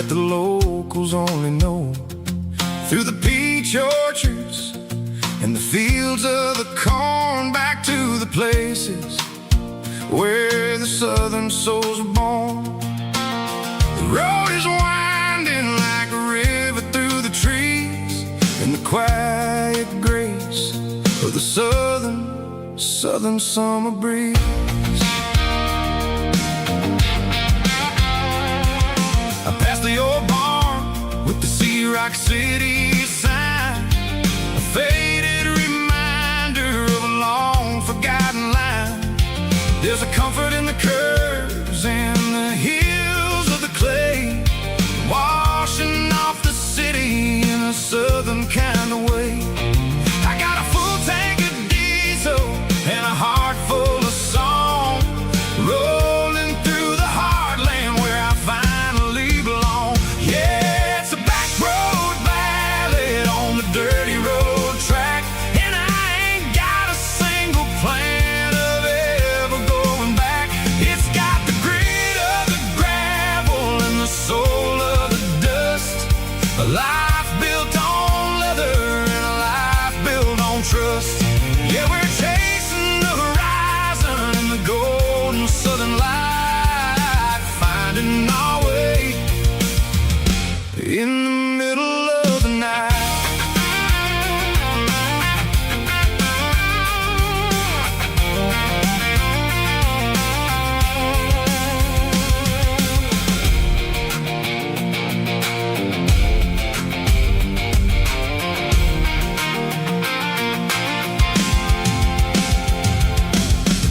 that the locals only know. Through the peach orchards and the fields of the corn, back to the places where the southern souls were born. The road is winding like a river through the trees, in the quiet grace of the southern summer breeze. I passed the old barn with the Sea Rock City sign, a faded reminder of a long forgotten line. There's a comfort in the curves and the hills of the clay, washing off the city in a southern kind of way. I got a full tank of diesel and a heart full of song, rolling through the heartland where I finally belong. Yeah, it's a back road ballad on the dirty road track, and I ain't got a single plan of ever going back. It's got the grit of the gravel and the soul of the dust, a life built on leather and a life built on trust. Yeah, we're chasing the horizon in the golden southern light, finding our way in the middle of the night.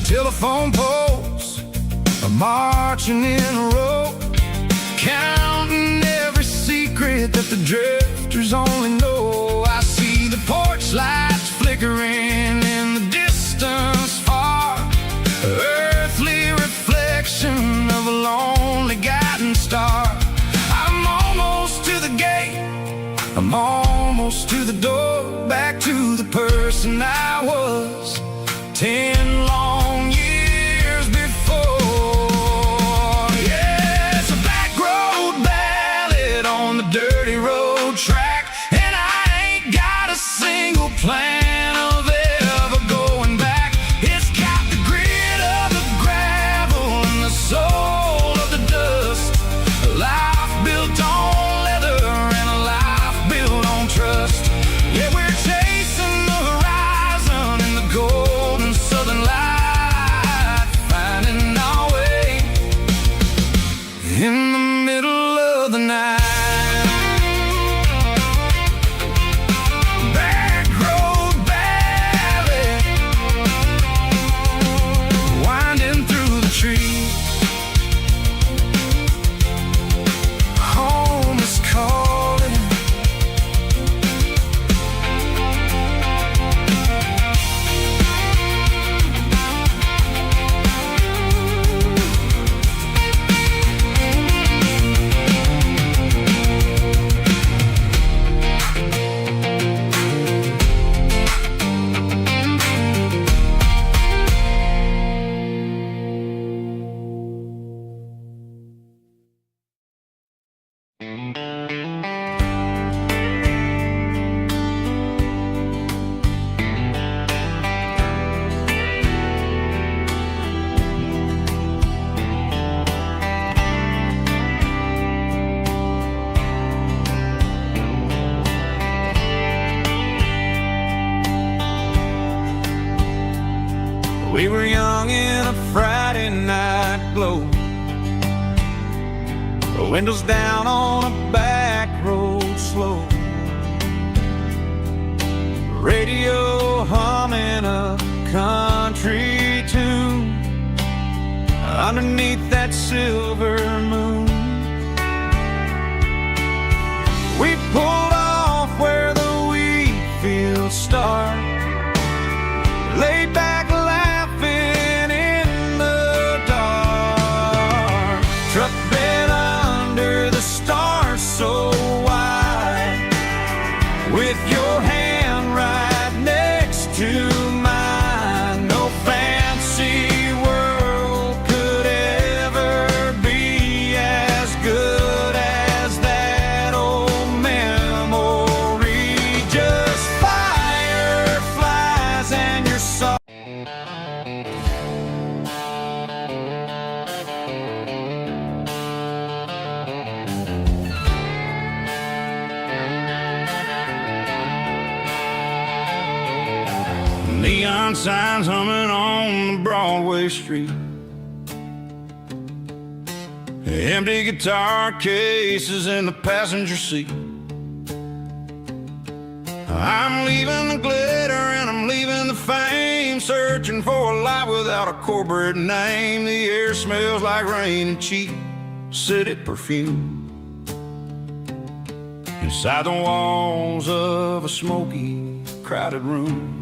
Telephone poles are marching in a row, counting every secret that the drifters only know. I see the porch lights flickering in the distance far, earthly reflection of a lonely guiding star. I'm almost to the gate, I'm almost to the door, back to the person I was 10 long years before. Yeah, it's a back road ballad on the dirty road track, and I ain't got a single plan of ever going back. It's got the grit of the gravel and the soul of the dust, a life built on leather and a life built on trust. Yeah, we're chasing the horizon in the golden southern light, finding our way in the middle of the night. Back road ballad, winding through the trees. Home is calling. We were young in a Friday night glow, the windows down on a back road slow, radio humming a country tune underneath that silver moon. We pulled off where the wheat fields start, laid back laughing in the dark, truck bed under the stars so wide, with your hand right next to mine. No fancy world could ever be as good as that. neon signs humming on the Broadway street. Empty guitar cases in the passenger seat. I'm leaving the glitter and I'm leaving the fame, searching for a life without a corporate name. The air smells like rain and cheap city perfume. Inside the walls of a smoky, crowded room.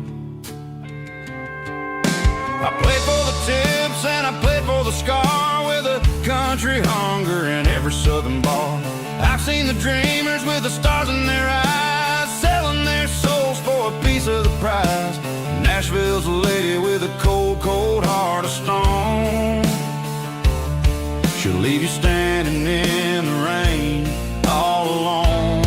I played for the tips and I played for the scar, with a country hunger in every southern bar. I've seen the dreamers with the stars in their eyes, selling their souls for a piece of the prize. Nashville's a lady with a cold, cold heart of stone. She'll leave you standing in the rain all alone.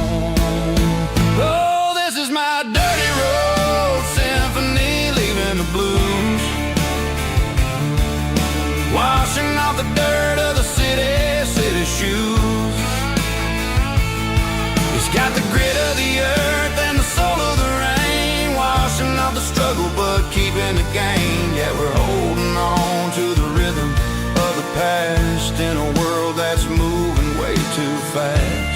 Oh, this is my dirty road symphony, leaving the blues, washing off the dirt of the city shoes. It's got the grit of the earth and the soul of the rain, washing off the struggle but keeping the gain. Yeah, we're holding on to the rhythm of the past in a world that's moving way too fast.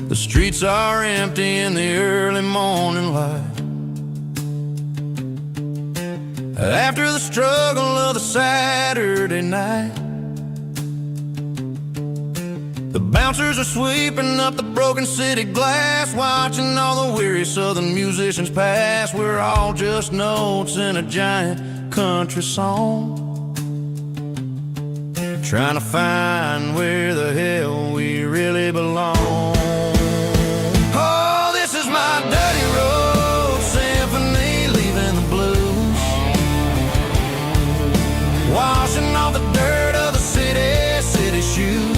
The streets are empty in the early morning light, after the struggle of the Saturday night. The bouncers are sweeping up the broken city glass, watching all the weary southern musicians pass. We're all just notes in a giant country song, trying to find where the hell we really belong. My dirty road symphony, leaving the blues, washing off the dirt of the city shoes.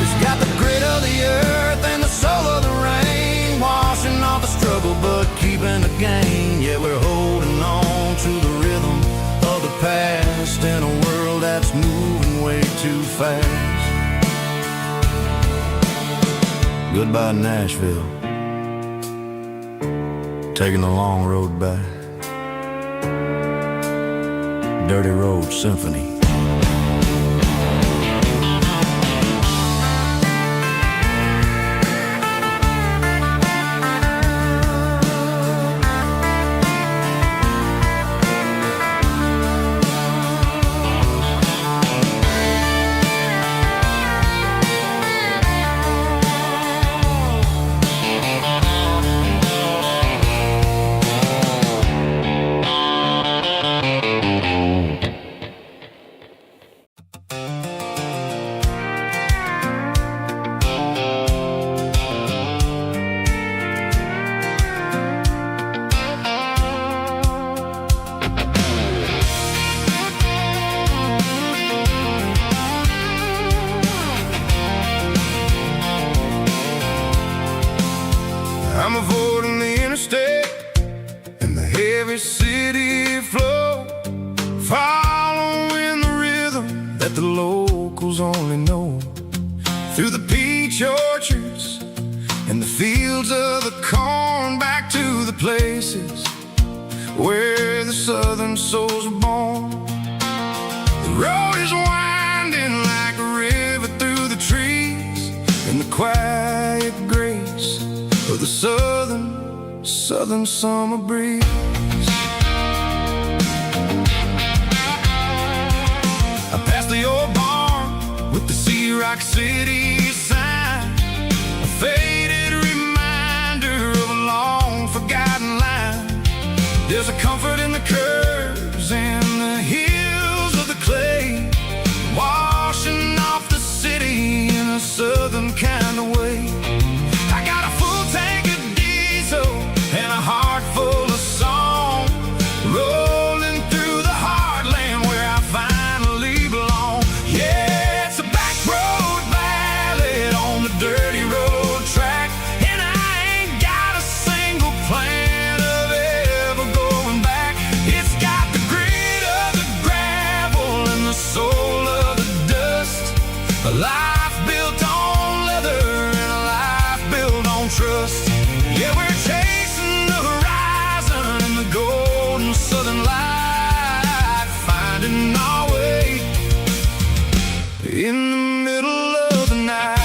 It's got the grit of the earth and the soul of the rain, washing off the struggle but keeping the gain. Yeah, we're holding on to the rhythm of the past in a world that's moving way too fast. Goodbye, Nashville, taking the long road back. Dirty Road Symphony. I'm avoiding the interstate and the heavy city flow, following the rhythm that the locals only know, through the peach orchards and the fields of the corn, back to the places where the southern souls were born. The road is winding like a river through the trees, in the quiet grace of the southern summer breeze. I passed the old barn with the Sea Rock City sign, a faded reminder of a long forgotten line. There's a comfort in the curves and the hills of the clay, washing off the city in a southern kind of way. I got in the middle of the night.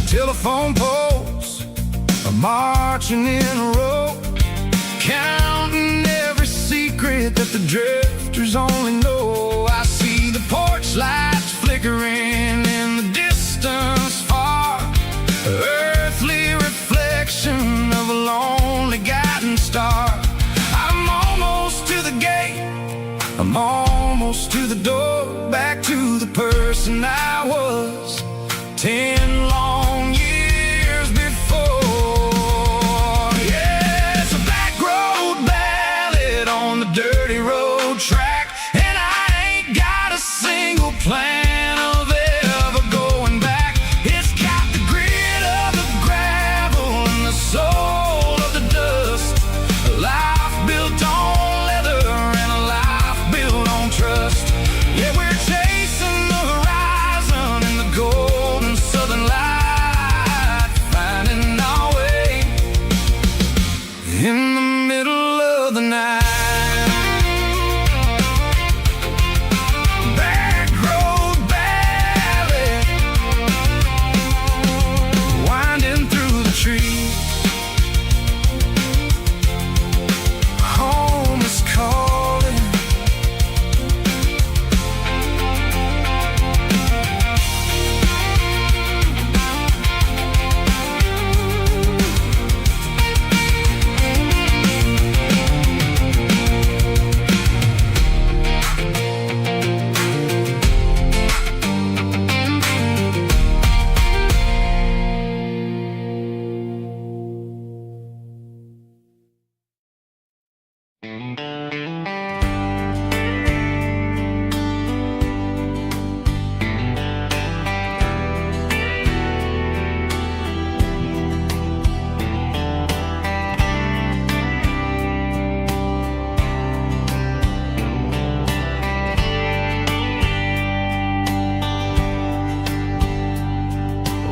Telephone poles are marching in a row, counting every secret that the drifters only know. I see the porch lights flickering in the distance far, earthly reflection of a lonely guiding star. I'm almost to the gate, I'm almost to the door, back to the person I was 10 long years before. Yeah, it's a back road ballad on the dirty road track, and I ain't got a single plan of ever going back. It's got the grit of the gravel and the soul of the dust, a life built on leather and a life built on trust. Yeah, we're chasing the horizon in the golden southern light, finding our way in the middle of the night. Back road ballad, winding through the trees. Home is calling.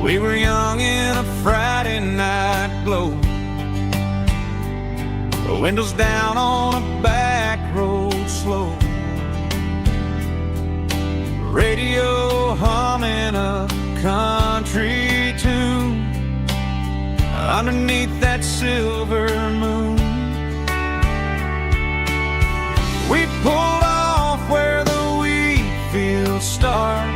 We were young in a Friday night glow, the windows down on a back road slow, radio humming a country tune underneath that silver moon. We pulled off where the wheat fields start,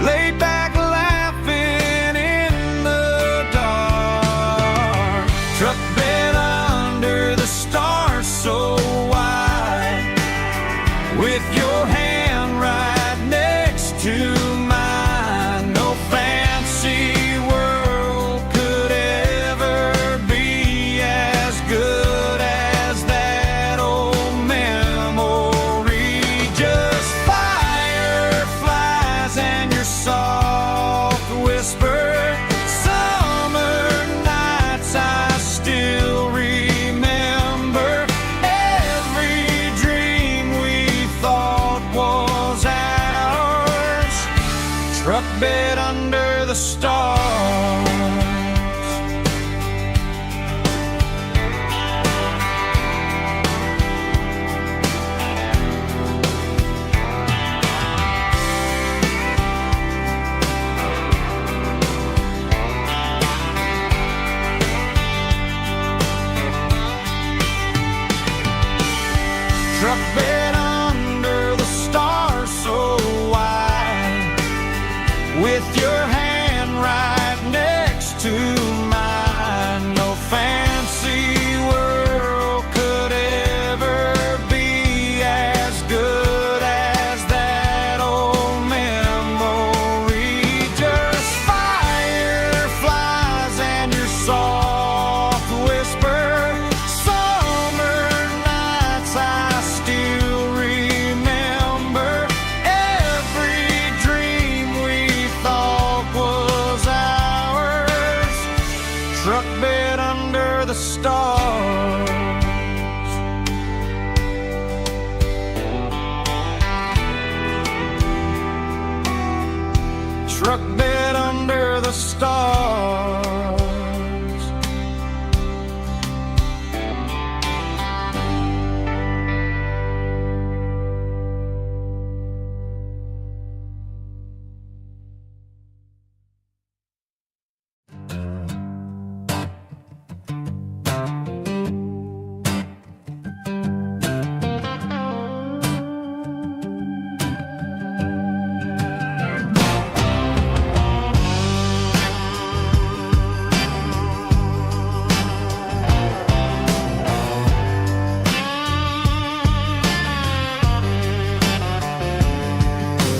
laid back laughing in the dark, truck bed under the stars so wide, with your hand right next to mine. No fancy world could ever be as good as that old memory. Just fireflies and your soft whisper. Summer nights I still remember. Every dream we thought was ours, truck bed under the stars. Truck bed under the stars so wide, with your hand right next to mine. No fancy world could ever be as good as that old memory. Just fireflies and your soft whisper. Summer nights I still truck bed under the stars.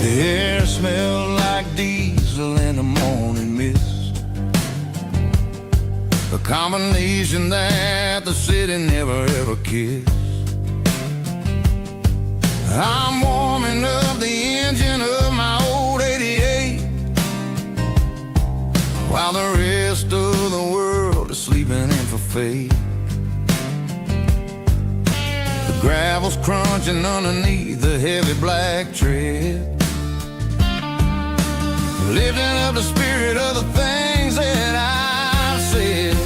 The air smelled like diesel in the morning mist, a combination that the city never ever kissed. I'm warming up the engine of my old 88, while the rest of the world is sleeping in for fate. The gravel's crunching underneath the heavy black tread, lifting up the spirit of the things that I've said.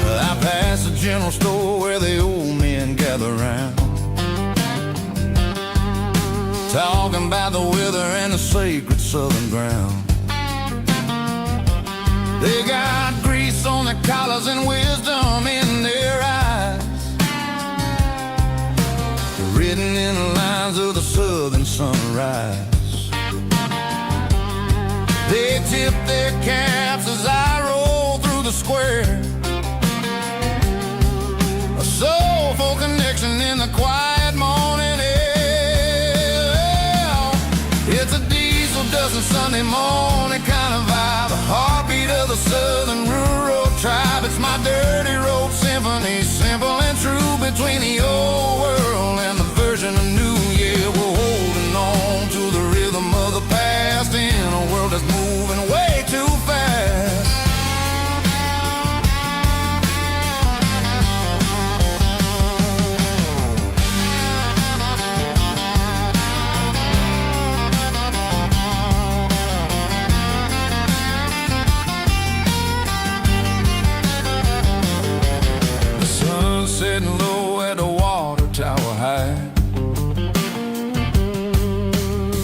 I passed the general store where the old men gather round, talking about the weather and the sacred southern ground. They got grease on their collars and wisdom in their eyes, written in the lines of the southern sunrise. They tip their caps as I roll through the square, a soulful connection in the quiet morning air. It's a diesel dusting Sunday morning kind of vibe, the heartbeat of the southern rural tribe. It's my dirty road symphony, simple and true, between the old world and the version of new. Yeah, we're holding on to the rhythm of the past in a world that's moving way too fast. The sun's setting low at the water tower high,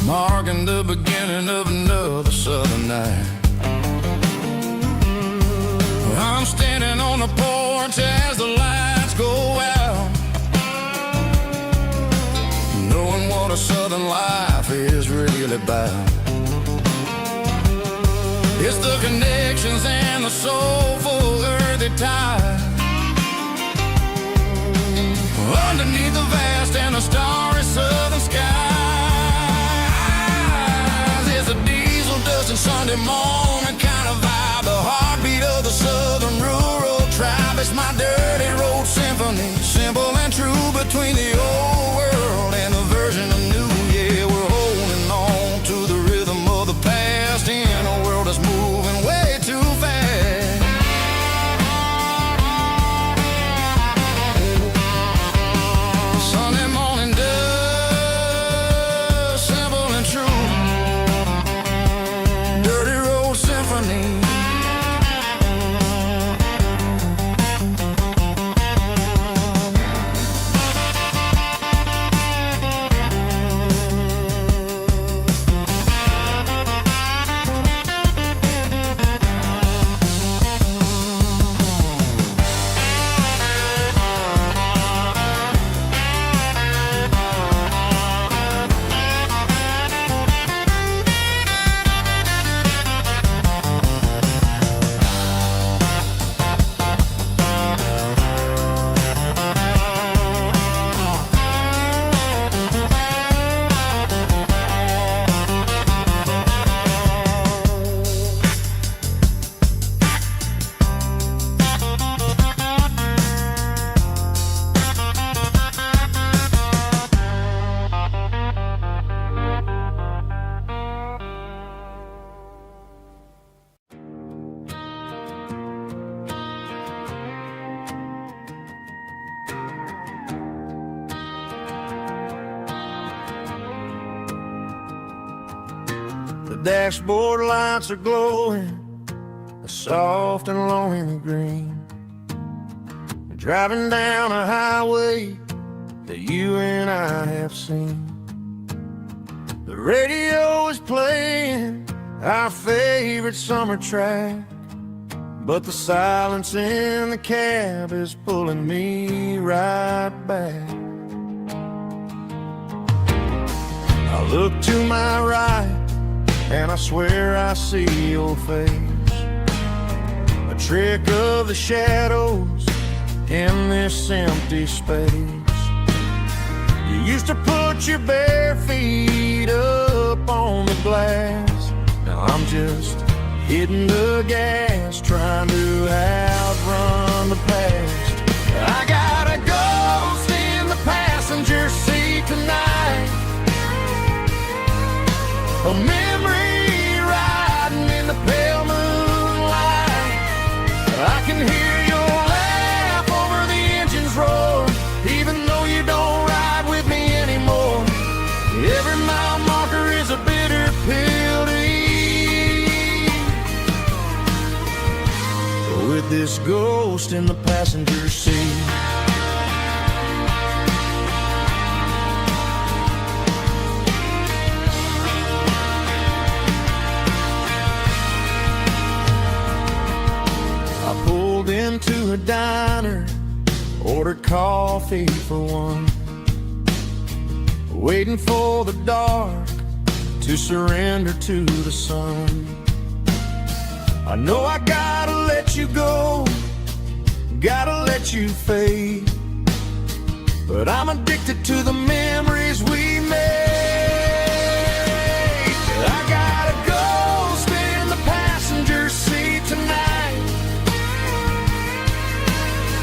marking the beginning of another southern night. I'm standing on the porch as the lights go out, knowing what a southern life is really about. It's the connections and the soulful earthy tide, underneath the vast and the starry southern skies. It's a diesel dusting Sunday morning kind of vibe, the heartbeat of the southern rural tribe. It's my dirty road symphony, simple and true, between the old world and the version of new. Yeah, we're holding on to the rhythm of the past in a world that's moving way too fast. Sunday morning dust, simple and true, dirty road symphony. dashboard lights are glowing a soft and lonely green. Driving down a highway that you and I have seen. The radio is playing our favorite summer track, but the silence in the cab is pulling me right back. I look to my right and I swear I see your face, a trick of the shadows in this empty space. You used to put your bare feet up on the glass. Now I'm just hitting the gas, trying to outrun the past. I got a ghost in the passenger seat tonight, a memory riding in the pale moonlight. I can hear your laugh over the engine's roar, even though you don't ride with me anymore. Every mile marker is a bitter pill to eat, with this ghost in the passenger seat. I pulled into a diner, ordered coffee for one, waiting for the dark to surrender to the sun. I know I gotta let you go, gotta let you fade, but I'm addicted to the memories we made. I got a ghost in the passenger seat tonight,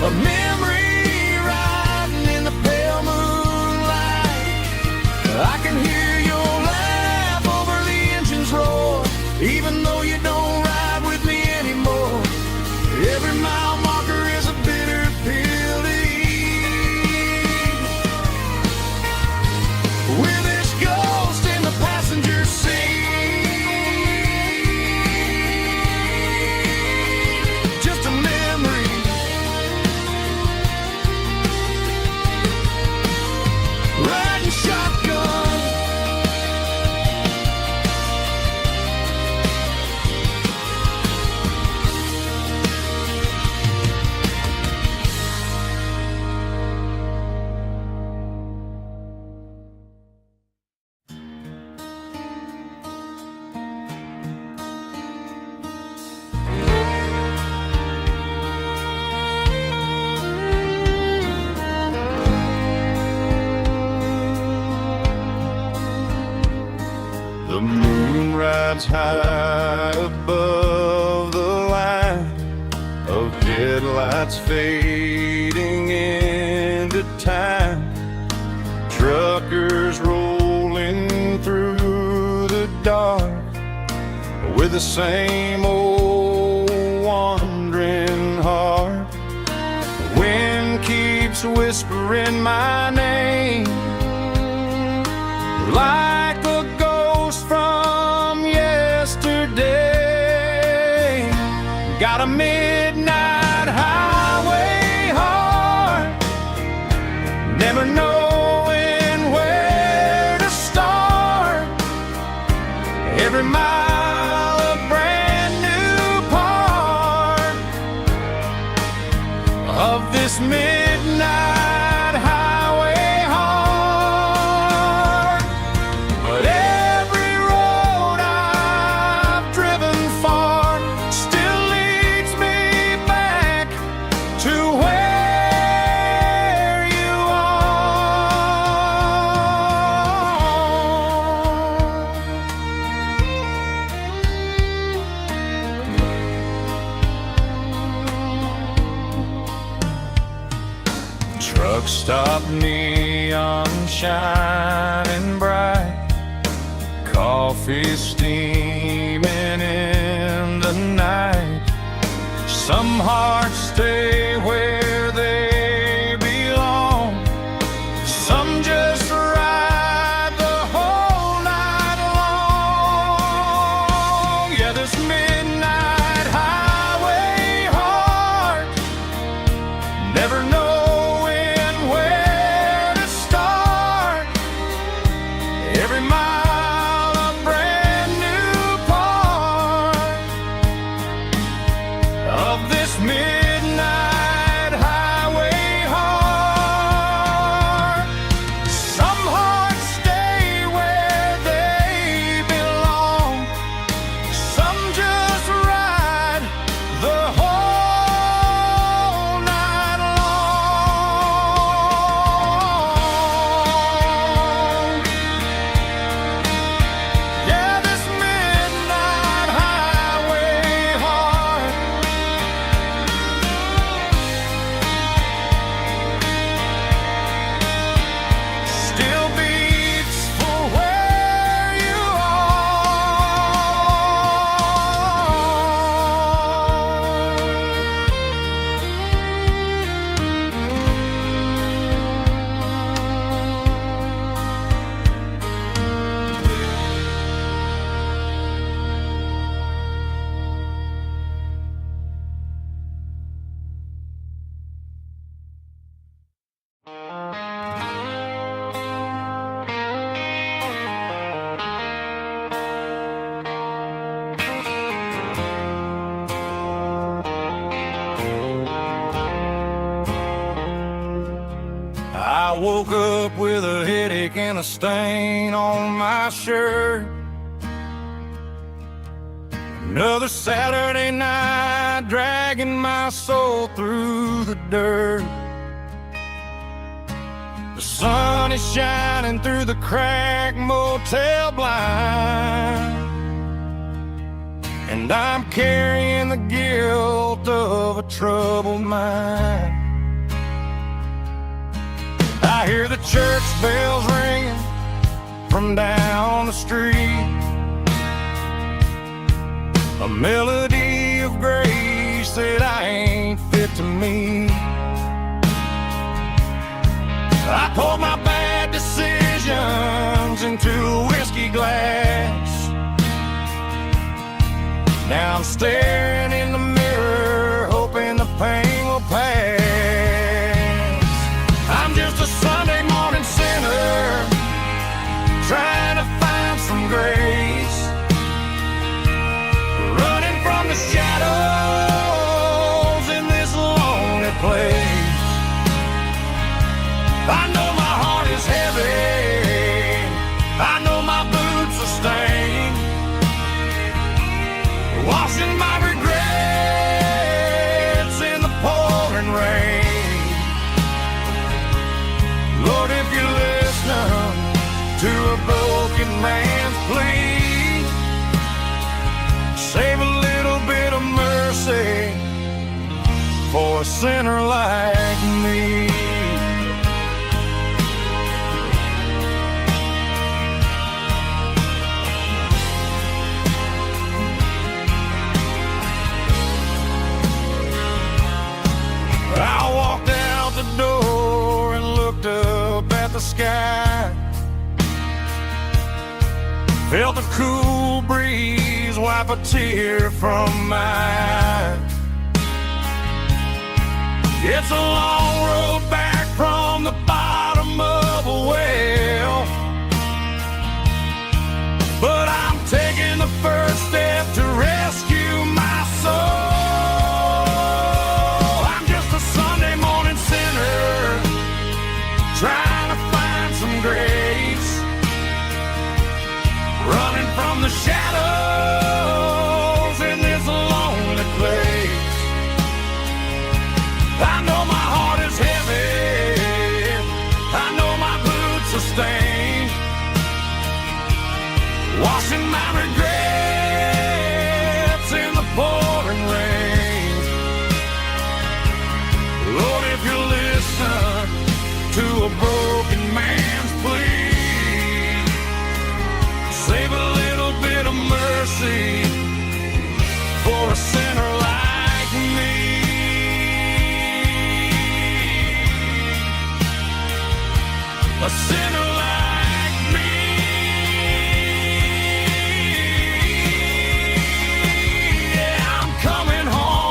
a memory riding in the pale moonlight. I can hear your laugh over the engine's roar, even though you don't ride with me anymore. Every mile marker is a bitter pill to eat, with this ghost in the passenger seat. Just a memory, riding shotgun. The moon rides high above the line of headlights fading into time. Truckers rolling through the dark with the same old wandering heart. The wind keeps whispering my name like a ghost from yesterday. Got a midnight highway heart, never knowing where to start. Every mile a brand new part of this midnight highway heart. But every road I've driven far still leads me back to where you are. Truck stop, neon shining bright, coffee steaming in the night. Some hearts stay where they belong, some just ride the whole night long. I woke up with a headache and a stain on my shirt. Another Saturday night, dragging my soul through the dirt. The sun is shining through the cracked motel blind, and I'm carrying the guilt of a troubled mind. I hear the church bells ringing from down the street, a melody of grace that I ain't fit to meet. I poured my bad decisions into a whiskey glass. Now I'm staring in the mirror, hoping the pain will pass. I'm just a Sunday morning sinner, trying to find some grace, running from the shadows in this lonely place. I know my heart is heavy, I know my boots are stained, washing my regrets in the pouring rain. Lord, if you're listening to a broken man's plea, save a little bit of mercy for a sinner like me. I walked out the door and looked up at the sky, felt a cool breeze wipe a tear from my eye. It's a long road back from the bottom of a well, but I'm taking the first step to rescue my soul. Trying to find some grace, running from the shadows in this lonely place. I know my heart is heavy, I know my boots are stained, washing my regrets in the pouring rain. Lord, if you listen to a broken man's plea, save a little bit of mercy for a sinner like me. A sinner like me. Yeah, I'm coming home.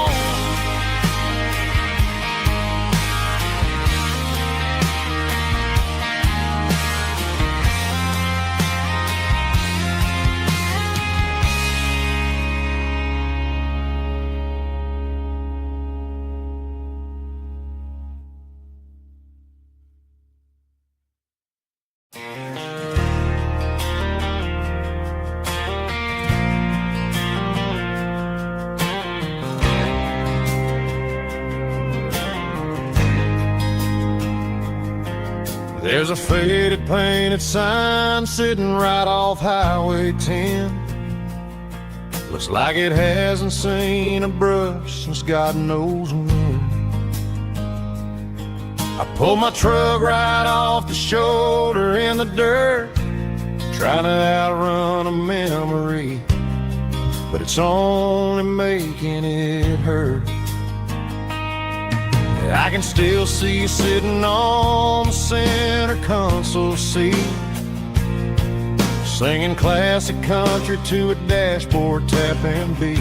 There's a faded painted sign sitting right off Highway 10. Looks like it hasn't seen a brush since God knows when. I pulled my truck right off the shoulder in the dirt, trying to outrun a memory, but it's only making it hurt. I can still see you sitting on the center console seat, singing classic country to a dashboard tapping beat.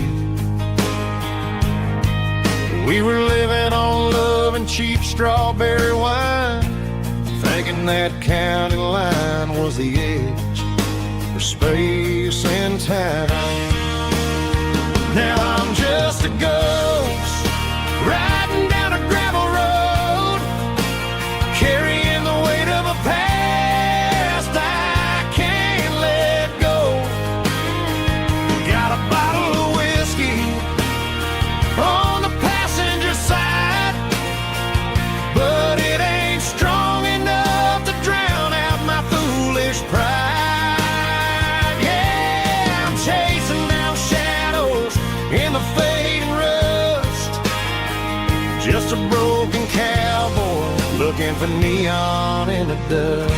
We were living on love and cheap strawberry wine, thinking that county line was the edge for space and time. Now I'm just a ghost riding down a gravel road, carrying the weight looking for neon in the dust.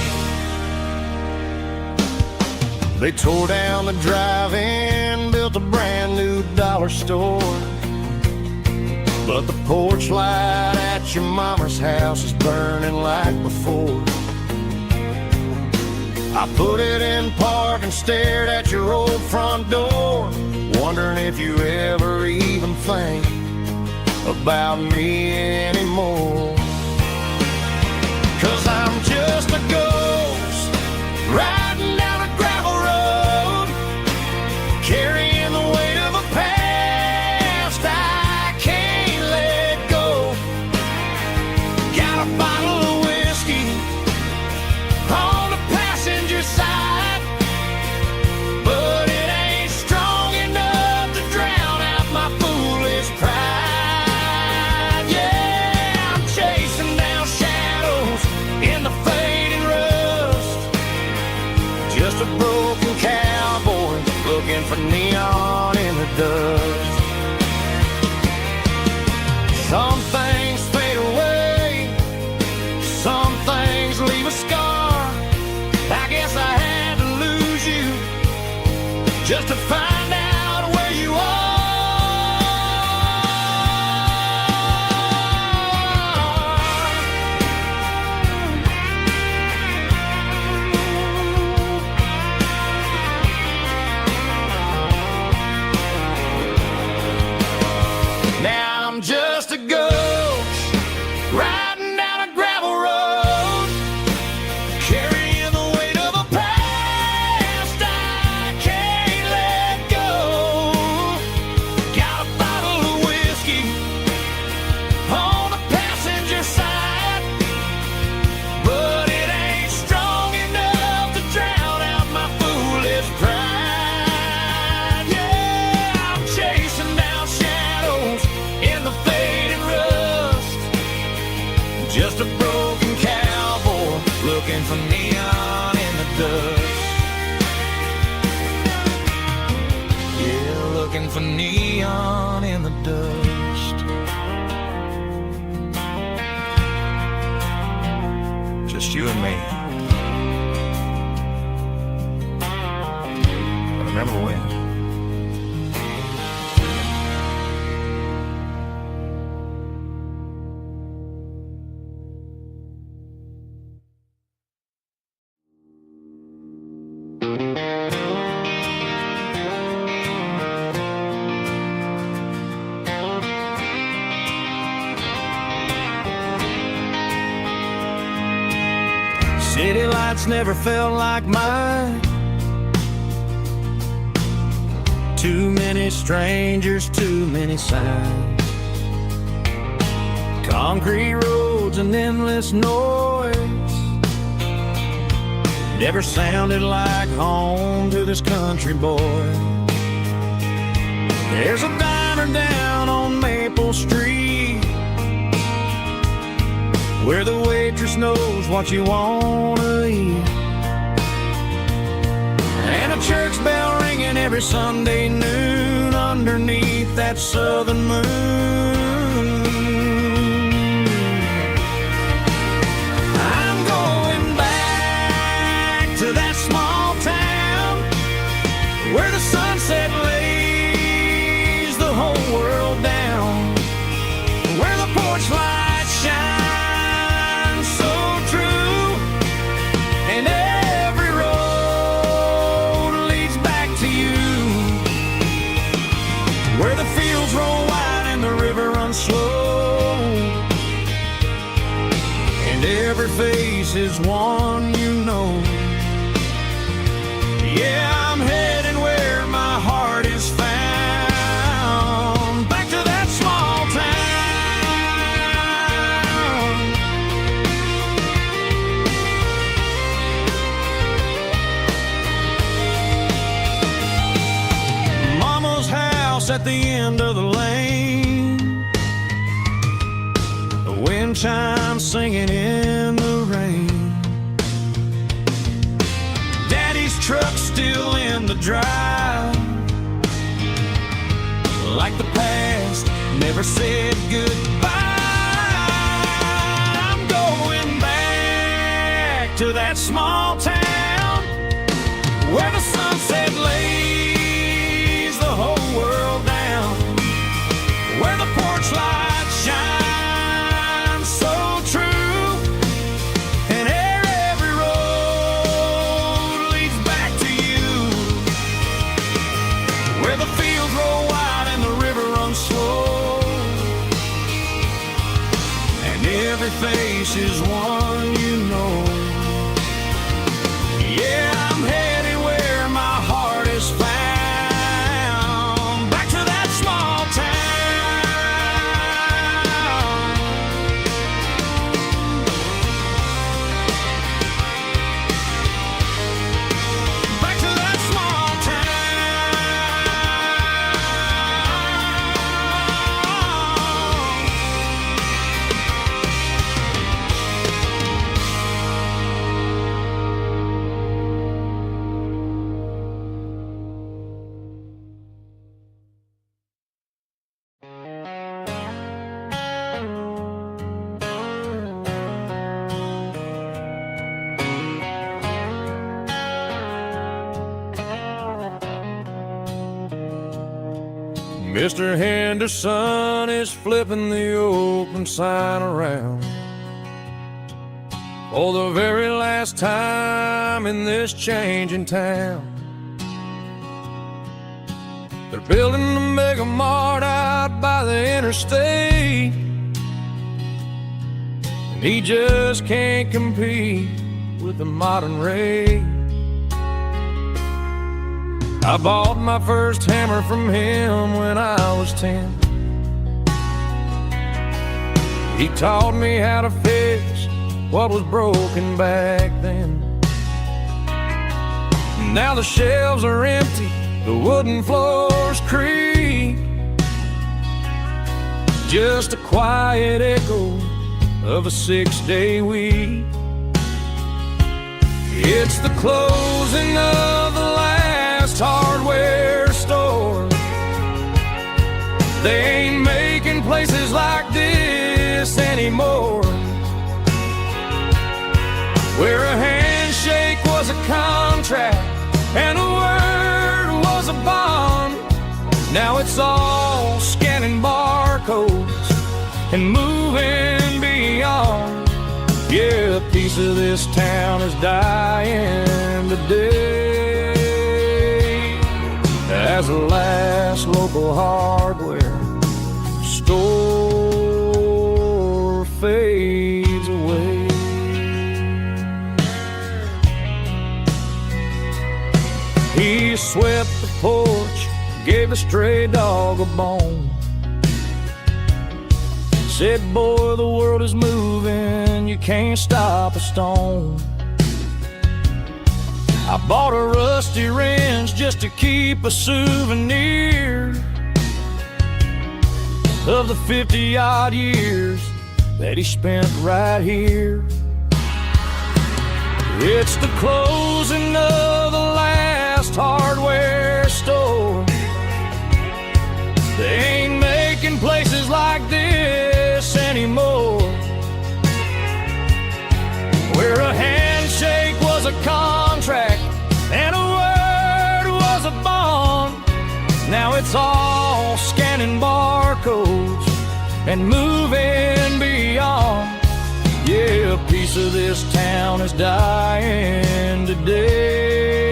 They tore down the drive-in, built a brand new dollar store. But the porch light at your mama's house is burning like before. I put it in park and stared at your old front door, wondering if you ever even think about me anymore. 'Cause I'm just a ghost riding down a gravel road, carrying the weight of a past I can't let go. Got a bottle of whiskey on the passenger side, but it ain't strong enough to drown out my foolish pride. Yeah, I'm chasing down shadows in the fading rust, just a broken cowboy looking for neon in the dust. Some things fade away, some things leave a scar. I guess I had to lose you just to find out where you are. Now I'm just a ghost riding down a gravel road, carrying the weight of a past I can't let go. Got a bottle of whiskey on the passenger side, but it ain't strong enough to drown out my foolish pride. Yeah, I'm chasing down shadows in the fading rust, just a broken cowboy looking for neon in the dust. Yeah, looking for neon in the dust. Just you and me. I remember when. City lights never felt like mine. Too many strangers, too many signs. Concrete roads and endless noise never sounded like home to this country boy. There's a diner down on Maple Street where the waitress knows what you wanna eat, and a church bell ringing every Sunday noon underneath that southern moon. I'm going back to that small town where the sunset lays the whole world down, where the porch lights shine slow, and every face is one you know. Yeah, I'm heading where my heart is found, back to that small town. Mama's house at the end of the lane, wind chimes singing in the rain. Daddy's truck still in the drive, like the past never said goodbye. I'm going to that small town where the sunset lays the whole world down, where the porch light shines so true, and every road leads back to you, where the fields roll wide and the river runs slow, and every face is one you know. Yeah, I'm headed where my heart is found, back to that small town. Back to that small Mr. Henderson is flipping the open sign around for the very last time in this changing town. They're building a mega mart out by the interstate, and he just can't compete with the modern rate. I bought my first hammer from him when I was 10. He taught me how to fix what was broken back then. Now the shelves are empty, the wooden floors creak, just a quiet echo of a 6-day week. It's the closing of the last hardware store. They ain't making places like this anymore, where a handshake was a contract and a word was a bond. Now it's all scanning barcodes and moving beyond. Yeah, a piece of this town is dying today as the last local hardware store fades away. He swept the porch, gave a stray dog a bone, said, boy, the world is moving, you can't stop a stone. I bought a rusty wrench just to keep a souvenir of the 50-odd years that he spent right here. It's the closing of the last hardware store. They ain't making places like this anymore, where a handshake was a contract and a word was a bond. Now it's all scanning barcodes and moving beyond. Yeah, a piece of this town is dying today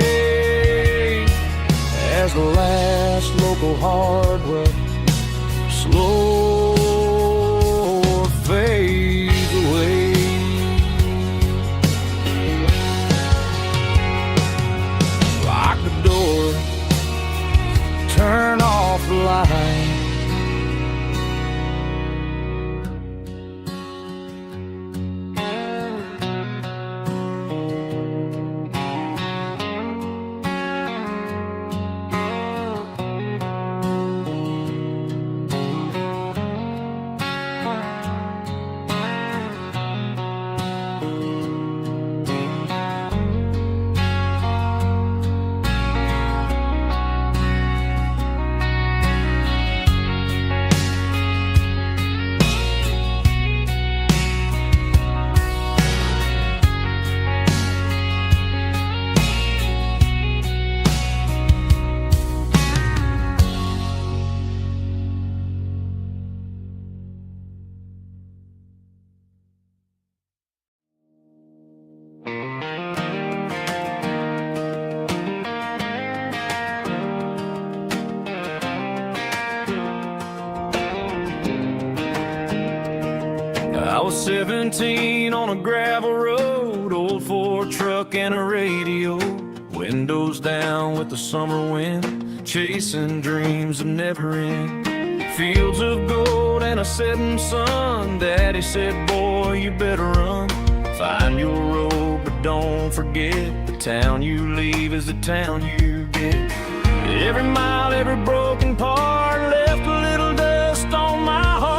as the last local hardware slow fades away. Lock the door, turn off the light. 17 on a gravel road, old Ford truck and a radio, windows down with the summer wind, chasing dreams that never end. Fields of gold and a setting sun. Daddy said, boy, you better run. Find your road, but don't forget, the town you leave is the town you get. Every mile, every broken part left a little dust on my heart.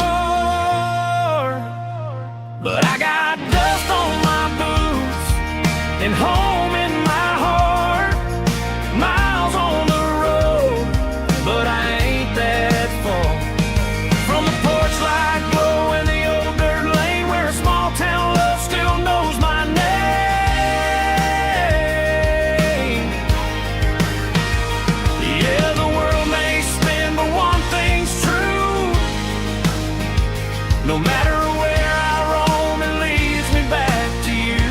But I got dust on my boots and home in my heart. Miles on the road, but I ain't that far from the porch light glow and the old dirt lane where a small town love still knows my name. Yeah, the world may spin, but one thing's true. No matter where I roam, it leads me back to you.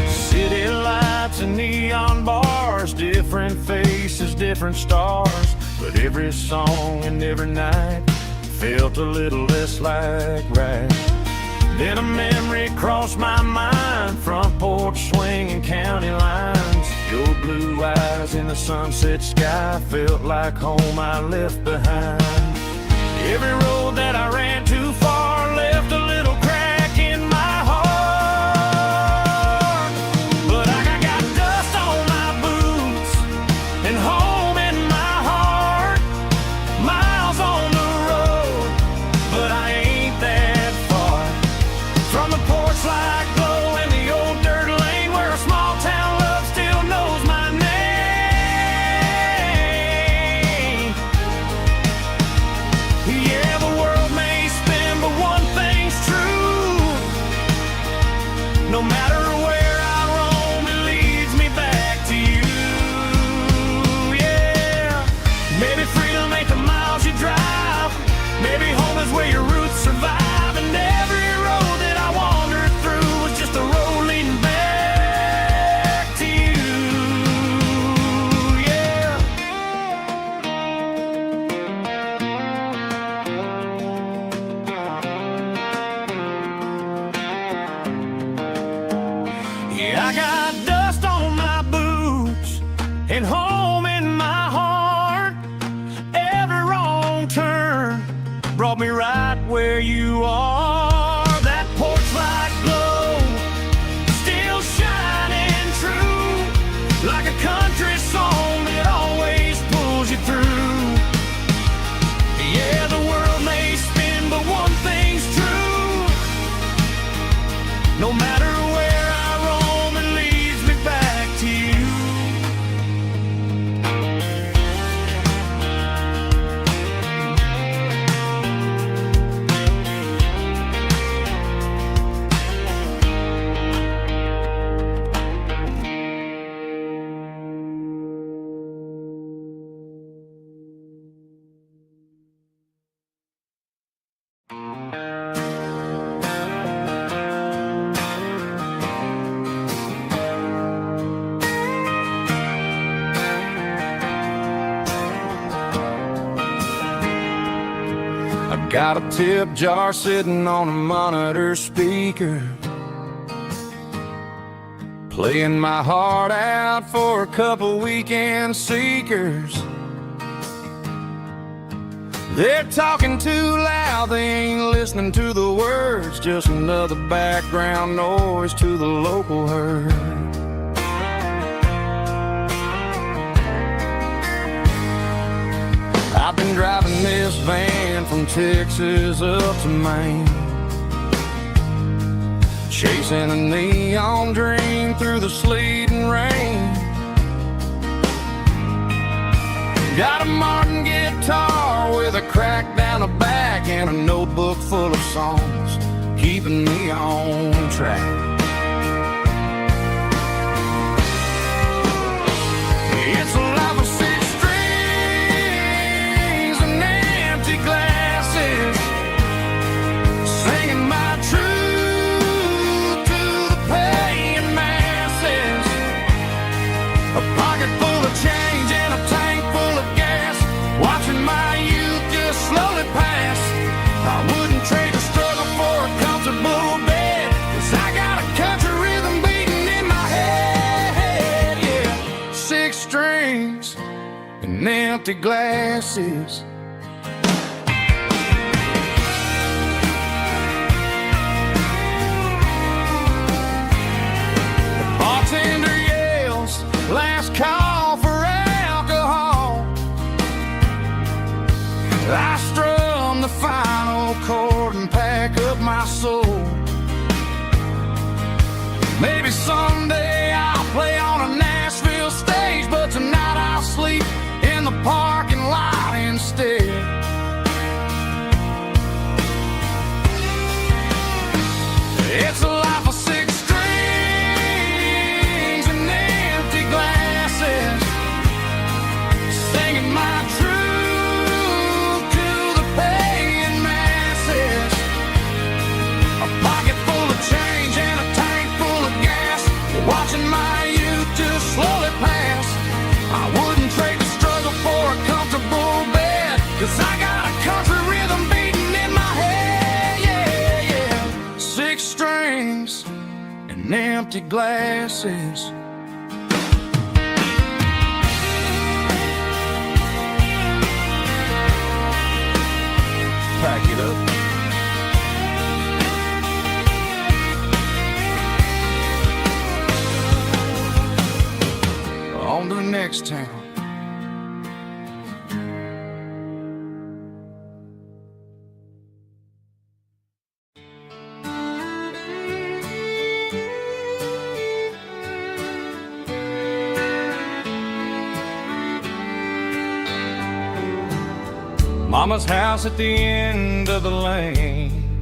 City lights and neon bars, different faces, different stars, but every song and every night felt a little less like right. Then a memory crossed my mind, front porch swinging county lines. Your blue eyes in the sunset sky felt like home I left behind. Every road that I ran too far left a little crack in my heart. But I got dust on my boots and home in my heart. Miles on the road, but I ain't that far from the porch light glow and the old dirt lane where a small town love still knows my name. Yeah, the world may spin, but one thing's true. No matter where I roam, it leads me back to you. Yeah, maybe freedom ain't the miles you drive. Maybe home is where your roots survive. And every road that I wandered through was just a road leading back to you. Yeah. Yeah, I got dust on my boots and home in my heart. Every wrong turn brought me right where you are. That porch light glow still shining true, like a country song that always pulls you through. Yeah, the world may spin, but one thing's true. No matter where I roam, it leads me back to you. Got a tip jar sitting on a monitor speaker, playing my heart out for a couple weekend seekers. They're talking too loud, they ain't listening to the words, just another background noise to the local herd. I've been driving this van from Texas up to Maine, chasing a neon dream through the sleet and rain. Got a Martin guitar with a crack down the back and a notebook full of songs, keeping me on track. It's a life of six strings and empty glasses, singing my truth to the past. empty glasses. The bartender yells, last call for alcohol. I strum the final chord and pack up my soul. Maybe someday I'll play on a Nashville stage, but tonight I'll sleep in the parking lot instead. It's a life of six strings and empty glasses, singing my truth to the paying masses. A pocket full of change and a tank full of gas, watching my youth just slowly pass. I wouldn't trade the struggle for a comfortable bed, 'cause I got a country rhythm beating in my head, yeah, yeah. Six strings and empty glasses. Pack it up. On to the next town. Mama's house at the end of the lane,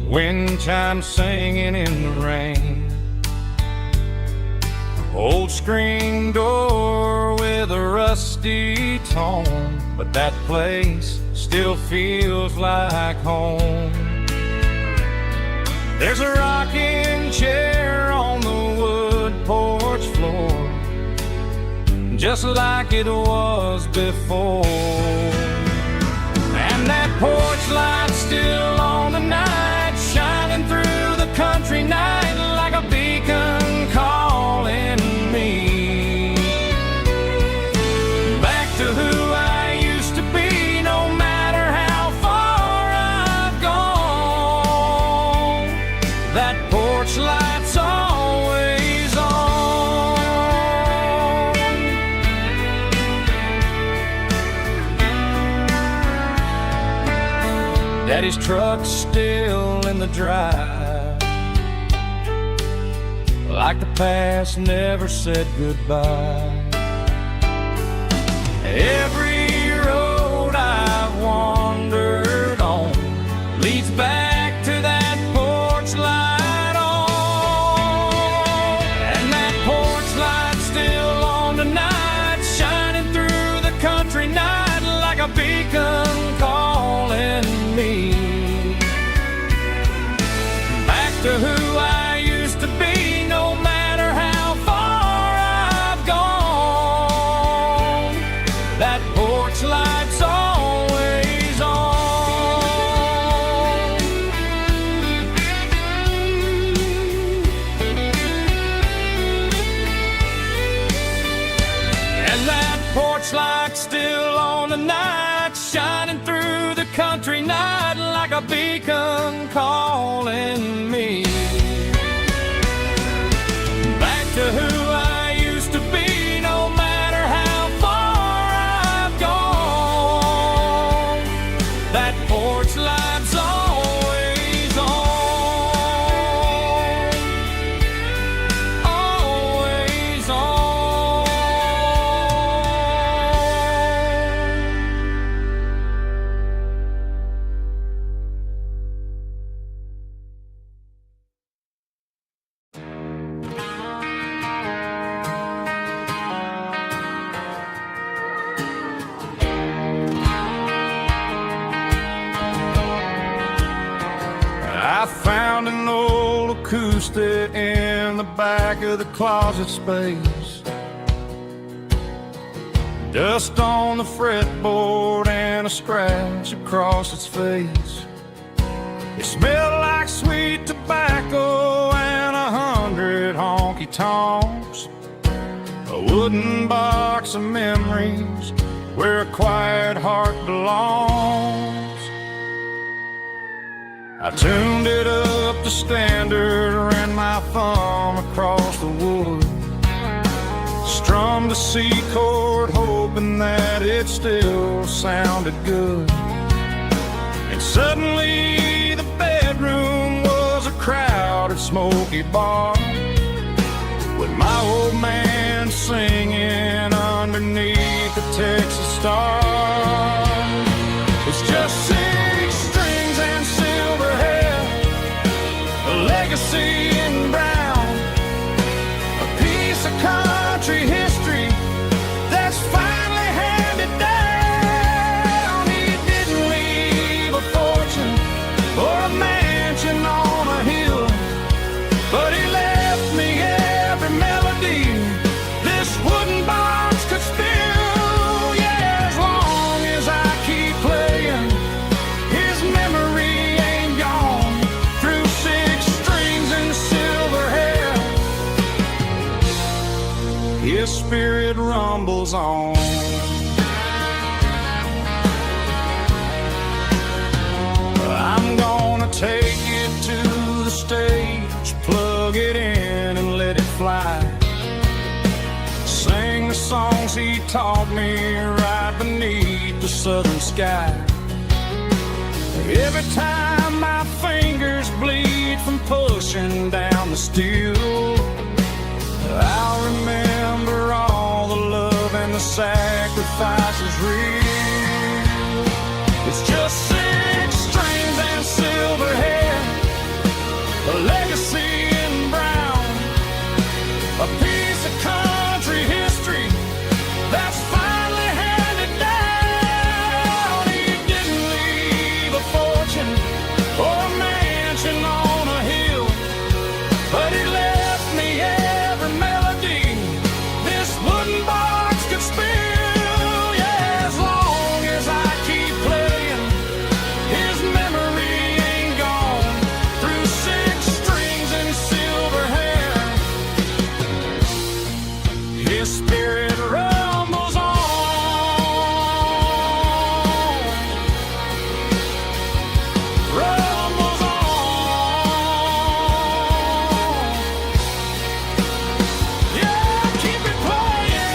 wind chimes singing in the rain. Old screen door with a rusty tone, but that place still feels like home. There's a rocking chair on the wood porch floor, just like it was before. And that porch light's still on tonight, shining through the country night like a beacon calling me back to who I used to be, no matter how far I've gone. That porch light's always on. Daddy's truck's still in the drive, like the past never said goodbye. Every road I've wandered on leads back to that porch light on. And that porch light's still on tonight, shining through the country night like a beacon calling me back to who I used to be, no matter how far I've gone. That porch light's always on. And that porch light's still on tonight, shining through the country night like a beacon calling me back to who I used to be, no matter how far I've gone. That porch light's always on, always on. I found an old acoustic in the back of the closet space, dust on the fretboard and a scratch across its face. It smelled like sweet tobacco and 100 honky-tonks, a wooden box hearts and memories where a quiet heart belongs. I tuned it up to standard, ran my thumb across the wood, strummed a C chord hoping that it still sounded good. And suddenly the bedroom was a crowded smoky bar, with my old man singing underneath the Texas stars. It's just 6 strings and silver hair, a legacy in brown, a piece of country history that's finally handed down. He didn't leave a fortune or a mansion on a hill, but he left me every melody this wooden box could spill. Yeah, as long as I keep playing, his memory ain't gone. Through 6 strings and silver hair, his spirit rumbles on. I'm gonna take it to the stage, plug it in and let it fly, sing the songs he taught me right beneath the southern sky. Every time my fingers bleed from pushing down the steel, I'll remember all the love and the sacrifices real. It's just 6 strings and silver hair, a legacy in brown, a piece of country history that's finally handed down. He didn't leave a fortune or a mansion on a hill, but he left me every melody this wooden box could spill. Yeah, as long as I keep playing, his memory ain't gone. Through 6 strings and silver hair, his spirit rumbles on. Rumbles on. Yeah, keep it playing.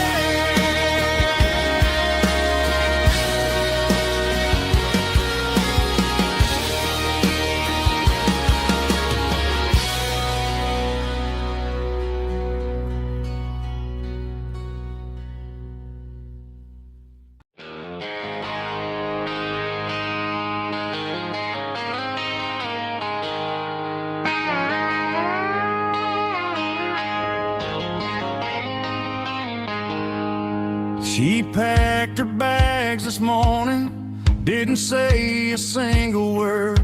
She packed her bags this morning, didn't say a single word,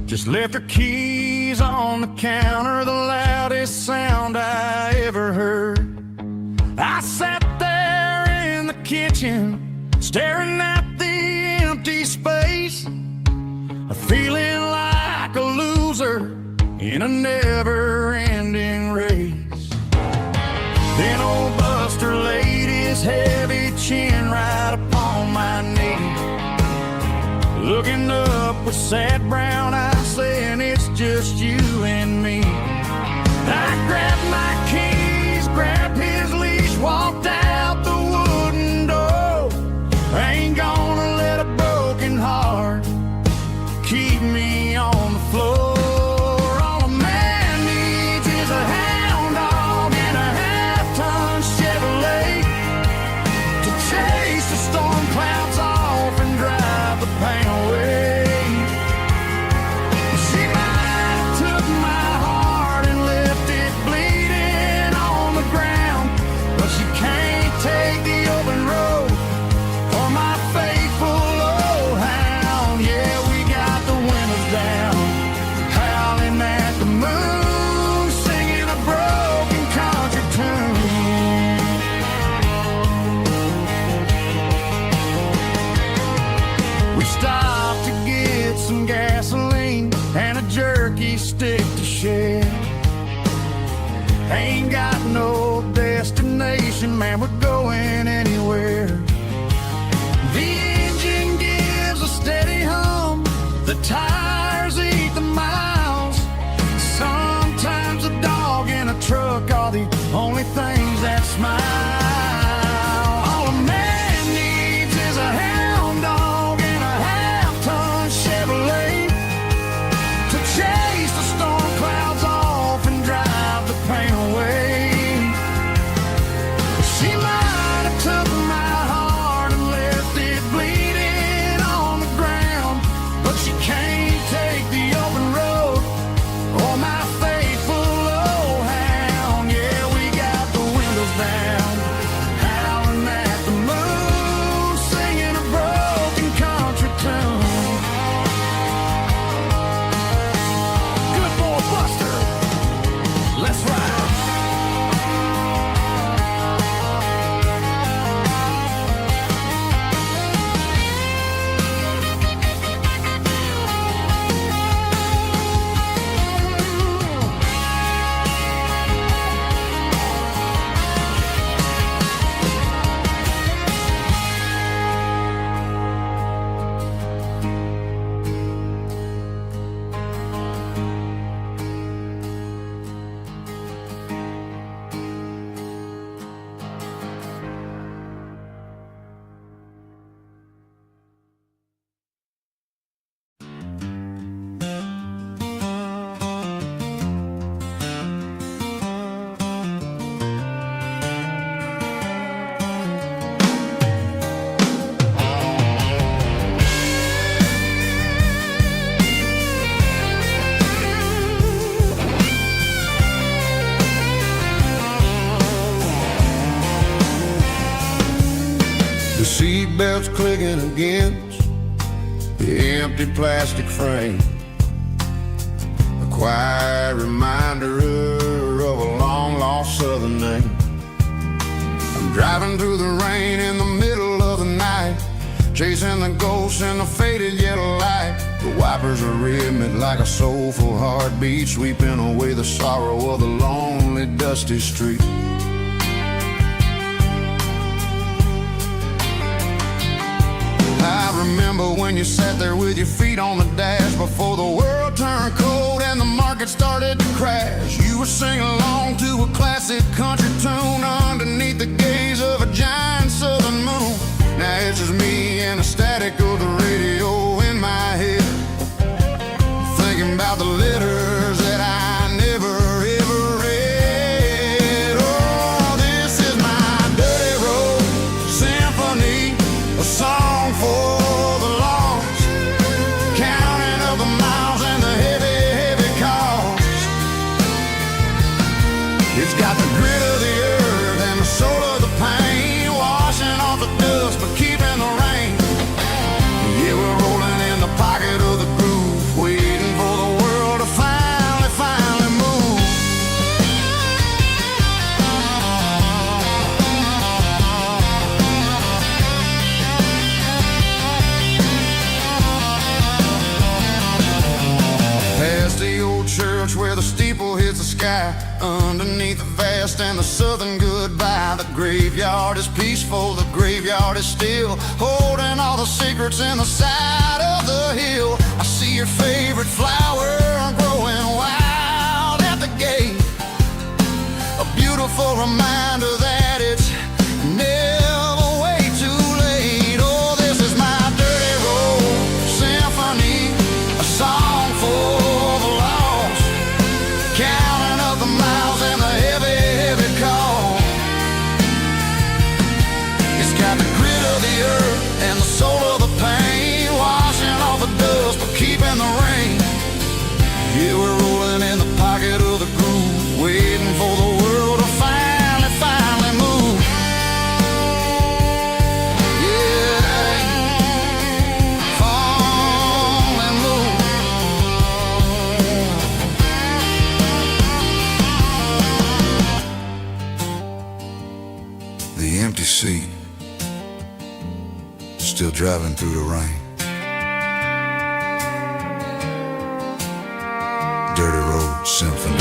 just left her keys on the counter, the loudest sound I ever heard. I sat there in the kitchen, staring at the empty space, feeling like a loser in a never-ending race. Then old Buster laid his heavy chin right upon my knee, looking up with sad brown eyes, saying it's just you and me. I grabbed my keys, grabbed his leash, walked out the wooden door. I ain't gonna let a broken heart keep me on the floor. All a man needs is a hound dog and a half-ton Chevrolet to chase the storm clouds off and drive the pain away. She might have took my heart and left it bleeding on the ground, but she can't take the open road for my faithful old hound. Yeah, we got the windows down, howling at the moon, singing a broken country tune. We stopped to get some gasoline and a jerky stick to share. Ain't got no destination station, man, we're going anywhere. The engine gives a steady hum, the tires eat the miles. Sometimes a dog in a truck are the only things that smile. All a man needs is a hound dog and a half-ton Chevrolet to chase the storm clouds off and drive the pain away. She might have took my heart and left it bleeding on the ground, but she can't take the open road or my faithful old hound. Yeah, we got the windows down, howling at the moon, singing a broken country tune. Good boy Buster, let's ride. The seatbelt's clicking against the empty plastic frame, a quiet reminder of a long-lost southern name. I'm driving through the rain in the middle of the night, chasing the ghosts in the faded yellow light. The wipers are rhythmic like a soulful heartbeat, sweeping away the sorrow of the lonely, dusty street. I remember when you sat there with your feet on the dash before the world turned cold and the market started to crash. You were singing along to a classic country tune underneath the gaze of a giant southern moon. Now it's just me and the static of the radio in my head, thinking about the letters that I never ever read. Oh, this is my dirty road symphony, a song for the lost, counting up the miles and the heavy, heavy cost. It's got the grit of the earth and the soul of the pain, washing off the dust but keeping the rain. Yeah, we're rolling in the pocket of the groove, waiting for the world to finally move. Past the old church where the steeple hits the sky, underneath the vast and the southern goodbye. The graveyard is peaceful, the graveyard is still, holding all the secrets in the side of the hill. I see your favorite flower growing wild at the gate, a beautiful reminder that it's never way too late. Oh, this is my dirty road symphony, a song for the lost, counting up the miles and the heavy, heavy call. It's got the grit of the earth and the soul of the pain, washing off the dust but keeping the rain. Yeah, we're rolling in the pocket of the groove, waiting for the world to finally move. Yeah, finally move. The empty seat, still driving through the rain. Dirty Road Symphony.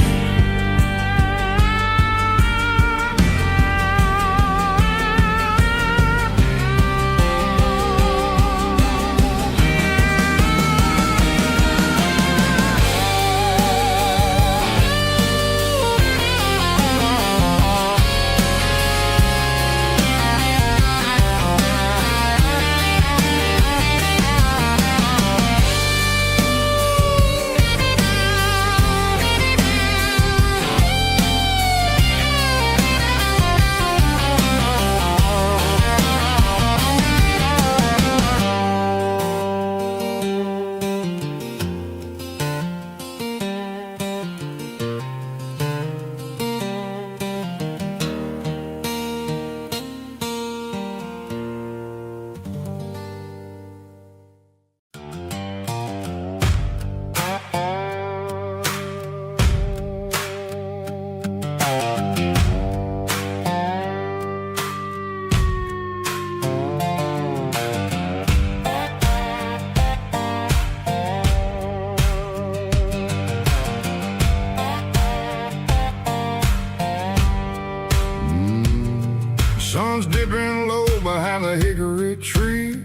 sun's dipping low behind the hickory tree.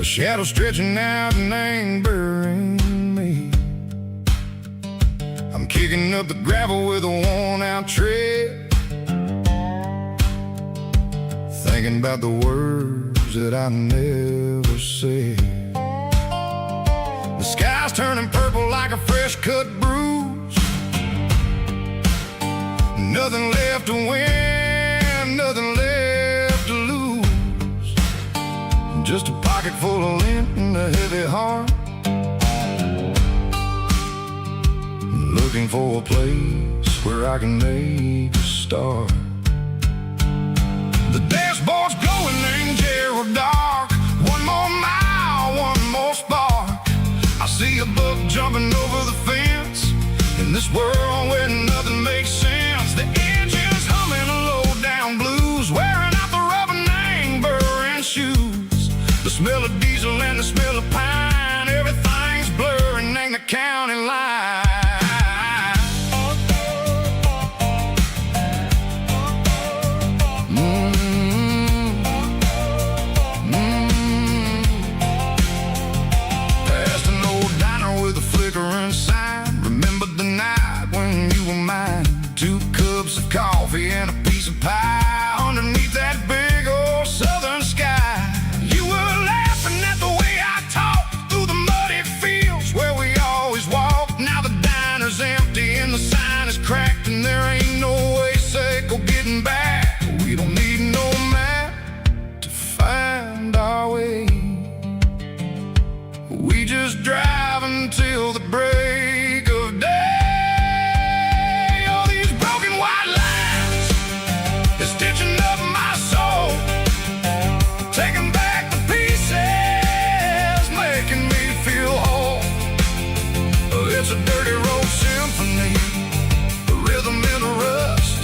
A shadow stretching out and angering me. I'm kicking up the gravel with a worn-out tread, thinking about the words that I never said. The sky's turning purple like a fresh-cut bruise. Nothing left to win, nothing left to lose. Just a pocket full of lint and a heavy heart, looking for a place where I can make a start. The dashboard's glowing in Gerald dark. One more mile, one more spark. I see a buck jumping over the fence in this world where nothing makes sense. The engine's humming a low-down blues, wearing out the rubber name, burring shoes. The smell of diesel and the smell of pine, everything's blurring, ain't the county line. Coffee and a piece of pie underneath that big old southern sky. You were laughing at the way I talked through the muddy fields where we always walked. Now the diner's empty and the sign is cracked, and there ain't no way safe or getting back. We don't need no map to find our way. We just drive until the break of day. Stitching up my soul, taking back the pieces, making me feel whole. It's a dirty road symphony, a rhythm in the rust,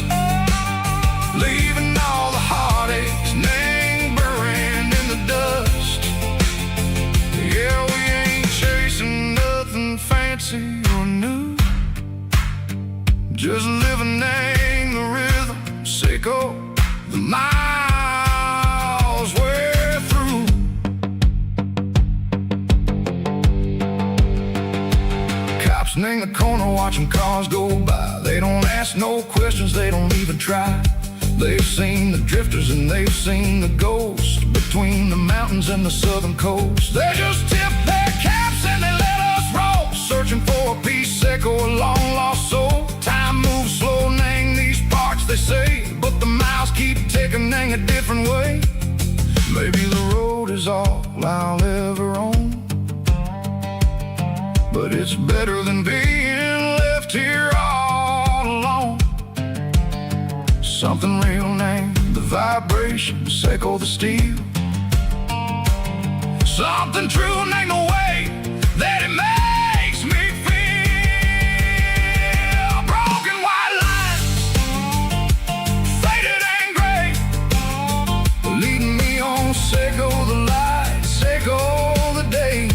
leaving all the heartaches lingering in the dust. Yeah, we ain't chasing nothing fancy or new, just living in the rhythm, sicko. The miles we're through. Cops in the corner watching cars go by. They don't ask no questions, they don't even try. They've seen the drifters and they've seen the ghosts between the mountains and the southern coast. They just tip their caps and they let us roll, searching for a piece second or a long lost soul. Time moves slow, name these parts they say, but the miles keep ticking in a different way. Maybe the road is all I'll ever own, but it's better than being left here all alone. Something real named the vibration, echo the steel. Something true named the way that it makes me feel. Broken white lines, faded and gray, leading me on, sicko the light, sicko the day.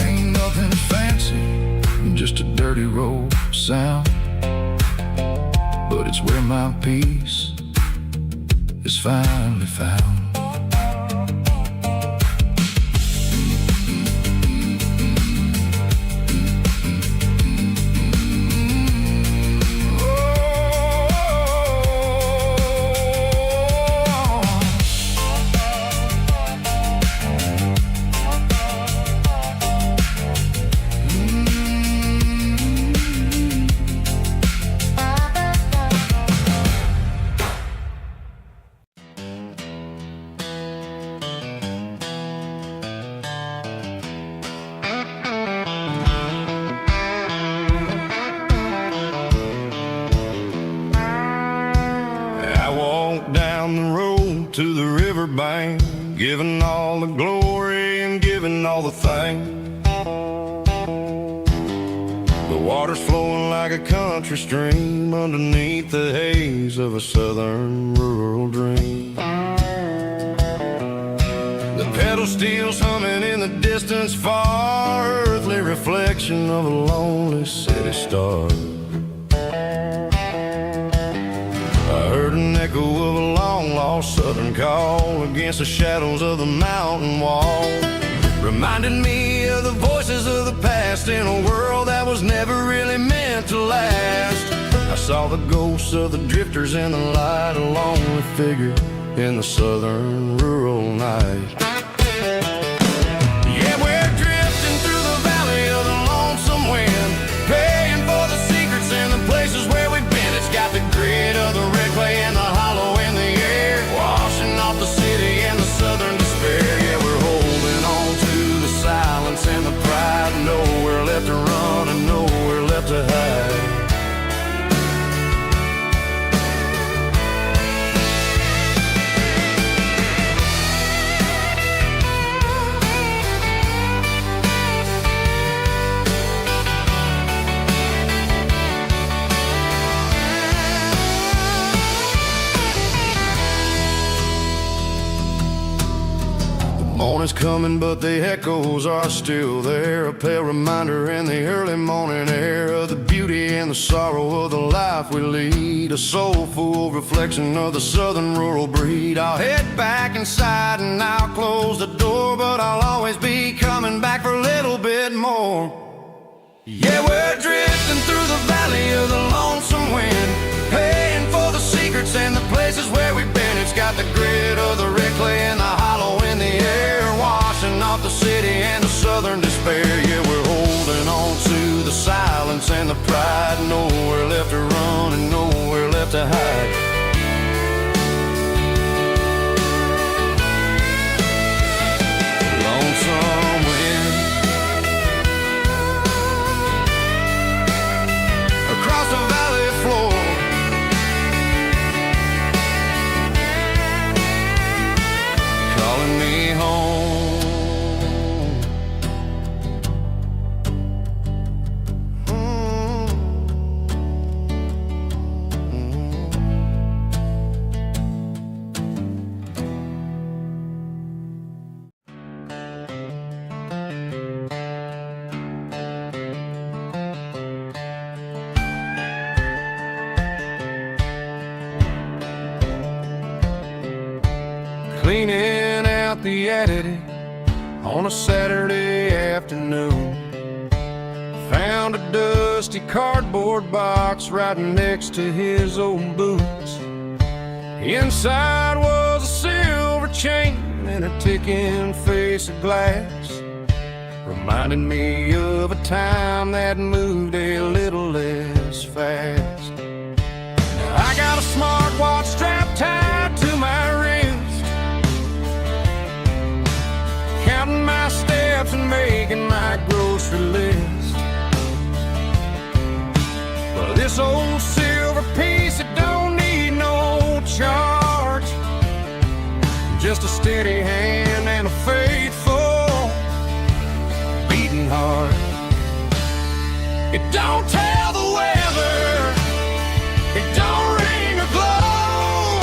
Ain't nothing fancy, just a dirty road sound, but it's where my peace is finally found. To the riverbank, giving all the glory and giving all the thanks. The water's flowing like a country stream underneath the haze of a southern rural dream. The pedal steel's humming in the distance far, earthly reflection of a lonely city star. raw southern call against the shadows of the mountain wall. Reminded me of the voices of the past in a world that was never really meant to last. I saw the ghosts of the drifters in the light, a lonely figure in the southern rural night. Yeah, we're drifting through the valley of the lonesome wind, paying for the secrets and the places where we've been. It's got the grit of the red clay and the hollow in the air, washing off the city and the southern despair. Yeah, we're holding on to the silence and the pride, nowhere left to run and nowhere left to hide. Morning's coming, but the echoes are still there. A pale reminder in the early morning air of the beauty and the sorrow of the life we lead. A soulful reflection of the southern rural breed. I'll head back inside and I'll close the door, but I'll always be coming back for a little bit more. Yeah, we're drifting through the valley of the lonesome wind, paying for the secrets and the places where we've been. It's got the grit of the red clay and the hollow in the air, washing off the city and the southern despair. Yeah, we're holding on to the silence and the pride, nowhere left to run and nowhere left to hide. Lonesome wind across the valley floor, calling me home. Cleaning out the attic on a Saturday afternoon, found a dusty cardboard box right next to his old boots. Inside was a silver chain and a ticking face of glass, reminded me of a time that moved a little less fast. Now I got a smartwatch strapped tied to my wrist, counting my steps and making my grocery list. But this old silver piece, it don't need no charge, just a steady hand and a faithful beating heart. It don't tell the weather, it don't ring or glow,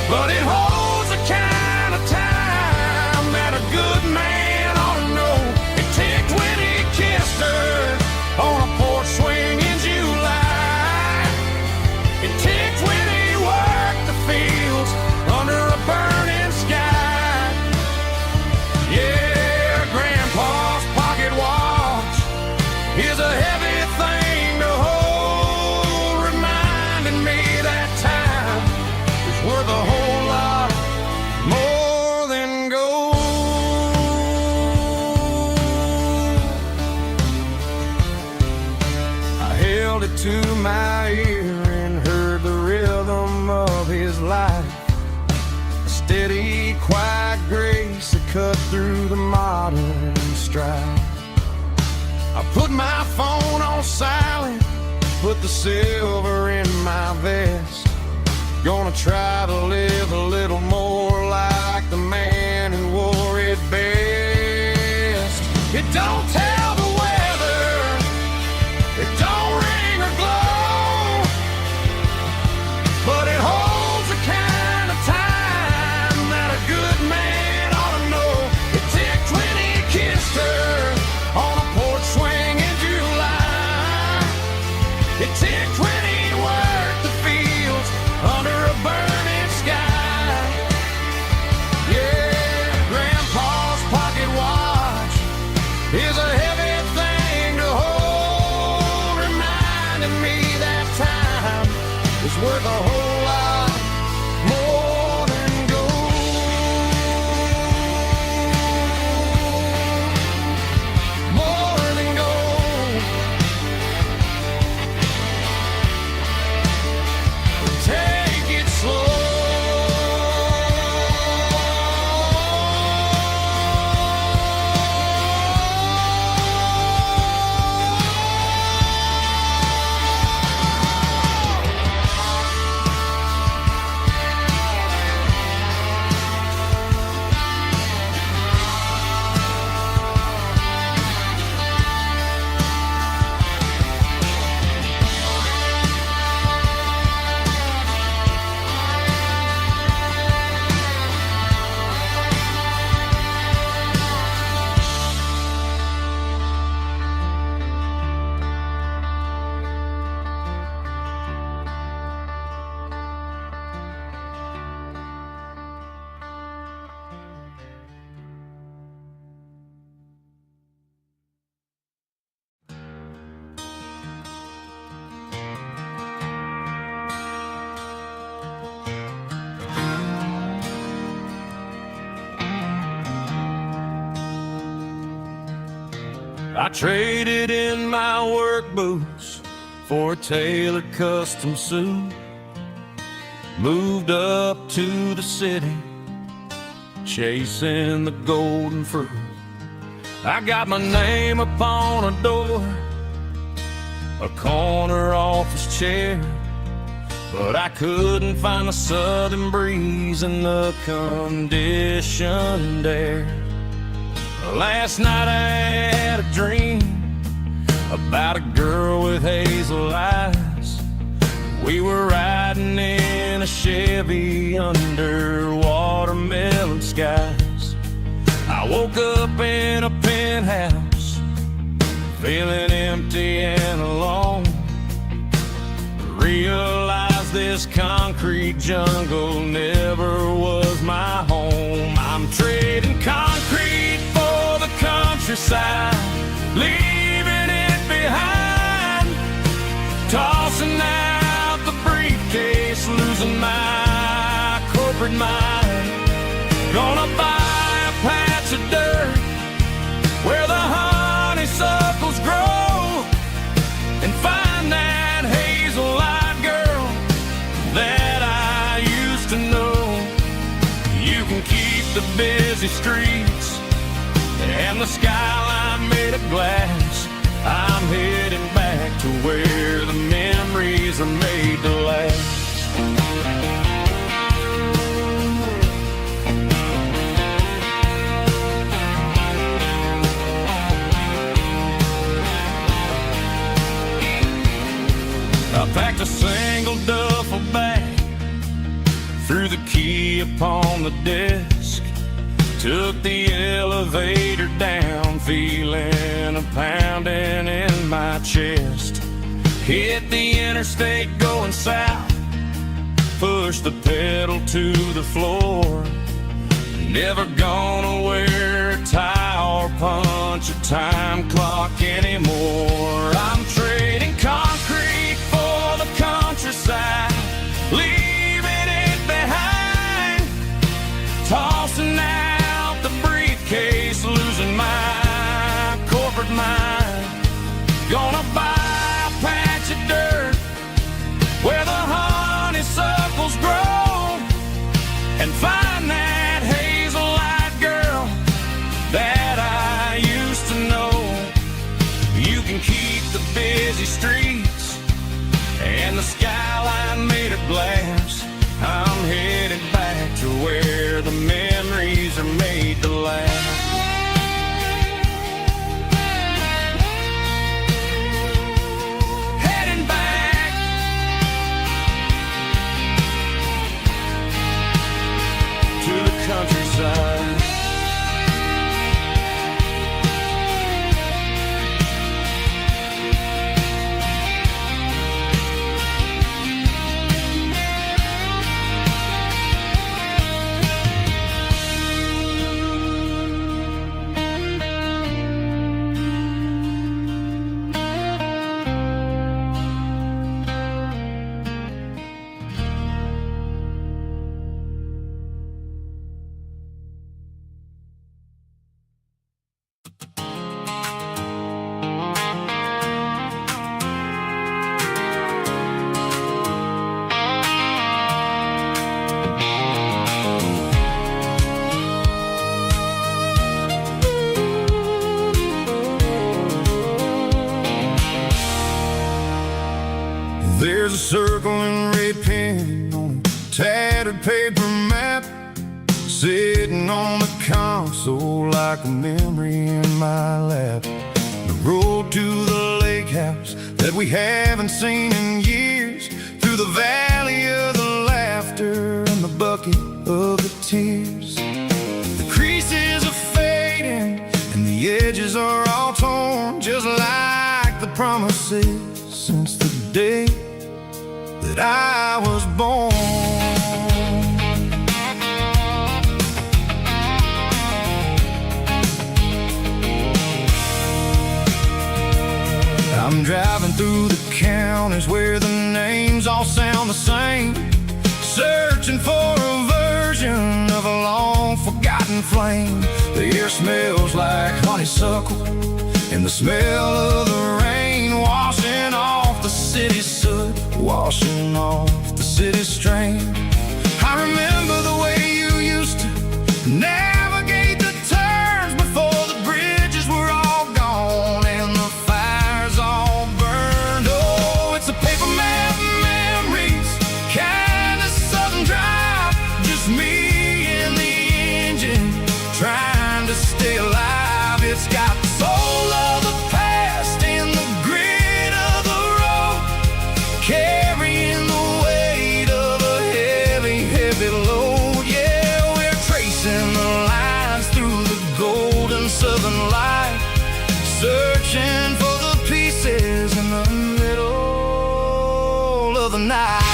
but it holds the kind of time that a good man ought to know. It ticked when he kissed her on a porch swing in July. It ticked when he worked the fields under a burning sky. Yeah, Grandpa's pocket watch is a heavy thing to hold, reminding me that time is worth a whole lot more than gold. I held it to my ear and heard the rhythm of his life, a steady, quiet grace that cut through the modern strife. I put my phone on silent, put the silver in my vest. Gonna try to live a little more like the man who wore it best. It don't tell the weather, it don't ring or glow, but it holds the kind of time that a good man ought to know. It ticked when he kissed her on a porch swing in July. It ticked when he worked the fields under a burning sky. I traded in my work boots for a tailored custom suit. Moved up to the city, chasing the golden fruit. I got my name upon a door, a corner office chair, but I couldn't find the southern breeze in the conditioned air. Last night I had a dream about a girl with hazel eyes. We were riding in a Chevy under watermelon skies. I woke up in a penthouse, feeling empty and alone. Realized this concrete jungle never was my home. I'm trading concrete for the countryside, leaving it behind, tossing out the briefcase, losing my corporate mind. Gonna buy a patch of dirt where the honeysuckles grow and find that hazel-eyed girl that I used to know. You can keep the busy streets and the skyline made of glass. I'm heading back to where the memories are made to last. I packed a single duffel bag, threw the key upon the desk, took the elevator down, feeling a pounding in my chest. Hit the interstate going south, pushed the pedal to the floor. Never gonna wear a tie or punch a time clock anymore. I'm trading concrete for the countryside, leaving it behind, tossing out the briefcase, losing my corporate mind. Gonna buy a patch of dirt where the honeysuckles grow and find that hazel-eyed girl that I used to know. You can keep the busy streets and the skyline made of glass. I'm headed back to where the memories are made to last. Heading back to the countryside. There's a circle and red pen on a tattered paper map, sitting on the console like a memory in my lap. The road to the lake house that we haven't seen in years, through the valley of the laughter and the bucket of the tears. The creases are fading and the edges are all torn, just like the promises since the day that I was born. I'm driving through the counties where the names all sound the same, searching for a version of a long forgotten flame. The air smells like honeysuckle and the smell of the rain washing off the city soot, washing off the city strain. I remember the way you used to navigate the turns before the bridges were all gone and the fires all burned. Oh, it's a paper map memories, kind of southern drive, just me and the engine trying to stay alive. It's got the soul of the past and the grit of the road, carrying the weight of a heavy, heavy load. Yeah, we're tracing the lines through the golden southern light, searching for the pieces in the middle of the night.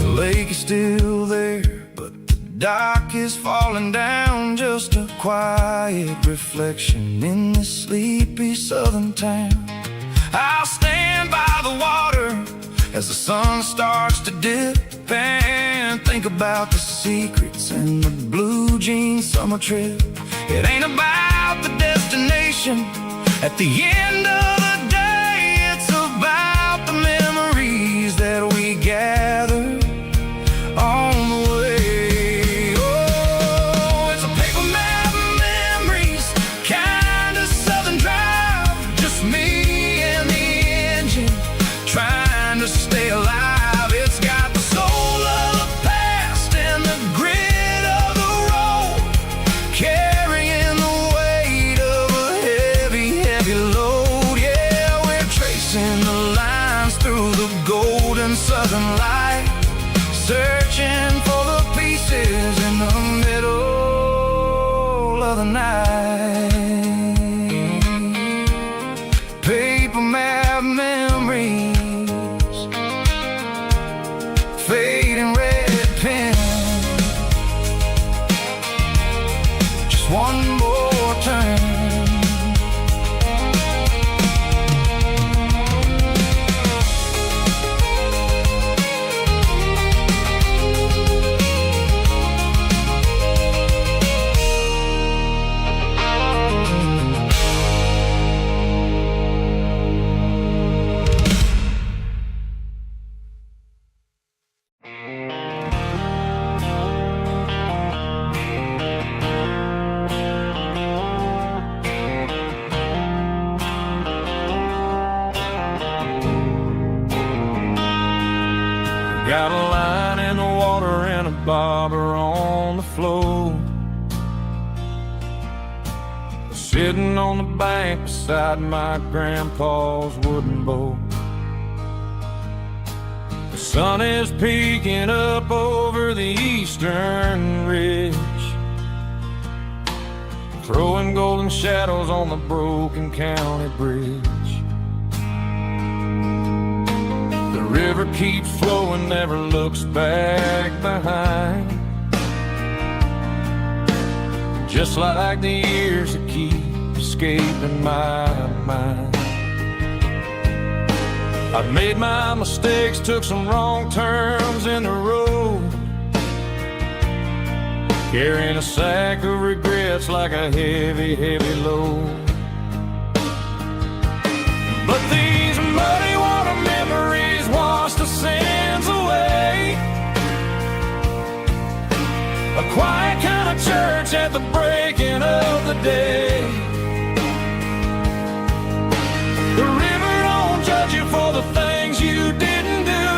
The lake is still there, but the dock is falling down, just a quiet reflection in this sleepy southern town. I'll stand by the water as the sun starts to dip and think about the secrets and the blue jean summer trip. It ain't about the destination at the end of the day, it's about the memories that we gather on the way. Oh, it's a paper map memories, kind of southern drive, just me and the engine trying to stay alive. It's got the soul of the past and the grit of the road, carrying the weight of a heavy, heavy load. Yeah, we're tracing the lines through the golden southern light, searching for the pieces in the middle of the night. Paper map memories, fading red pen, just one more turn. Got a line in the water and a bobber on the floor, sitting on the bank beside my grandpa's wooden boat. The sun is peeking up over the eastern ridge, throwing golden shadows on the broken county bridge. The river keeps flowing, never looks back behind, just like the years that keep escaping my mind. I've made my mistakes, took some wrong turns in the road, carrying a sack of regrets like a heavy, heavy load. But these muddy water memories wash the sins away. A quiet kind of church at the breaking of the day. The river don't judge you for the things you didn't do.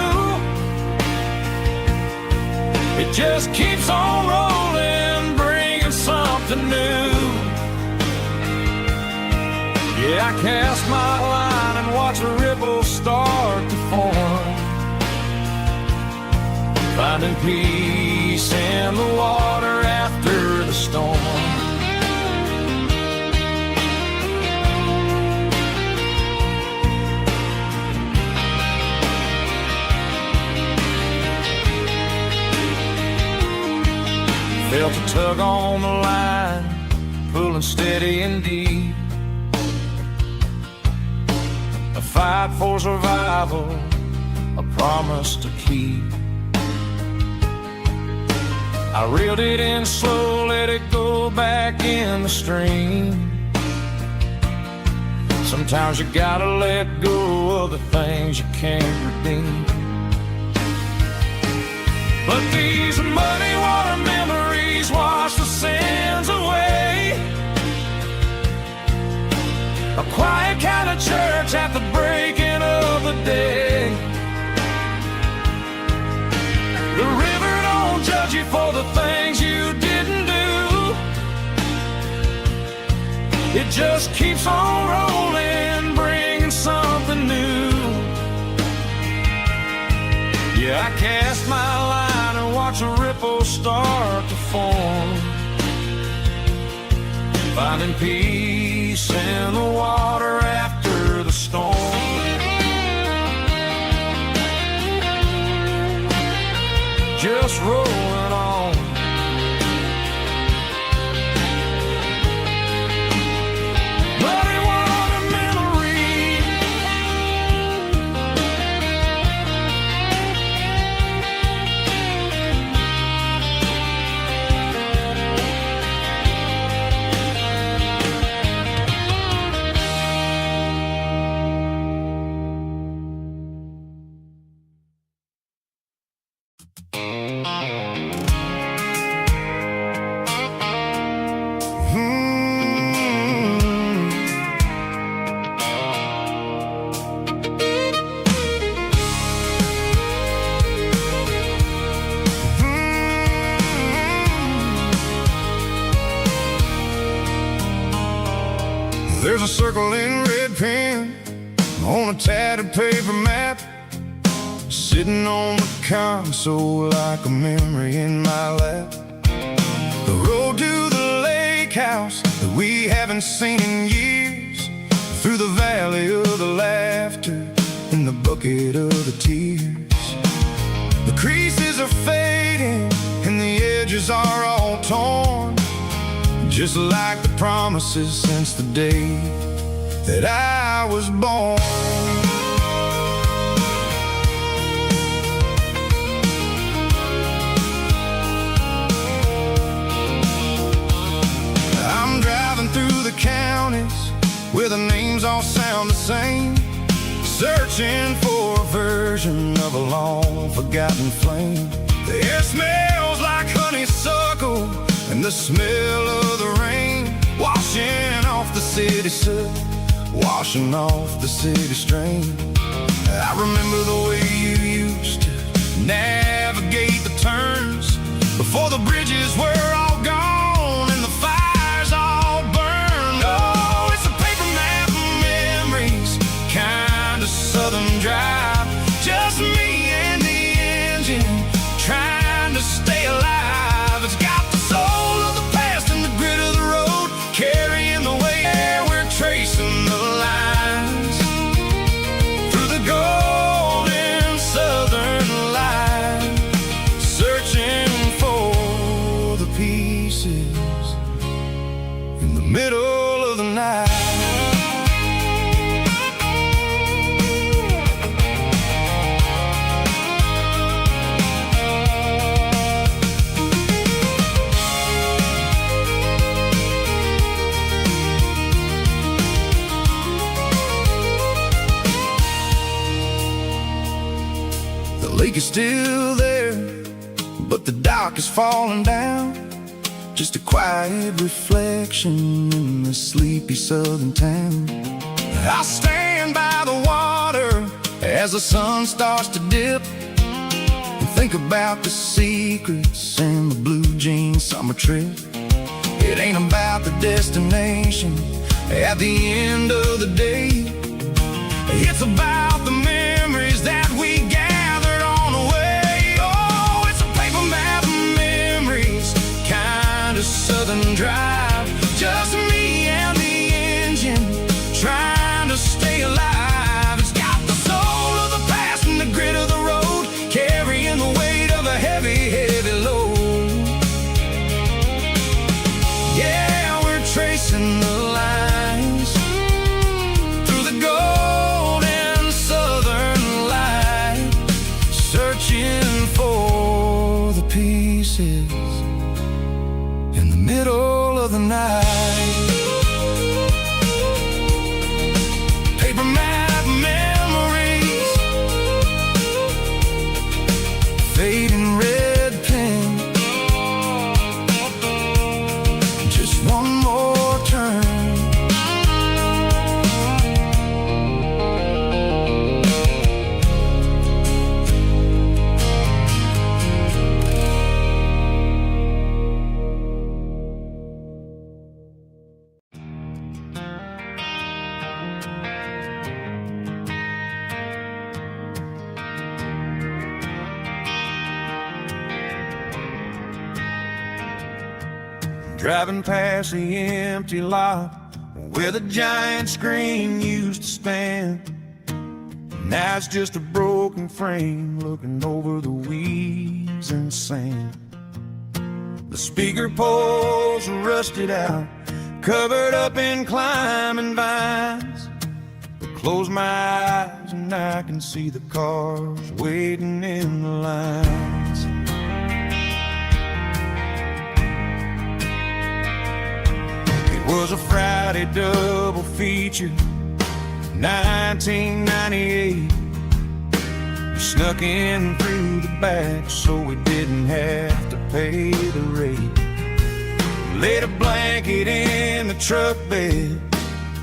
It just keeps on rolling, bringing something new. Yeah, I cast my line and watch the ripples start to form, finding peace in the water after the storm. Felt a tug on the line, pulling steady and deep. A fight for survival, a promise to keep. I reeled it in slow, let it go back in the stream. Sometimes you gotta let go of the things you can't redeem. But these muddy water memories wash the sins away. A quiet kind of church at the breaking of the day. The river don't judge you for the things you didn't do. It just keeps on rolling, bringing something new. Yeah, I cast my line and watch a ripple start to form, finding peace in the water after the storm. Just rolling on. Muddy water memory. There's a circle in red pen on a tattered paper map, sitting on the console like a memory in my lap. The road to the lake house that we haven't seen in years, through the valley of the laughter and the bucket of the tears. The creases are fading and the edges are all torn, just like the promises since the day that I was born. I'm driving through the counties where the names all sound the same, searching for a version of a long forgotten flame. The air smells like honeysuckle and the smell of the rain, washing off the city soot, washing off the city strain. I remember the way you used to navigate the turns before the bridges were all gone and the fires all burned. Oh, it's a paper map of memories, kind of southern drive, just me and the engine trying to stay alive. It's got the soul of the past and the grit of the road, carrying the way. We're tracing the lines through the golden southern light, searching for the pieces in the middle of the night. The lake is still there, but the dock is falling down, just a quiet reflection in the sleepy southern town. I stand by the water as the sun starts to dip, and think about the secrets and the blue jean summer trip. It ain't about the destination at the end of the day, it's about the memories that we gathered on the way. Oh, it's a paper map of memories, kind of southern drive, just me and the engine trying to stay alive. It's got the soul of the past and the grit of the road, carrying the weight of a heavy, heavy load. of the night. Paper map memories, fading red pen. Just one more turn. Driving past the empty lot where the giant screen used to stand. Now it's just a broken frame looking over the weeds and sand. The speaker poles are rusted out, covered up in climbing vines. I close my eyes and I can see the cars waiting in the lines. Was a Friday double feature, 1998. We snuck in through the back so we didn't have to pay the rate. Laid a blanket in the truck bed,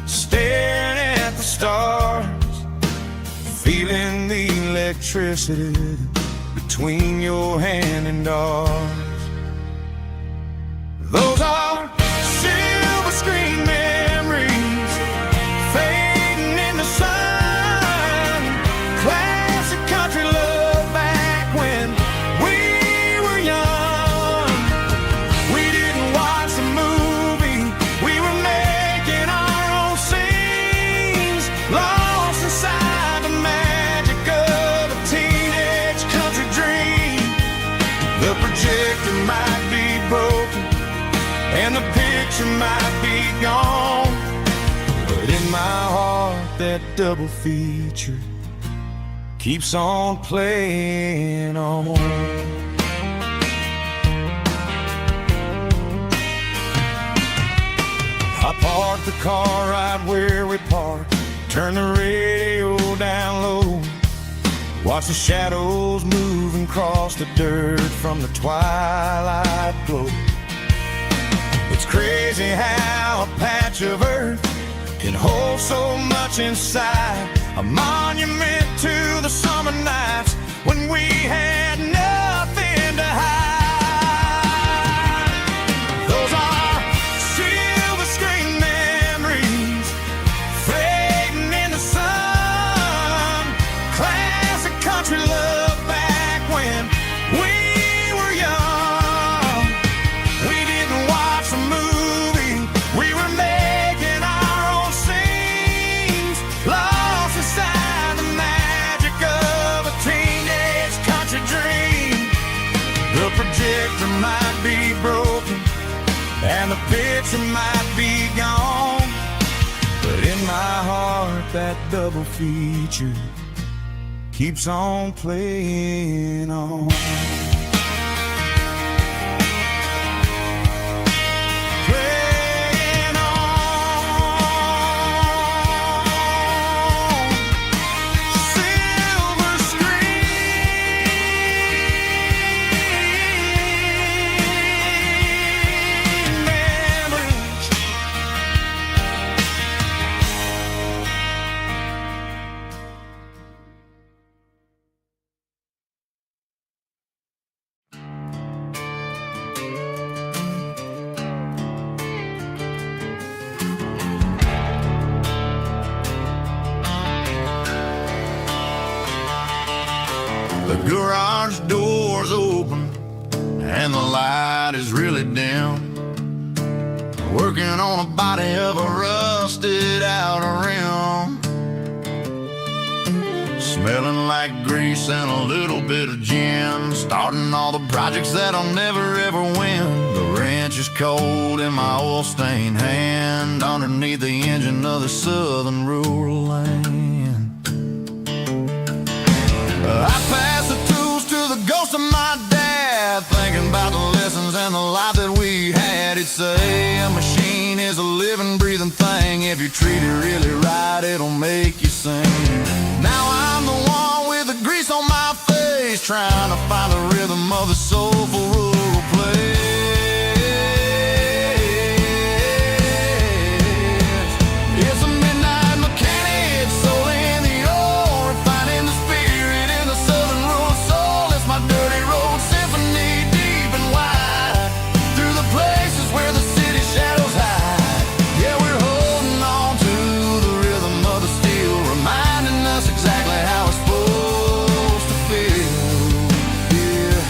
staring at the stars, feeling the electricity between your hand and ours. Those are screen memories, fading in the sun. Classic country love back when we were young. We didn't watch the movie, we were making our own scenes, lost inside the magic of a teenage country dream. The projector might be broken and the picture might be gone, but in my heart that double feature keeps on playing on. I parked the car right where we parked, turned the radio down low, watch the shadows move and cross the dirt from the twilight glow. It's crazy how a patch of earth can hold so much inside, a monument to the summer nights when we had nothing to hide. Those are silver screen memories, fading in the sun. Classic country love back when we were young. We didn't watch the movie, we were making our own scenes, lost inside the magic of a teenage country dream. The projector might be broken and the picture might be gone, but in my heart that double feature keeps on playing on. The garage door's open and the light is really dim. Working on a body of a rusted out rim, smelling like grease and a little bit of gin. Starting all the projects that I'll never ever win. The wrench is cold in my oil-stained hand, underneath the engine of the southern rural land. I pass the tools to the ghost of my dad, thinking about the lessons and the life that we had. say a machine is a living, breathing thing. If you treat it really right, it'll make you sing. Now I'm the one with the grease on my face, trying to find the rhythm of the soulful rural place. It's a midnight mechanic, soul in the ore, refining the spirit in the southern rural soul. It's my dirty road symphony, deep and wide, through the places where the city shadows hide. Yeah, we're holding on to the rhythm of the steel, reminding us exactly how it's supposed to feel. Yeah.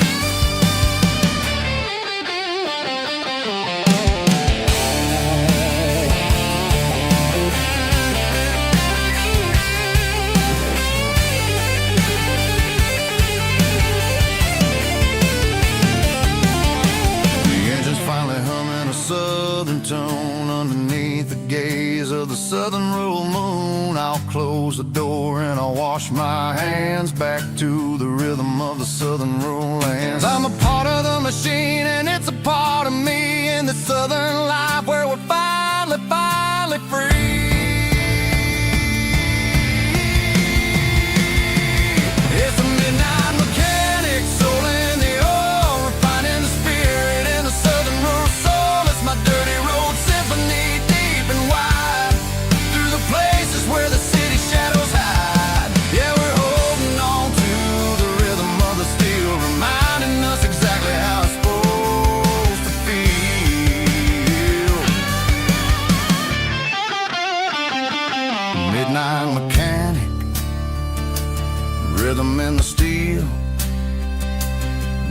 The engine's finally humming a southern tone underneath the gaze of the southern rural moon. I'll close the door and I'll wash my hands back to the rhythm of the southern rural lands. I'm a part of the machine and it's a part of me in the southern life where we're finally free. It's a midnight mechanic, soul in the ore, refining the spirit in the southern rural soul. It's my dirty road symphony, deep and wide, through the places where the city shadows hide. Yeah, we're holding on to the rhythm of the steel, reminding us exactly how it's supposed to feel. Midnight mechanic, rhythm in the steel,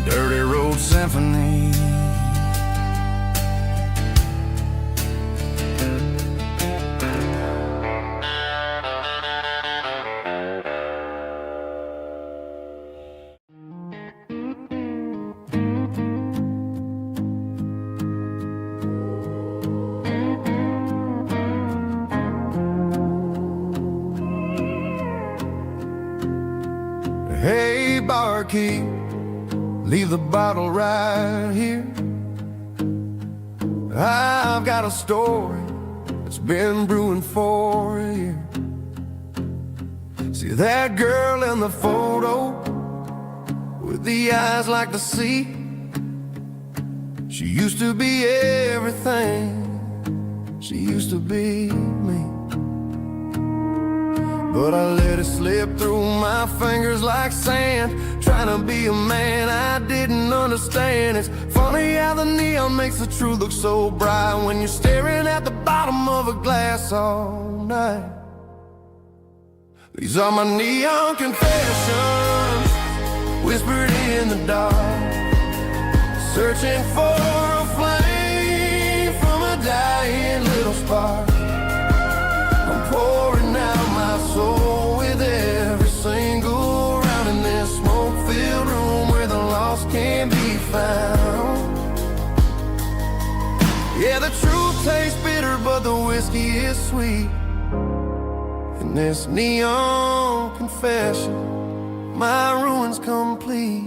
dirty road symphony. Hey, barkeep, leave the bottle right here. I've got a story that's been brewing for a year. See that girl in the photo with the eyes like the sea? She used to be everything, she used to be me. But I let it slip through my fingers like sand, trying to be a man I didn't understand. It's funny how the neon makes the truth look so bright when you're staring at the bottom of a glass all night. These are my neon confessions, whispered in the dark, searching for a flame from a dying little spark. I'm pouring out my soul with every single round in this smoke-filled room where the lost can be found. Yeah, the truth tastes bitter, but the whiskey is sweet. In this neon confession, my ruin's complete.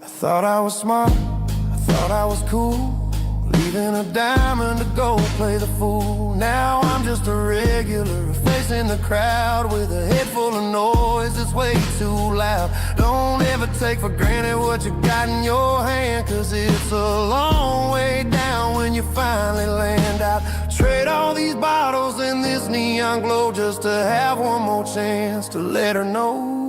I thought I was smart, I thought I was cool, leaving a diamond to go play the fool. Now I'm just a regular, facing the crowd with a head full of noise that's way too loud. Don't ever take for granted what you got in your hand, cause it's a long way down when you finally land out. Trade all these bottles and this neon glow just to have one more chance to let her know.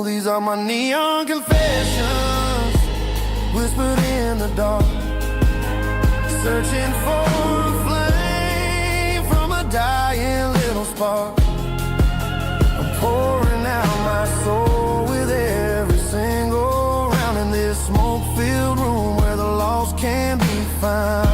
These are my neon confessions, whispered in the dark, searching for a flame from a dying little spark. I'm pouring out my soul with every single round in this smoke-filled room where the lost can be found.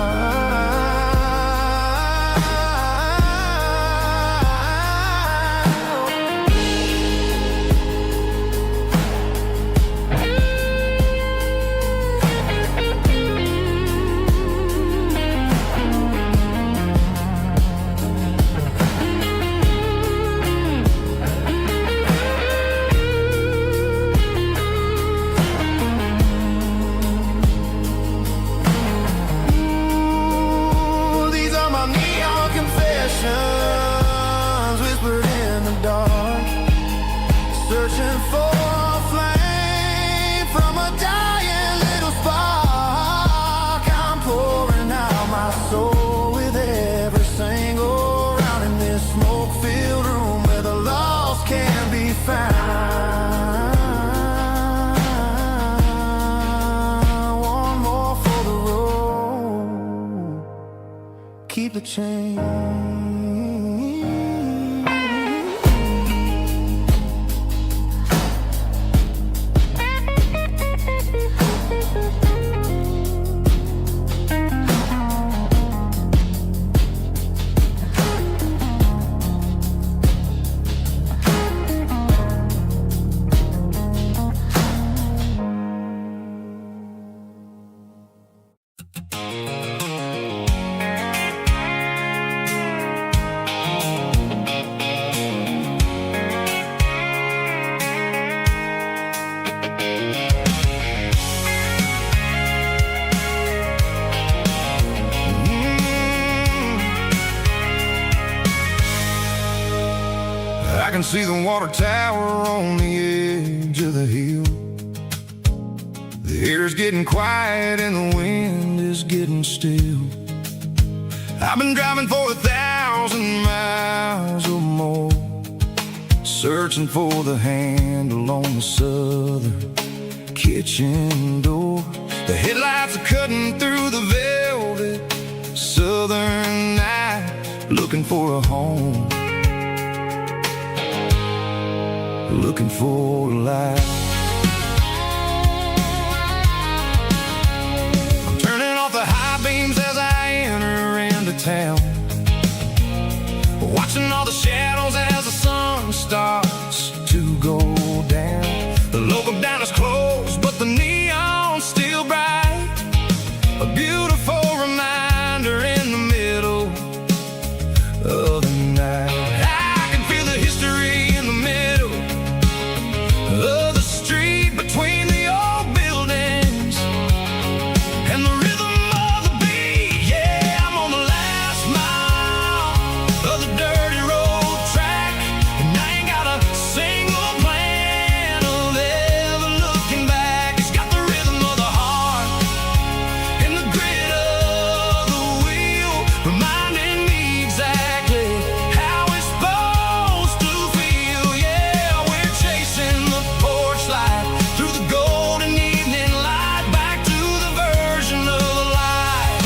keep the change. I can see the water tower on the edge of the hill. The air's getting quiet and the wind is getting still. I've been driving for 1,000 miles or more, searching for the handle on the southern kitchen door. The headlights are cutting through the velvet southern night, looking for a home, looking for a life. I'm turning off the high beams as I enter into town, watching all the shadows as the sun starts to go down. The local diner's closed, but the neon's still bright, a beautiful reminder in the middle of the night. I can feel the history in the middle of the street between the old buildings and the rhythm of the beat. Yeah, I'm on the last mile of the dirty road track, and I ain't got a single plan of ever looking back. It's got the rhythm of the heart and the grit of the wheel, reminding me exactly how it's supposed to feel. Yeah, we're chasing the porch light through the golden evening light, back to the version of life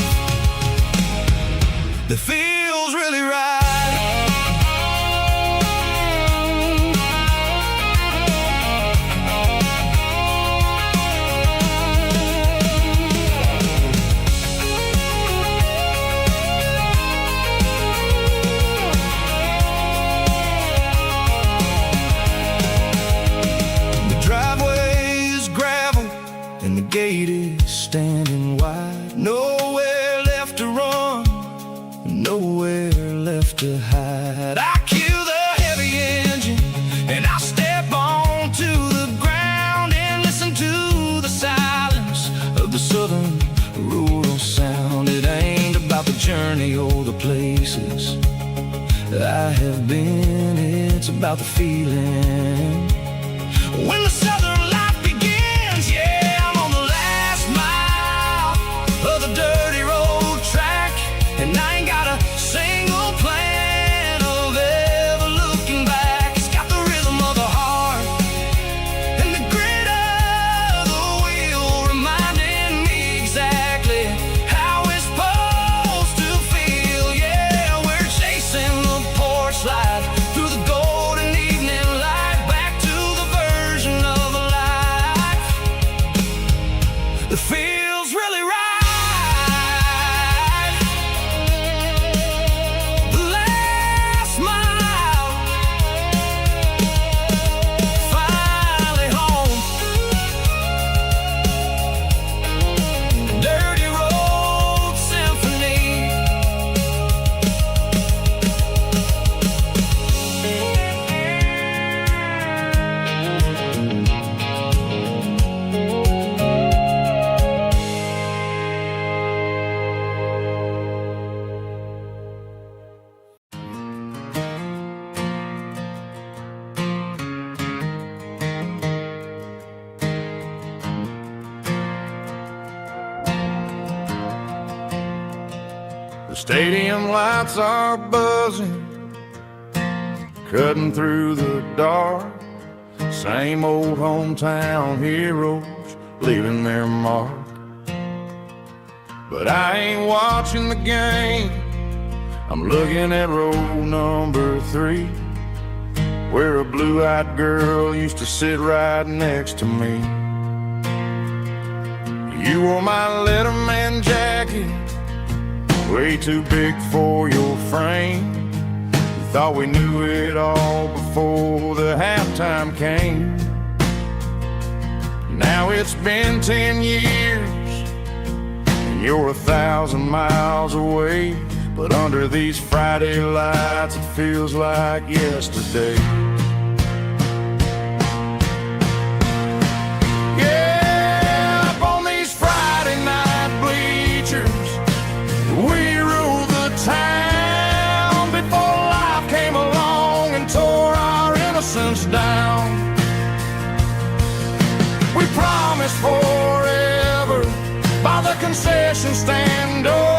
that feels really right. The driveway is gravel and the gate is standing wide. Nowhere left to run, nowhere left to hide. I kill the heavy engine and I step onto the ground and listen to the silence of the southern rural sound. It ain't about the journey or the places I have been, it's about the feeling when the southern life begins. Yeah, I'm on the last mile of the dirty road track, and I ain't got a single plan of ever looking back. It's got the rhythm of the heart and the grit of the wheel, reminding me exactly how it's supposed to feel. Yeah, we're chasing the porch light through the golden evening light, back to the version of life that feels really right. The last mile, finally home. Dirty Road Symphony. The stadium lights are buzzing, cutting through the dark. Same old hometown heroes leaving their mark. But I ain't watching the game, I'm looking at road number 3, where a blue-eyed girl used to sit right next to me. You wore my Letterman jacket, way too big for your frame. We thought we knew it all before the halftime came. Now it's been 10 years, and you're 1,000 miles away. But under these Friday lights, it feels like yesterday. Yeah, up on these Friday night bleachers, we ruled the town before life came along and tore our innocence down. We promised forever by the concession stand door.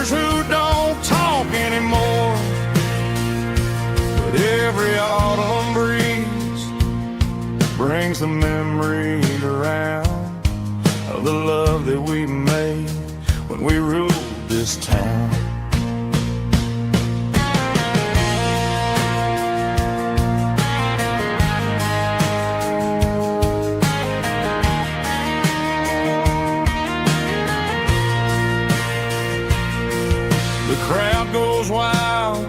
Who don't talk anymore. But every autumn breeze brings the memory around of the love that we made when we ruled this town. Crowd goes wild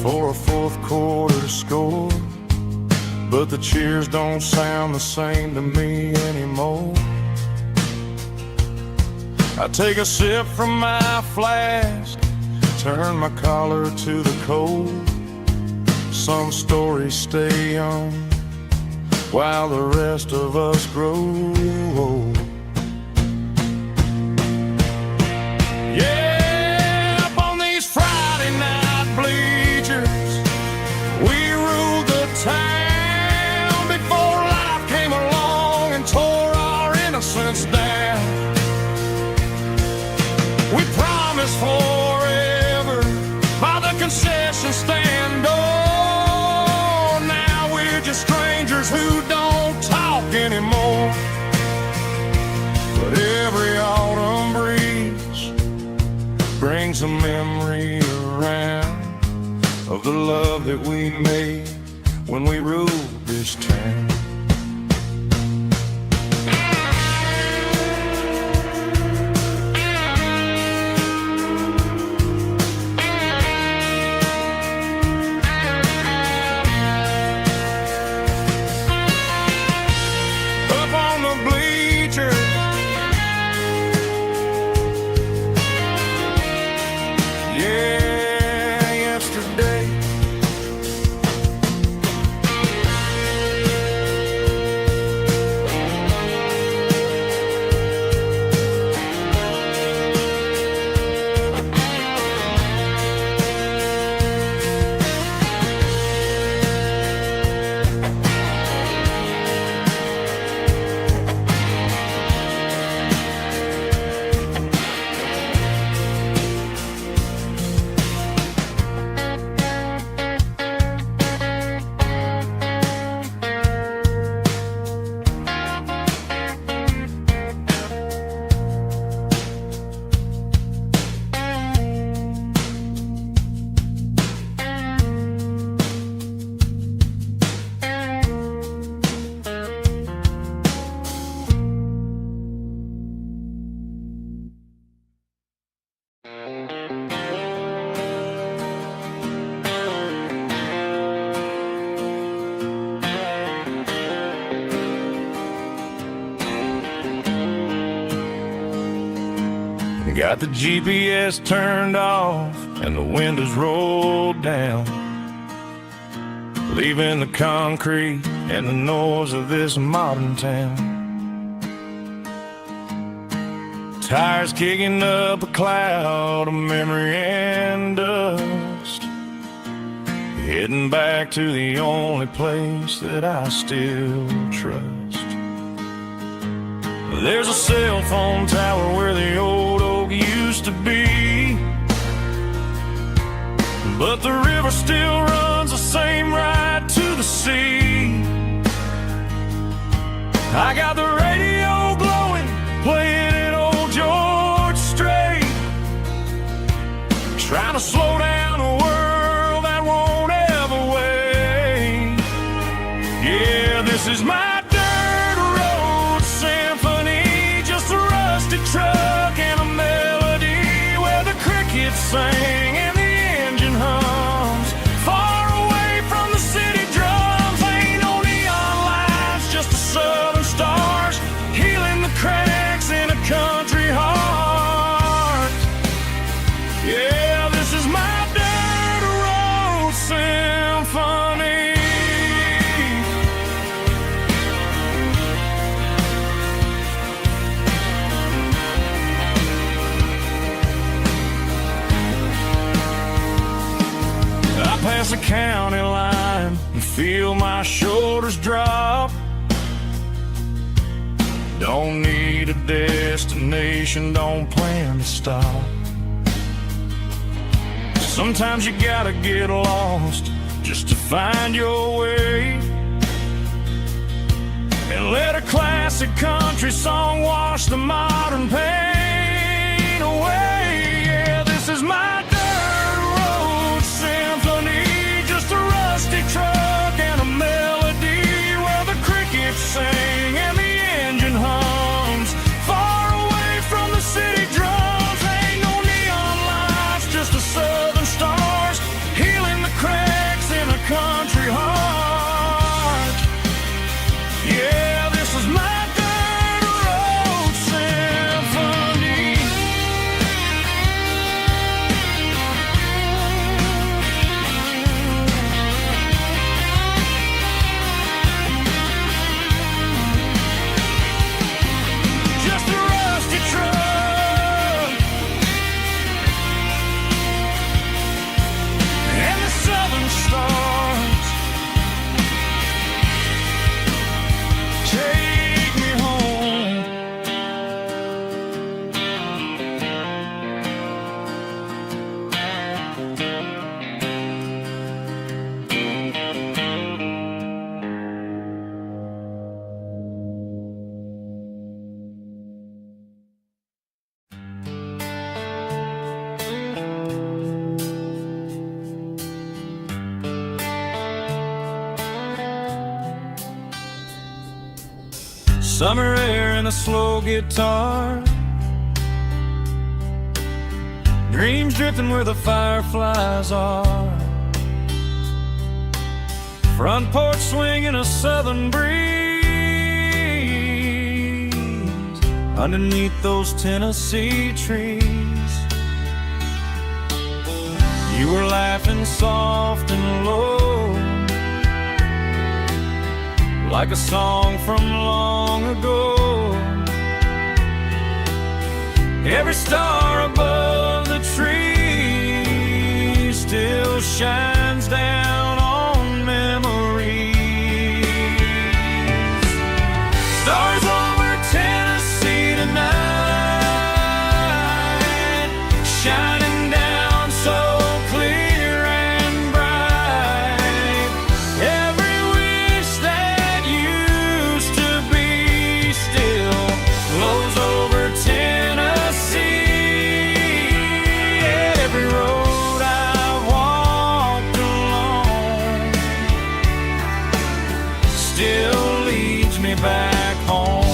for a fourth quarter score, but the cheers don't sound the same to me anymore. I take a sip from my flask, turn my collar to the cold. Some stories stay young while the rest of us grow old. Yeah, town before life came along and tore our innocence down. We promised forever by the concession stand door. Now we're just strangers who don't talk anymore. But every autumn breeze brings a memory around of the love that we made when we ruled this town. Up on the bleachers, yeah, yesterday. Got the GPS turned off and the windows rolled down, leaving the concrete and the noise of this modern town. Tires kicking up a cloud of memory and dust, heading back to the only place that I still trust. There's a cell phone tower where the old oak used to be, but the river still runs the same right to the sea. I got the radio glowing, playing an old George Strait, trying to slow down a world that won't ever wait. Yeah, this is my dirt road symphony, just a rusty truck and a melody where the crickets sing and the engine hums. Far away from the city drums, ain't no neon lights, just the southern stars healing the cracks in a country heart. Yeah, this is my dirt road symphony. I pass the county line and feel my shoulders drop. Don't need a destination, don't plan to stop. Sometimes you gotta get lost just to find your way, and let a classic country song wash the modern pain away. Yeah, this is my dirt road symphony, just a rusty truck and a melody where the crickets sing and the engine hums. Far away from the city drums, ain't no neon lights, just the southern stars healing the cracks in a country heart. Yeah, this is my dirt road symphony. Just a rusty truck and the southern stars take me home. Summer air and a slow guitar, dreams drifting where the fireflies are. Front porch swinging a southern breeze underneath those Tennessee trees. You were laughing soft and low, like a song from long ago. Every star above the tree still shines down on memories. Stars over Tennessee tonight, shining down so clear and bright. Every wish that used to be still glows over Tennessee. Every road I've walked along still leads me back home.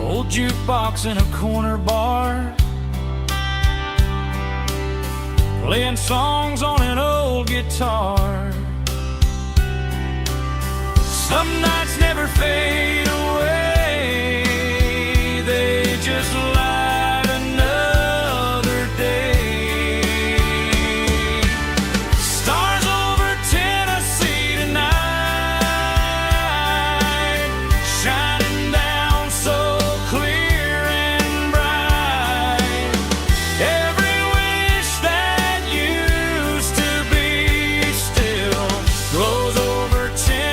Old jukebox in a corner bar, playing songs on an old guitar. Some nights never fade away, they just light another day. Stars over Tennessee tonight, shining down so clear and bright. Every wish that used to be still glows over Tennessee.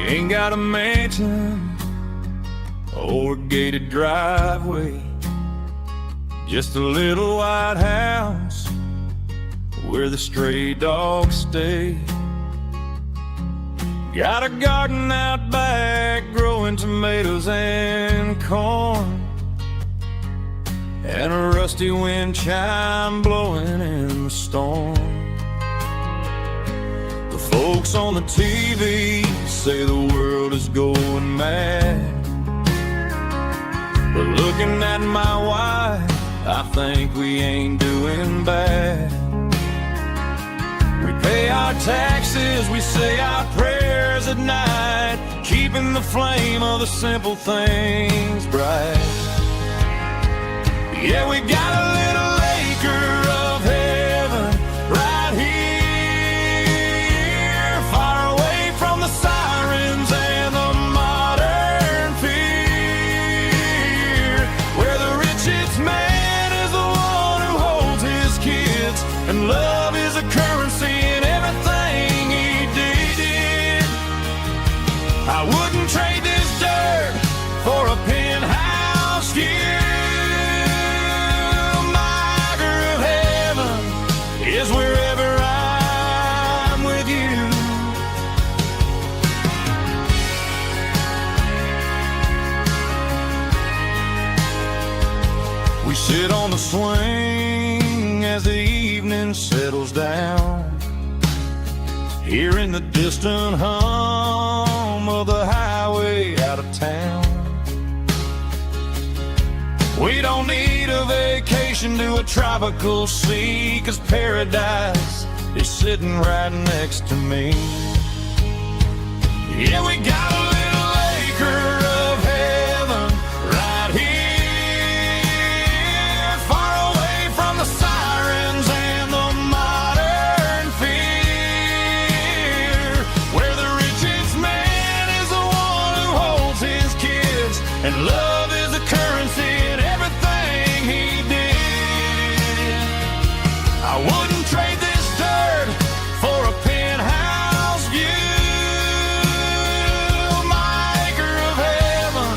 ain't got a mansion or a gated driveway, just a little white house where the stray dogs stay. Got a garden out back growing tomatoes and corn, and a rusty wind chime blowing in the storm. The folks on the TV say the world is going mad, but looking at my wife, I think we ain't doing bad. We pay our taxes, we say our prayers at night, keeping the flame of the simple things bright. Yeah, we got a little acre of heaven right here, far away from the sirens and the modern fear, where the richest man is the one who holds his kids, and love is a currency in everything he did. I wouldn't trade this dirt for a penthouse view. Is wherever I'm with you. We sit on the swing as the evening settles down, hearing the distant hum of the highway out of town. We don't need a vacation to a tropical sea, 'cause paradise is sitting right next to me. Yeah, we got a little acre of heaven right here, far away from the sirens and the modern fear, where the richest man is the one who holds his kids, and love is a currency in everything he did. I wouldn't trade this dirt for a penthouse view. My acre of heaven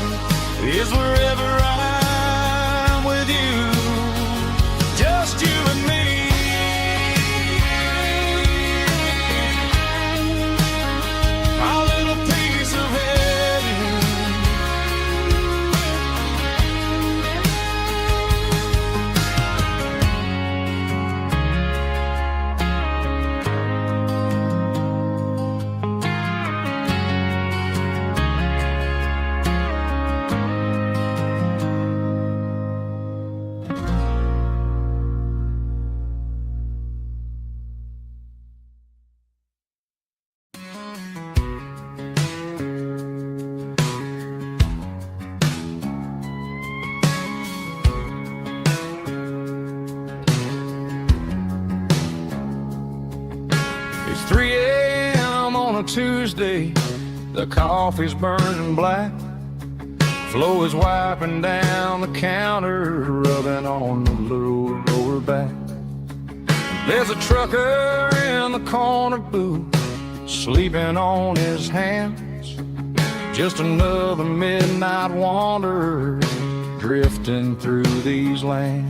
is wherever I'm with you, just you and me. Our little piece of heaven. It's 3 a.m. on a Tuesday, the coffee's burning black, Flo is wiping down the counter, rubbing on the little lower back. There's a trucker in the corner booth, sleeping on his hands, just another midnight wanderer drifting through these lands.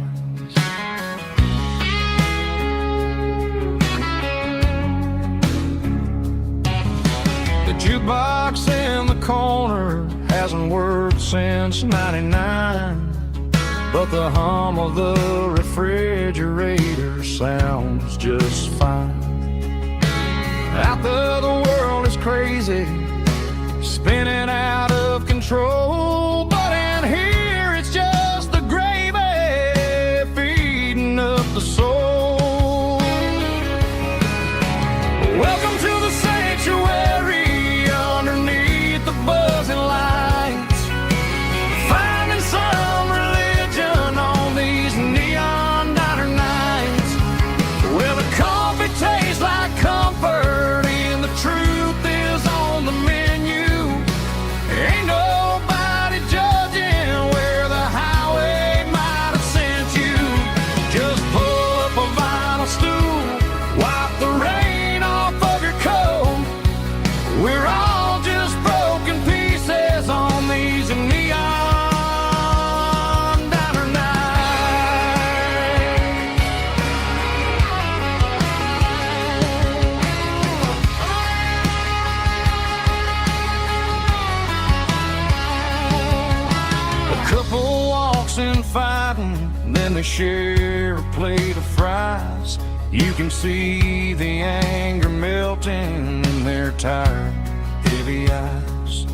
The jukebox in the corner hasn't worked since '99, but the hum of the refrigerator sounds just fine. Out there the world is crazy, spinning out of control, but in here it's just the gravy feeding up the soul. Welcome to the sanctuary underneath the buzzing lights, finding some religion on these neon diner nights, where the coffee tastes like comfort and the truth is on the menu, and fighting, then they share a plate of fries. You can see the anger melting in their tired, heavy eyes.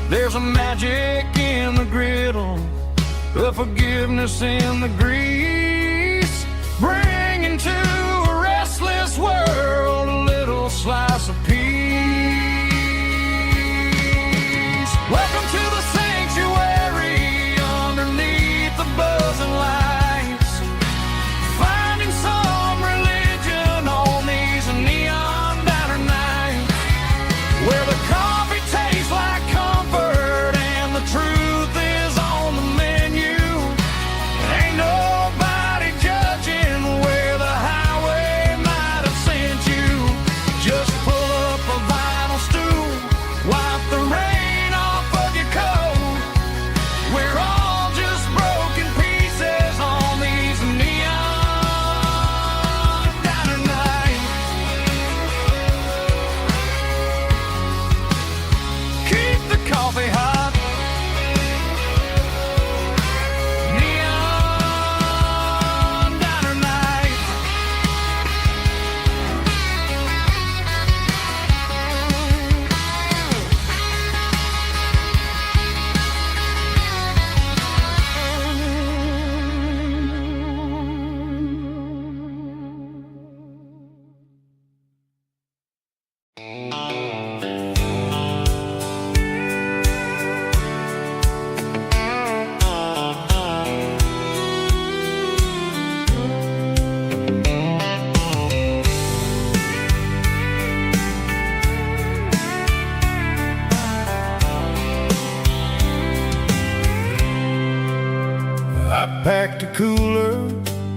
There's a magic in the griddle, a forgiveness in the grease, bringing to a restless world a little slice of peace. Welcome to the sanctuary underneath the buzzing lights, finding some religion on these neon diner nights, where the coffee tastes like comfort and the truth is on the menu. Ain't nobody judging where the highway might have sent you. Just pull up a vinyl stool, wipe the rain off of your coat. We're all just broken pieces on these neon diner nights. Keep the coffee hot. Neon diner nights. I packed a cooler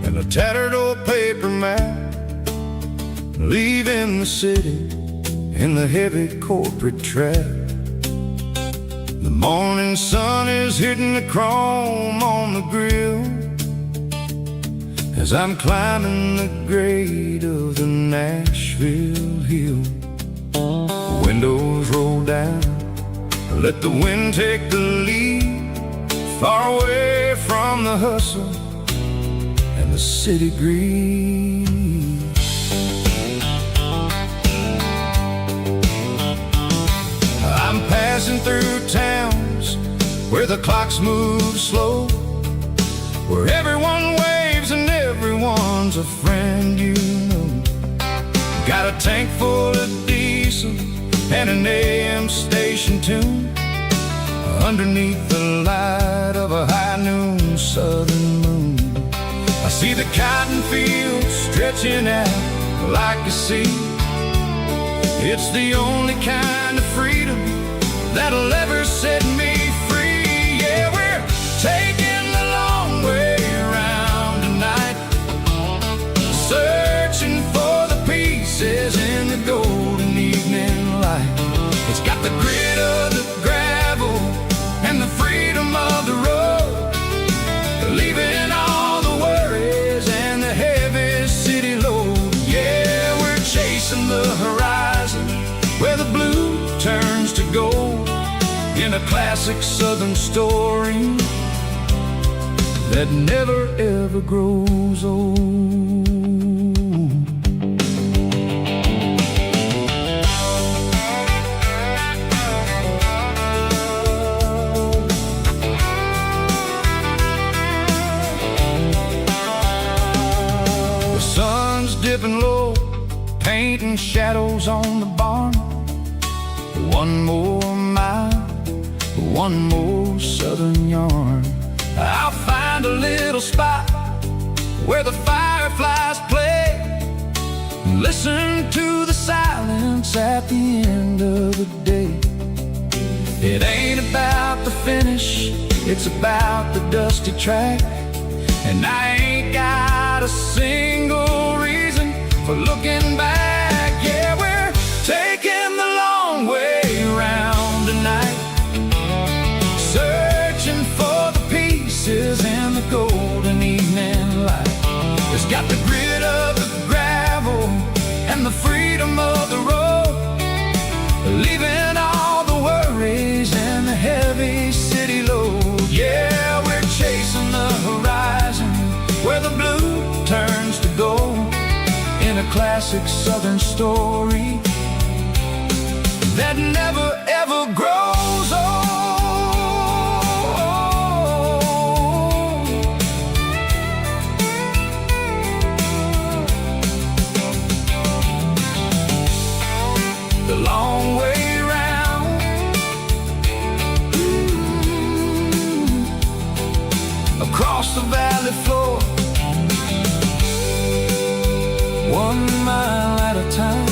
and a tattered old paper map, leaving the city in the heavy corporate trap. The morning sun is hitting the chrome on the grill as I'm climbing the grade of the Nashville hill. The windows roll down, let the wind take the lead, far away from the hustle and the city greed. I'm passing through towns where the clocks move slow, where everyone waves and everyone's a friend you know. Got a tank full of diesel and an AM station tune, underneath the light of a high noon southern moon. I see the cotton fields stretching out like a sea. It's the only kind of freedom that'll ever set me free. Yeah, we're taking the long way around tonight, searching for the pieces in the golden evening light. It's got the grit of the gravel and the freedom of the road, leaving all the worries and the heavy city load. Yeah, we're chasing the horizon where the blue turns to gold, in a classic southern story that never ever grows old. Dipping low, painting shadows on the barn. One more mile, one more southern yarn. I'll find a little spot where the fireflies play, and listen to the silence at the end of the day. It ain't about the finish, it's about the dusty track. And I ain't got a single reason for looking back. Yeah, we're taking the long way around tonight, searching for the pieces in the golden evening light. It's got the grit of the gravel and the freedom of the road, leaving all the worries and the heavy city load. Yeah, we're chasing the classic southern story that never ever grows old. The long way round, across the valley floor, 1 mile at a time.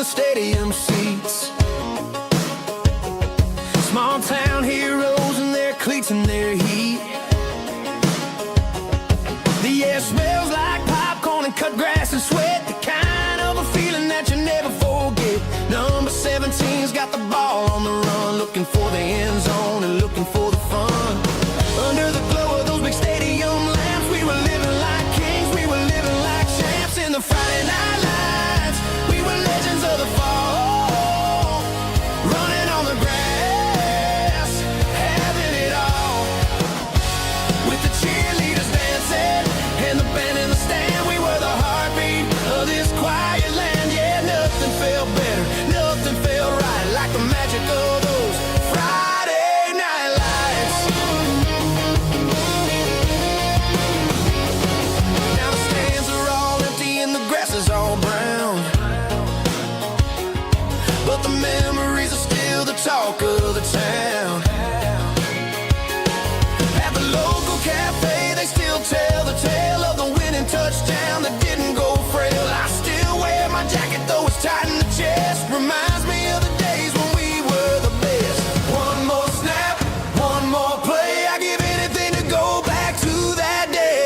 Stadium seats, small town heroes in their cleats and their heat. The air smells like popcorn and cut grass and sweat, the kind of a feeling that you never forget. Number 17's got the ball on the run, looking for the end zone and looking for the fun. Under the glow of those big stadium lamps, we were living like kings, we were living like champs in the Friday night lights. We were legends of the fall, running on the grass, having it all. With the cheerleaders dancing and the band in the stand, we were the heartbeat of this quiet land. Yeah, nothing felt better, nothing felt right like the magic of those Friday night lights. Now the stands are all empty and the grass is all brown, but the memories are still the talk of the town. At the local cafe, they still tell the tale of the winning touchdown that didn't go frail. I still wear my jacket, though it's tight in the chest. Reminds me of the days when we were the best. One more snap, one more play. I give anything to go back to that day.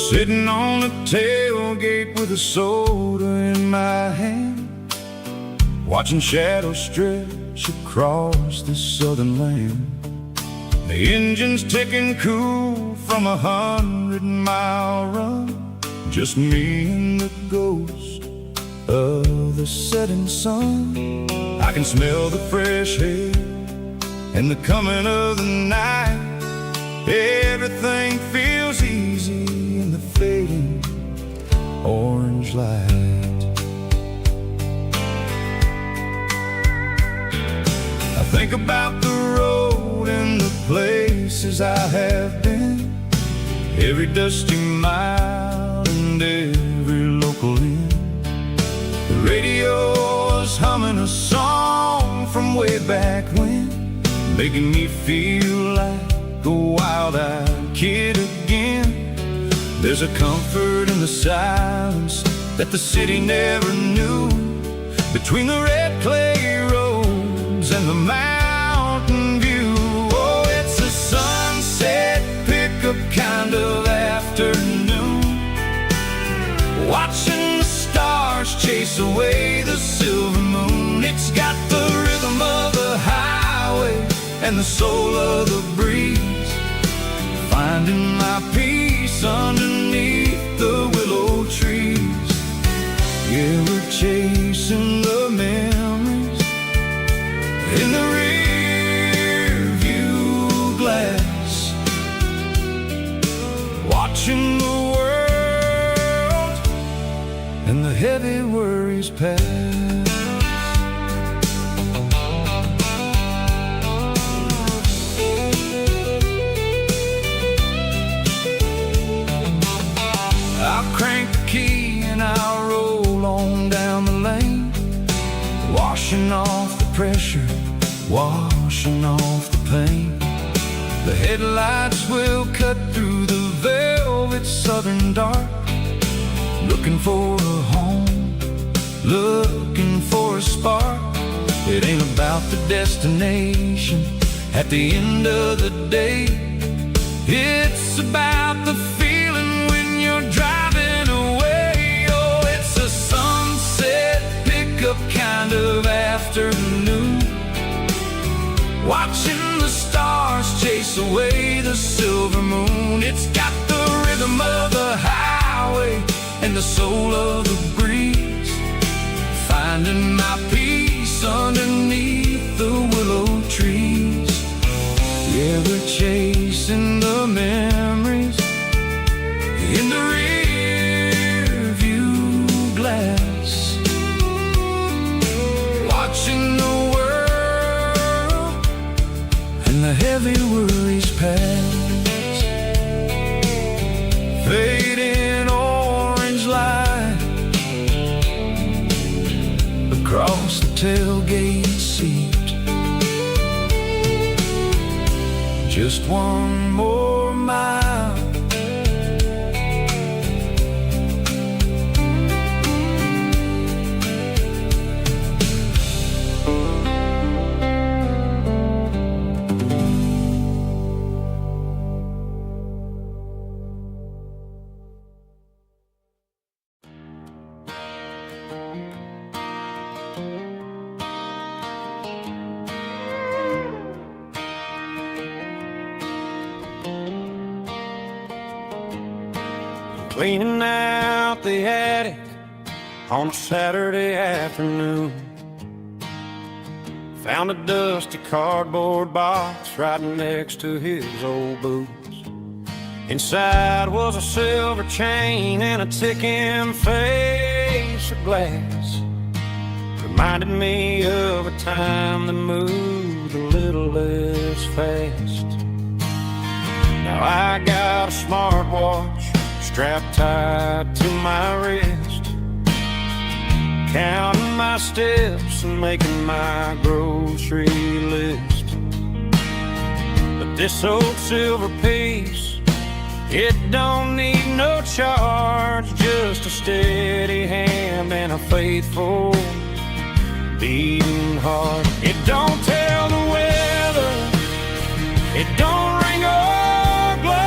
Sitting on the tailgate with a soda in my hand, watching shadows stretch across this southern land. The engine's ticking cool from 100-mile run, just me and the ghost of the setting sun. I can smell the fresh air and the coming of the night. Everything feels easy in the fading orange light. I think about the road and every dusty mile and every local inn. The radio was humming a song from way back when, making me feel like a wild-eyed kid again. There's a comfort in the silence that the city never knew, between the red clay roads and the mountain view. Oh, it's a sunset pickup kind of afternoon, watching the stars chase away the silver moon. It's got the rhythm of the highway and the soul of the breeze, finding my peace underneath the willow trees. Yeah, we're chasing the memories in the rear view glass, watching the world and the heavy worries pass. I'll crank the key and I'll roll on down the lane, washing off the pressure, washing off the pain. The headlights will cut through the velvet southern dark, looking for a home, looking for a spark. It ain't about the destination at the end of the day, it's about the feeling when you're driving away. Oh, it's a sunset pickup kind of afternoon, watching the stars chase away the silver moon. It's got the rhythm of the highway and the soul of the breeze, finding my peace underneath the willow trees. Yeah, we're chasing the memories in the rear view glass, watching the world and the heavy worries pass. Fading orange light across the tailgate seat, just one more mile. Cleaning out the attic on a Saturday afternoon, found a dusty cardboard box right next to his old boots. Inside was a silver chain and a ticking face of glass, reminded me of a time that moved a little less fast. Now I got a smartwatch strapped tight to my wrist, counting my steps and making my grocery list. But this old silver piece, it don't need no charge, just a steady hand and a faithful beating heart. It don't tell the weather, it don't ring or glow,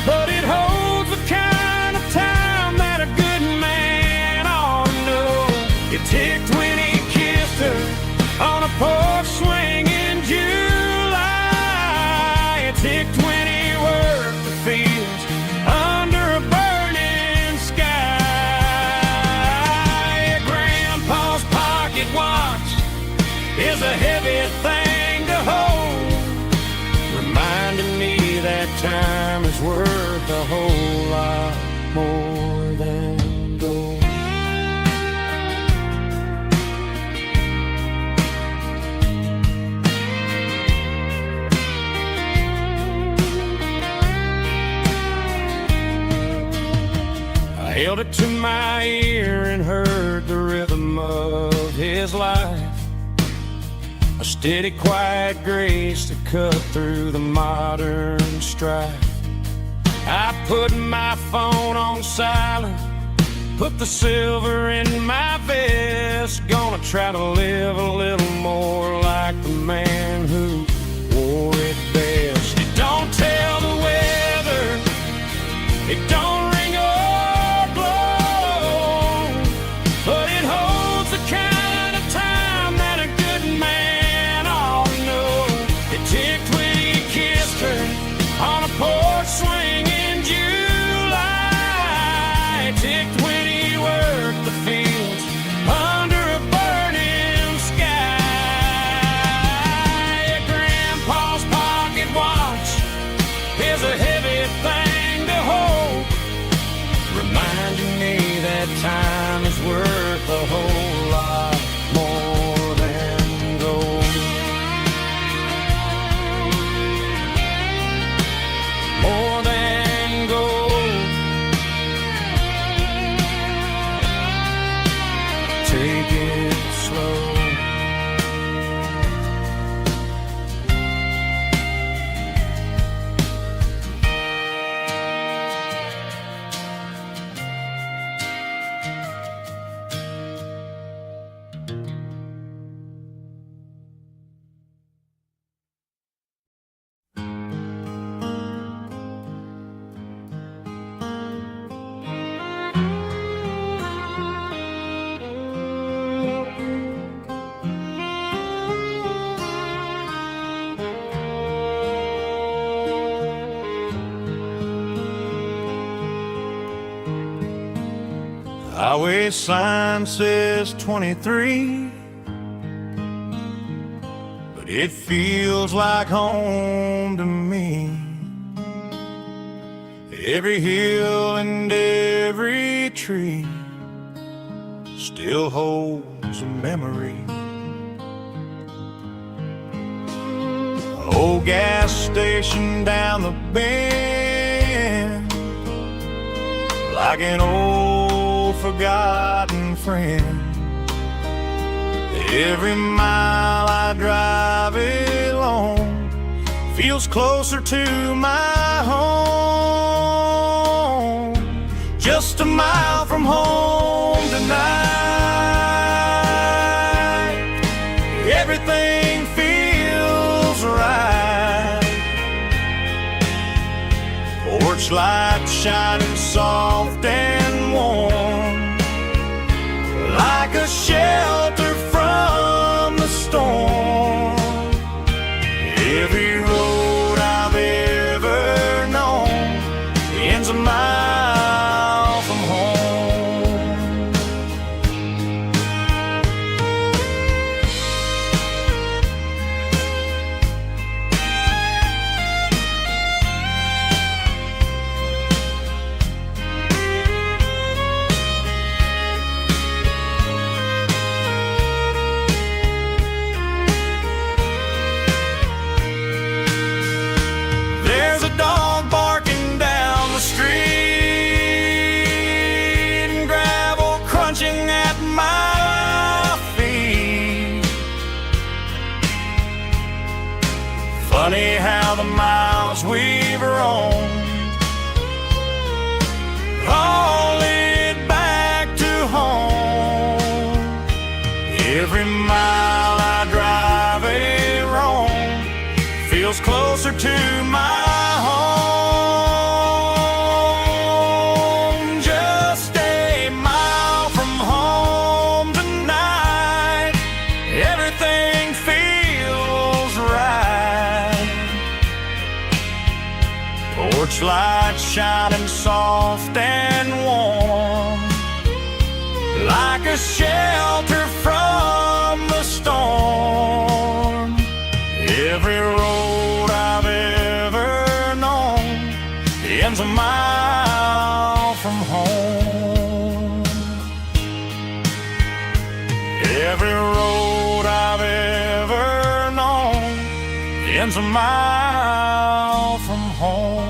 but it holds the kind of time that a good man ought to know. It ticked when he kissed her on a porch swing in July. It ticked when he worked the fields under a burning sky. Grandpa's pocket watch is held it to my ear and heard the rhythm of his life. A steady, quiet grace to cut through the modern strife. I put my phone on silent, put the silver in my vest. Gonna try to live a little more like the man who wore it best. It don't tell the weather, it don't ring or blow, but it holds the kind of time that a good man ought to know. It ticked when he kissed her on a porch swing in July. It ticked when he worked the fields under a burning sky. Grandpa's pocket watch is a heavy thing to hold, reminding me that time is worth a whole lot more than gold. More than gold. Take it slow. Highway sign says 23, but it feels like home to me. Every hill and every tree still holds a memory. Old gas station down the bend, like an old forgotten friend. Every mile I drive along feels closer to my home. Just a mile from home tonight, everything feels right. Porch light shining soft and warm, like a shelter from the storm. Every road I've ever known ends a mile from home. There's a dog barking down the street and gravel crunching at my feet. Funny how the miles we've roamed all lead back to home. Every mile I drive roam feels closer to my home. Just a mile from home tonight, everything feels right. Porch light shining soft and warm, like a shelter from the storm. Every road I've ever known ends a mile from home. Every road I've ever known ends a mile from home.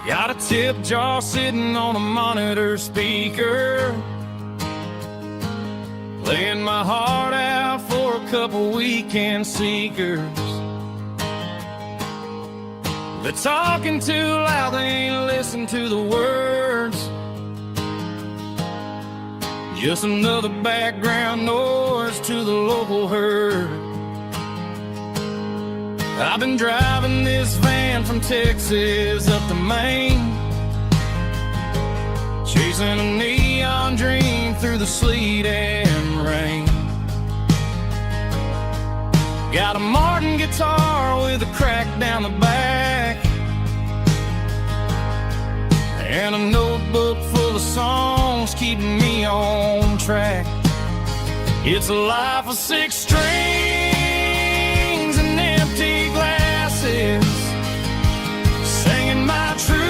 Got a tip jar sitting on a monitor speaker, playing my heart out for a couple weekend seekers. They're talking too loud, they ain't listen to the words. Just another background noise to the local herd. I've been driving this van from Texas up to Maine, chasing a neon dream through the sleet and rain. Got a Martin guitar with a crack down the back, and a notebook full of songs keeping me on track. It's a life of 6 strings and empty glasses, singing my truth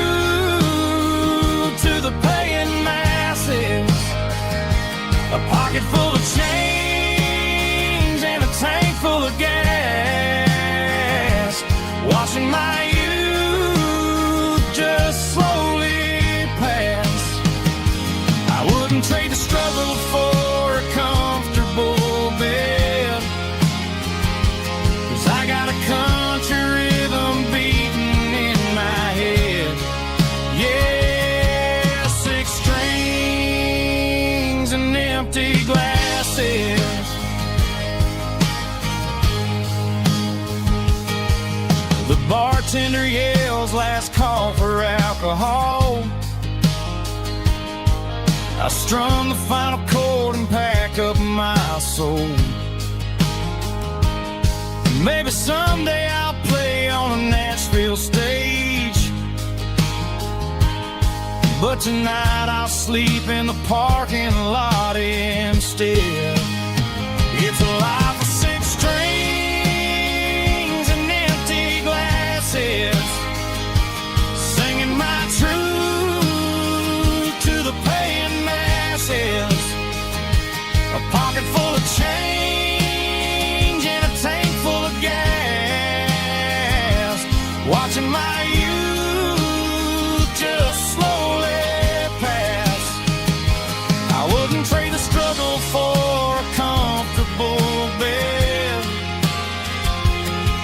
to the paying masses. A pocket full of change and a tank full of gas, watching my youth just slowly pass. I wouldn't trade the struggle for a comfortable bed, 'cause I got a country rhythm beating in my head. Yeah, 6 strings and empty glasses. The bartender yells last call for alcohol. I strum the final chord and pack up my soul. Maybe someday I'll play on a Nashville stage, but tonight I'll sleep in the parking lot instead. It's a life of 6 strings and empty glasses, singing my truth to the paying masses. A pocket full of change and a tank full of gas, watching my youth just slowly pass. I wouldn't trade the struggle for a comfortable bed,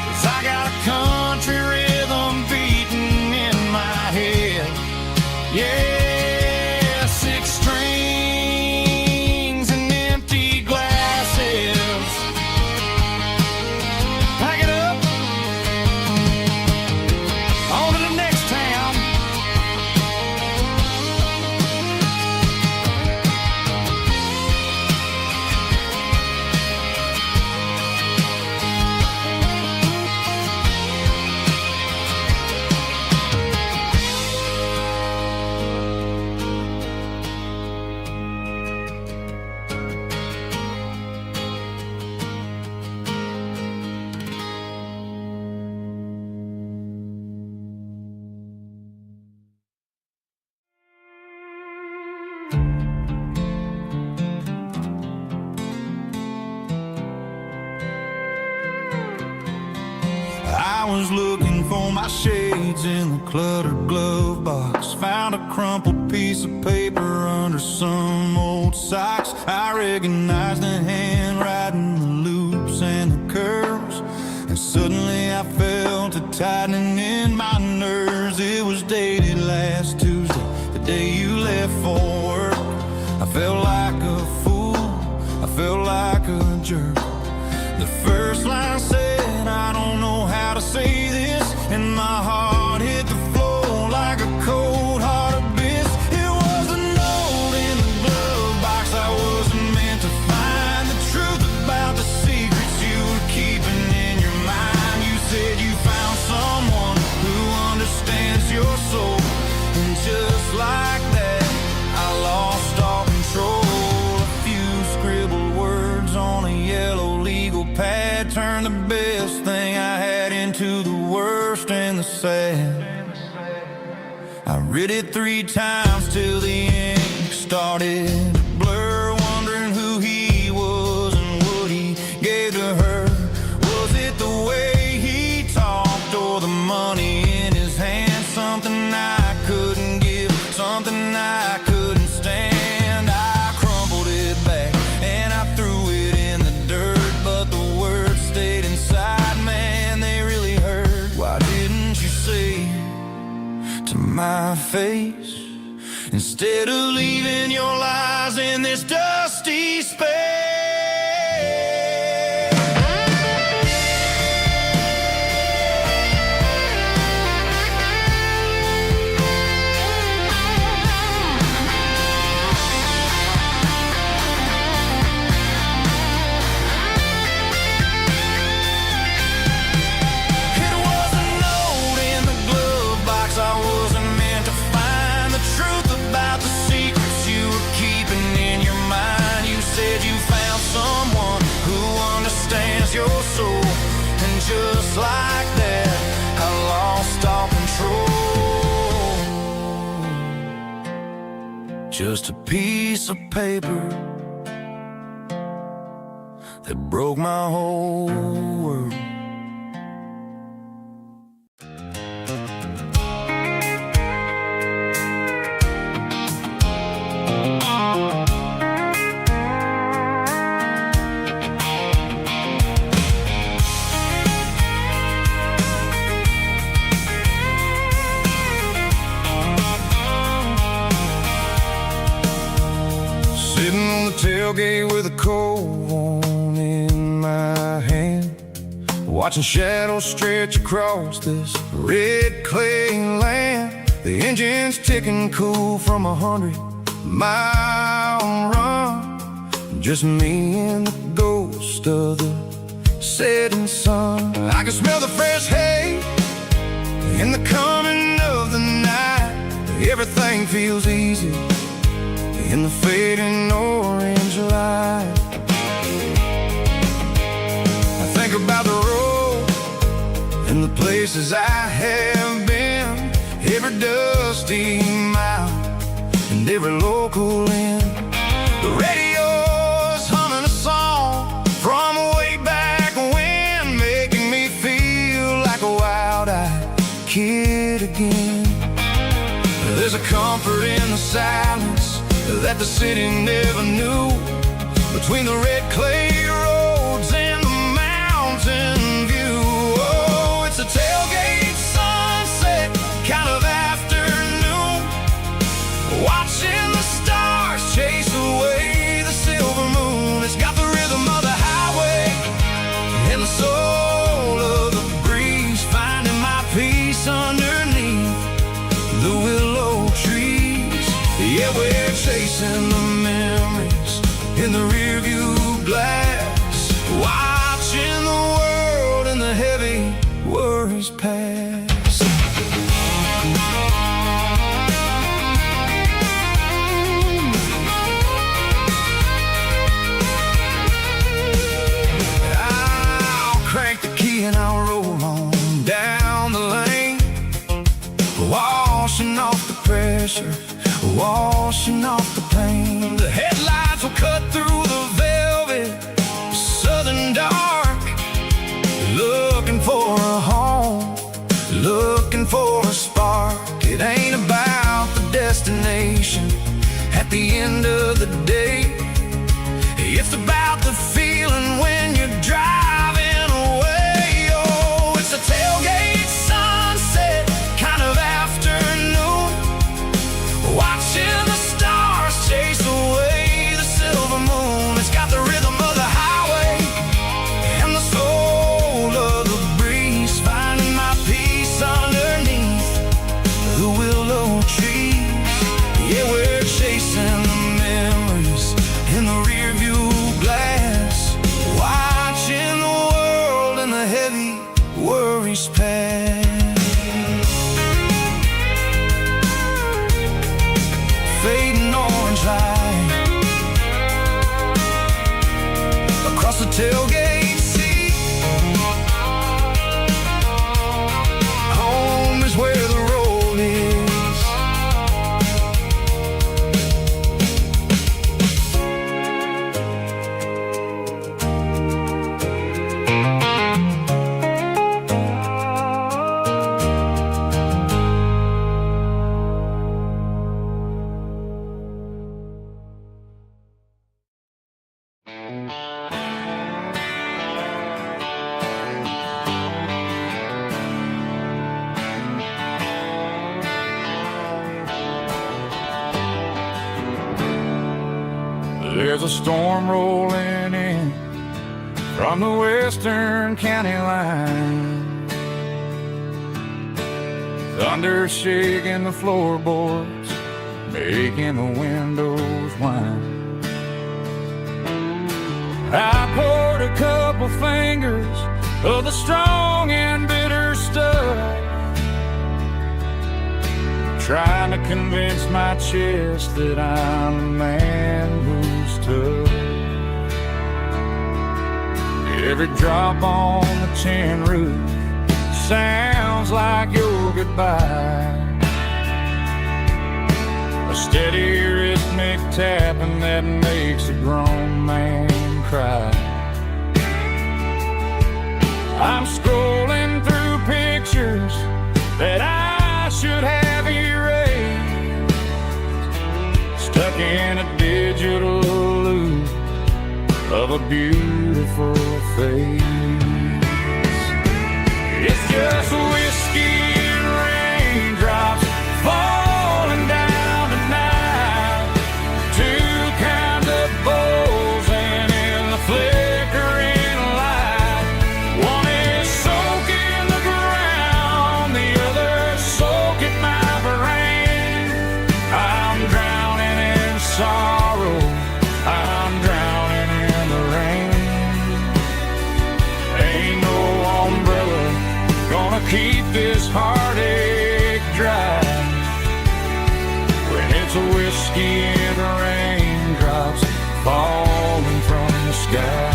'cause I got a country rhythm beating in my head. Yeah, 6 strings and empty glasses. Pack it up, on to the next town. I was looking for my shades in the cluttered glove box, found a crumpled piece of paper under some old socks. I recognized the handwriting, the loops and the curves, and suddenly I felt a tightening in my nerves. It was dated last Tuesday, the day you left for work. I felt like a fool, I felt like a jerk. The first line said, I don't know how to say this, and my heart hit the floor like a cold heart abyss. It was a note in the glove box I wasn't meant to find, the truth about the secrets you were keeping in your mind. You said you found someone who understands your soul, and just like that I lost all control. A few scribbled words on a yellow legal pad turned the best thing I had into the worst and the sad. I read it 3 times till the ink started to blur, wondering who he was and what he gave to her. Was it the way he talked or the money in his hand? Something I my face, instead of leaving your lies in this dusty space. Your soul, and just like that, I lost all control. Just a piece of paper that broke my whole world. Tailgate with a cold one in my hand, watching shadows stretch across this red clay land. The engine's ticking cool from 100-mile run. Just me and the ghost of the setting sun. I can smell the fresh hay in the coming of the night. Everything feels easy in the fading orange light. I think about the road and the places I have been, every dusty mile and every local inn. The radio's humming a song from way back when, making me feel like a wild-eyed kid again. There's a comfort in the silence that the city never knew, between the red clay roads and the mountain view. Oh, it's a tailgate sunset kind of afternoon, watching the stars chase away the silver moon. It's got the rhythm of the highway and the soul of the breeze, finding my peace underneath the willow trees. Yeah, we're chasing the memories in the rearview glass, watching the world and the heavy worries pass. I'll crank the key and I'll roll on down the lane, washing off the pressure, washing off the pain. The headlights will cut through the velvet southern dark, looking for a home, looking for a spark. It ain't about the destination at the end of the day, it's about the feeling when you're driving away. Oh, it's a tailgate sunset kind of afternoon, watching the stars chase away the silver moon. It's got the rhythm of the highway and the soul of the breeze, finding my peace underneath the willow trees. Yeah, we're chasing the memories in the rearview glass, watching the world and the heavy worries pass. Fading orange light across the tailgate seat. Home is where the road is. There's a storm rolling in from the western county line. Thunder shaking the floorboards, making the windows whine. I poured a couple fingers of the strong and bitter stuff, trying to convince my chest that I'm a man who's tough. Every drop on the tin roof sounds like your goodbye, a steady rhythmic tapping that makes a grown man cry. I'm scrolling through pictures that I should have erased, stuck in a digital loop of a beautiful face. It's just whiskey and raindrops falling down tonight, two kinds of bowls and in the flickering light. One is soaking the ground, the other soaking my brain. I'm drowning in sorrow, I'm drowning in the rain. Ain't no umbrella gonna keep this heartache dry when it's a whiskey and raindrops falling from the sky.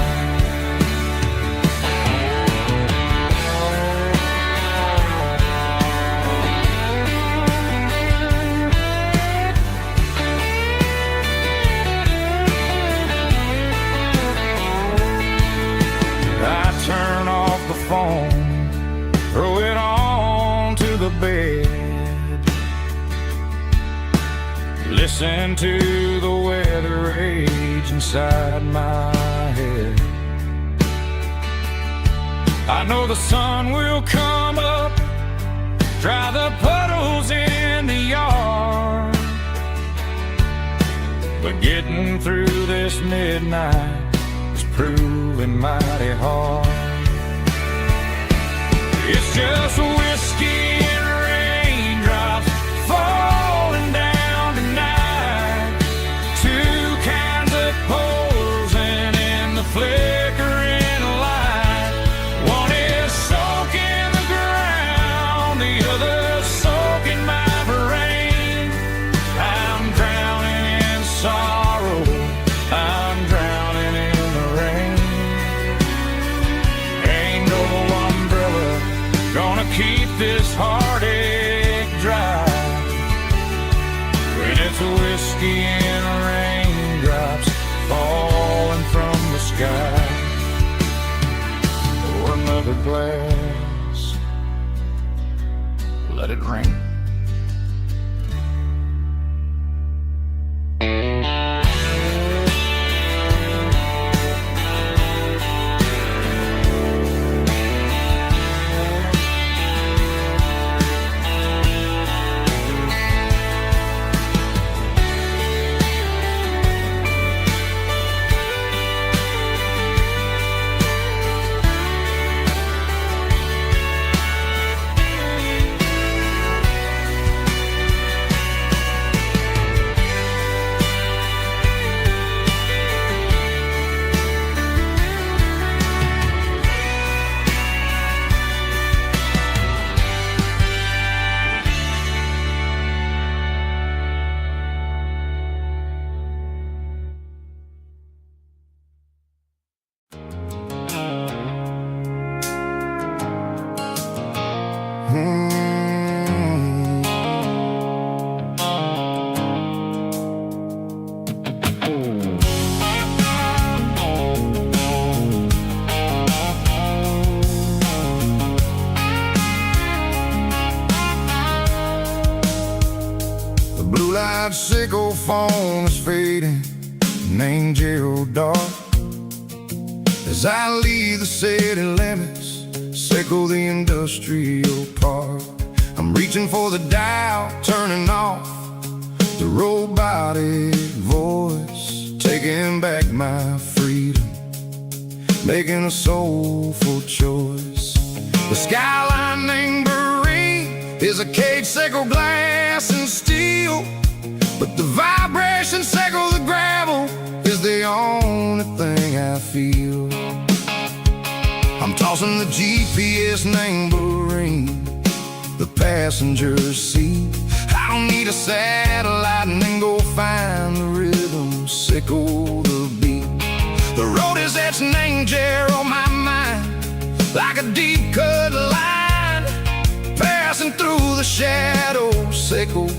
I turn off the phone, throw it on to the bed, listen to the weather rage inside my head. I know the sun will come up, dry the puddles in the yard, but getting through this midnight is proving mighty hard. It's just whiskey and raindrops falling down tonight, two kinds of poles and in the flickering light. One is soaking the ground, the other soaking my brain. I'm drowning in sorrow, I'm drowning in the rain. Ain't no umbrella gonna keep this heartache dry when it's a whiskey and raindrops falling from the sky. Pour another glass, let it rain. Blue-light sickle phone is fading, an angel dark. As I leave the city limits, sickle the industrial park. I'm reaching for the dial, turning off the robotic voice, taking taking back my freedom, making a soulful choice. The skyline named Barine is a cage sickle, glass and steel, but the vibration sickle, the gravel, is the only thing I feel. I'm tossing the GPS named Barine, the passenger seat. I don't need a satellite and then go find the rhythm, sickle the beat. The road is etched named Jer on my mind, like a deep cut line, passing through the shadows, sickle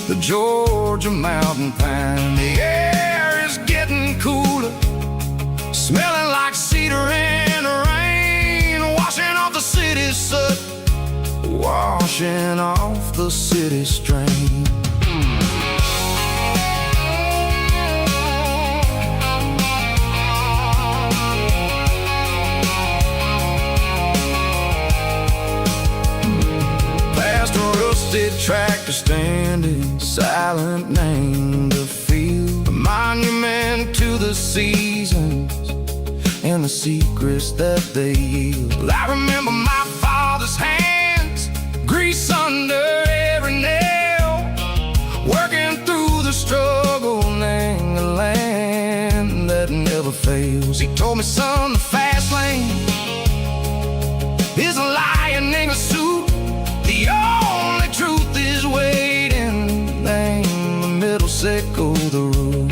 the Georgia mountain pine. The air is getting cooler, smelling like cedar in the rain, washing off the city's soot, washing off the city strain. Past a rusted tractor standing silent, named the field, a monument to the seasons and the secrets that they yield. I remember my father's hands, grease under every nail, working through the struggle, named the land that never fails. He told me, son, the fast lane is a lion in a suit. The only truth is waiting, name the middle, sickle the root.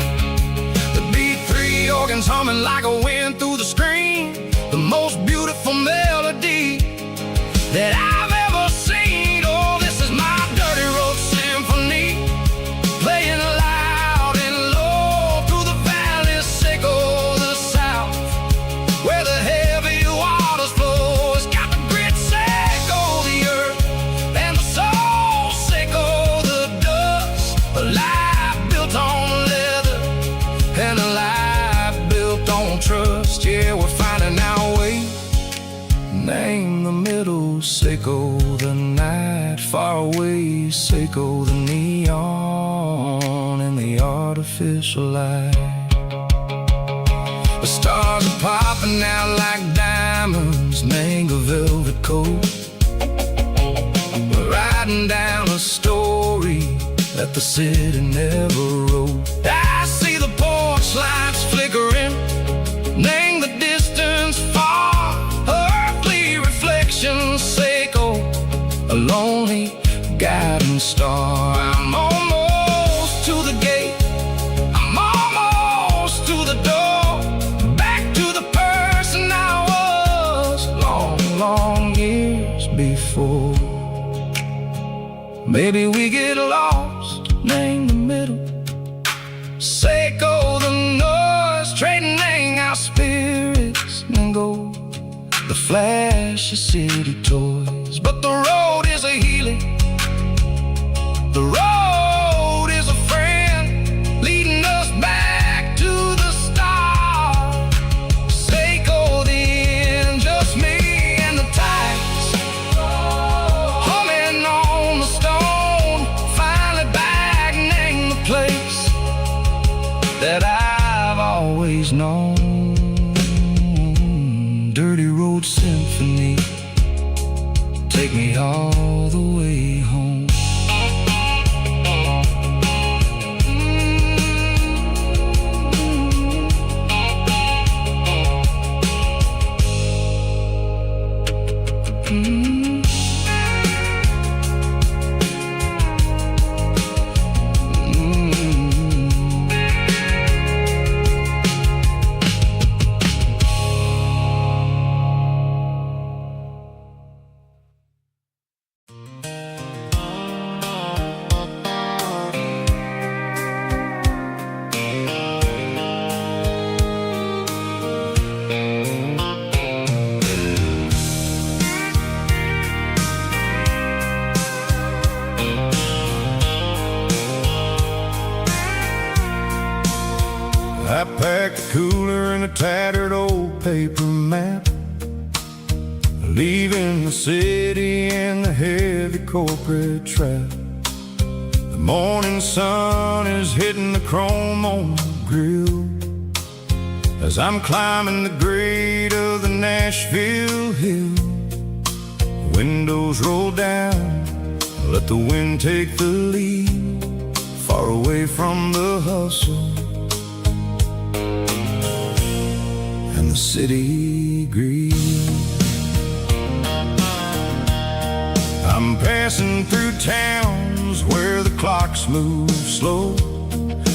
The B3 organs humming like a wind through the screen, the most beautiful melody that I've ever seen. Oh, this is my dirty road symphony, playing loud and low through the valley, sickle the south, where the heavy waters flow. It's got the grit, sickle the earth, and the soul, sickle the dust. A life built on leather and a life built on trust. Yeah, we're finding our way, name the middle, sickle the night, far away, sickle the neon and the artificial light. The stars are popping out like diamonds, mango velvet coat. We're riding down a story that the city never wrote. I see the porch lights flickering, name the distance far, earthly reflections, sickle a lonely guiding star. I'm almost to the gate, I'm almost to the door, back to the person I was long, long years before. Maybe we get lost, name the middle, sickle the noise, trading our spirits and go the flash of city toys. But the road is a healing, the road is a friend, leading us back to the start. Sickle the end, just me and the tides, humming on the stone, finally back, name the place that I've always known. Dirty road symphony, take me all the way home. I packed a cooler and a tattered old paper map, leaving the city and the heavy corporate trap. The morning sun is hitting the chrome on the grill, as I'm climbing the grade of the Nashville hill. Windows roll down, let the wind take the lead, far away from the hustle and the city greed. I'm passing through towns where the clocks move slow,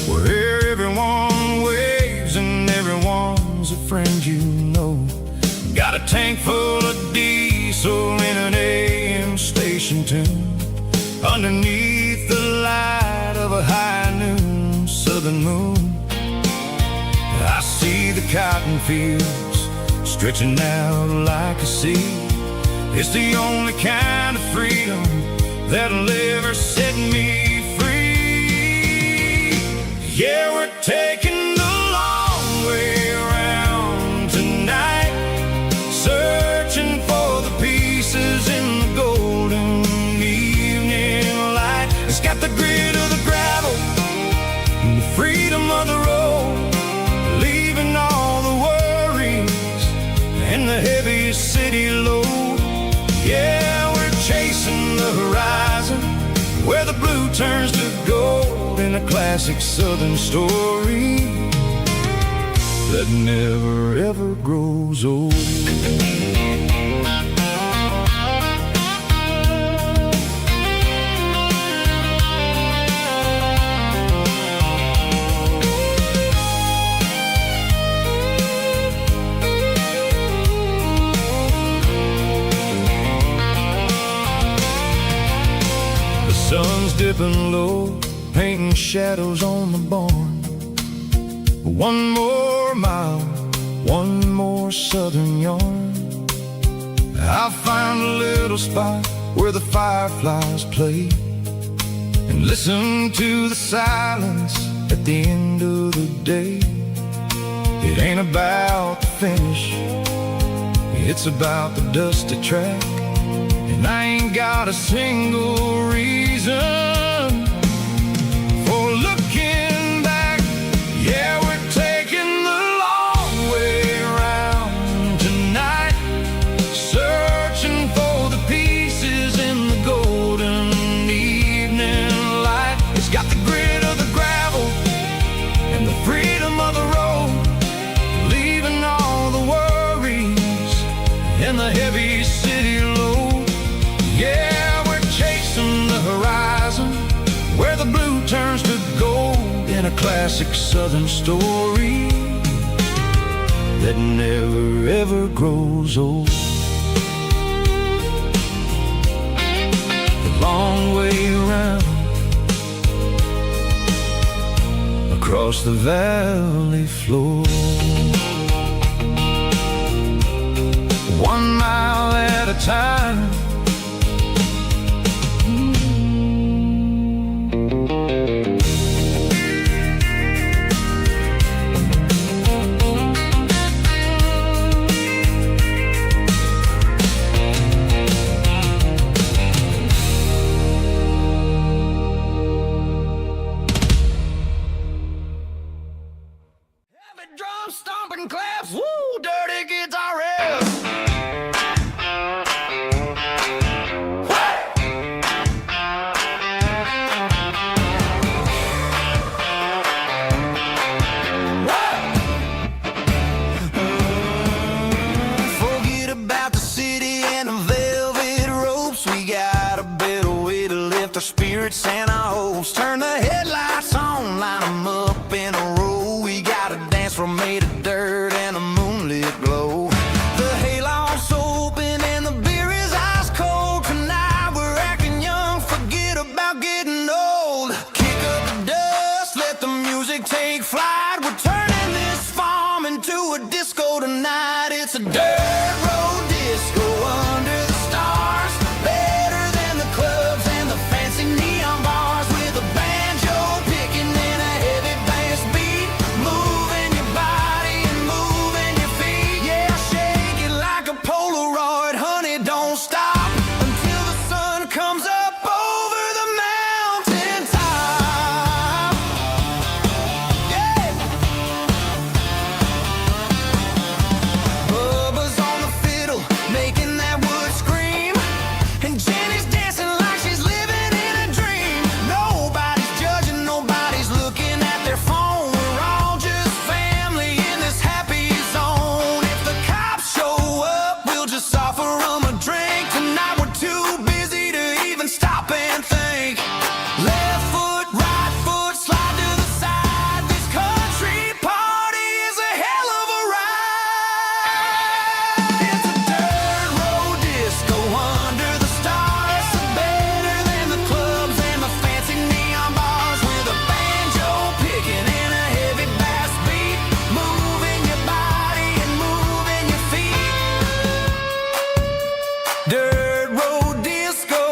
where everyone waves and everyone's a friend you know. Got a tank full of diesel in an AM station tune, underneath the light of a high noon southern moon. I see the cotton fields stretching out like a sea. It's the only kind of freedom that'll ever set me free. Yeah, we're taking the long way around tonight, searching for the pieces in the golden evening light. It's got the grit of the gravel and the freedom of the road, leaving all the worries and the heavy city load. Yeah, we're chasing the horizon, where the blue turns to gold, in a classic southern story that never ever grows old. Sun's dipping low, painting shadows on the barn. One more mile, one more southern yarn. I'll find a little spot where the fireflies play, and listen to the silence at the end of the day. It ain't about the finish, it's about the dusty track. And I ain't got a single reason for looking back. Yeah, we're taking the long way around tonight, searching for the pieces in the golden evening light. It's got the grit of the gravel and the freedom of the road, leaving all the worries and the heavy city load. Yeah, we're chasing the horizon, where the blue turns to gold, in a classic southern story that never ever grows old. The long way around, across the valley floor, 1 mile at a time. Drum stomping claps, woo, dirty guitar riffs. Forget about the city and the velvet ropes. We got a better way to lift our spirits and our hopes. Turn the headlights on, line them up in a row. We got a dance floor made of dirt and a moonlit glow. The hayloft's open and the beer is ice cold. Tonight we're acting young, forget about getting old. Kick up the dust, let the music take flight. We're turning this farm into a disco tonight. It's a dirt road disco under the stars, better than the clubs and the fancy neon bars, with a banjo picking and a heavy bass beat. stop and think. Left foot, right foot, slide to the side. This country party is a hell of a ride. It's a dirt road disco under the stars. Better than the clubs and the fancy neon bars, with a banjo picking and a heavy bass beat, moving your body and moving your feet. Dirt road disco.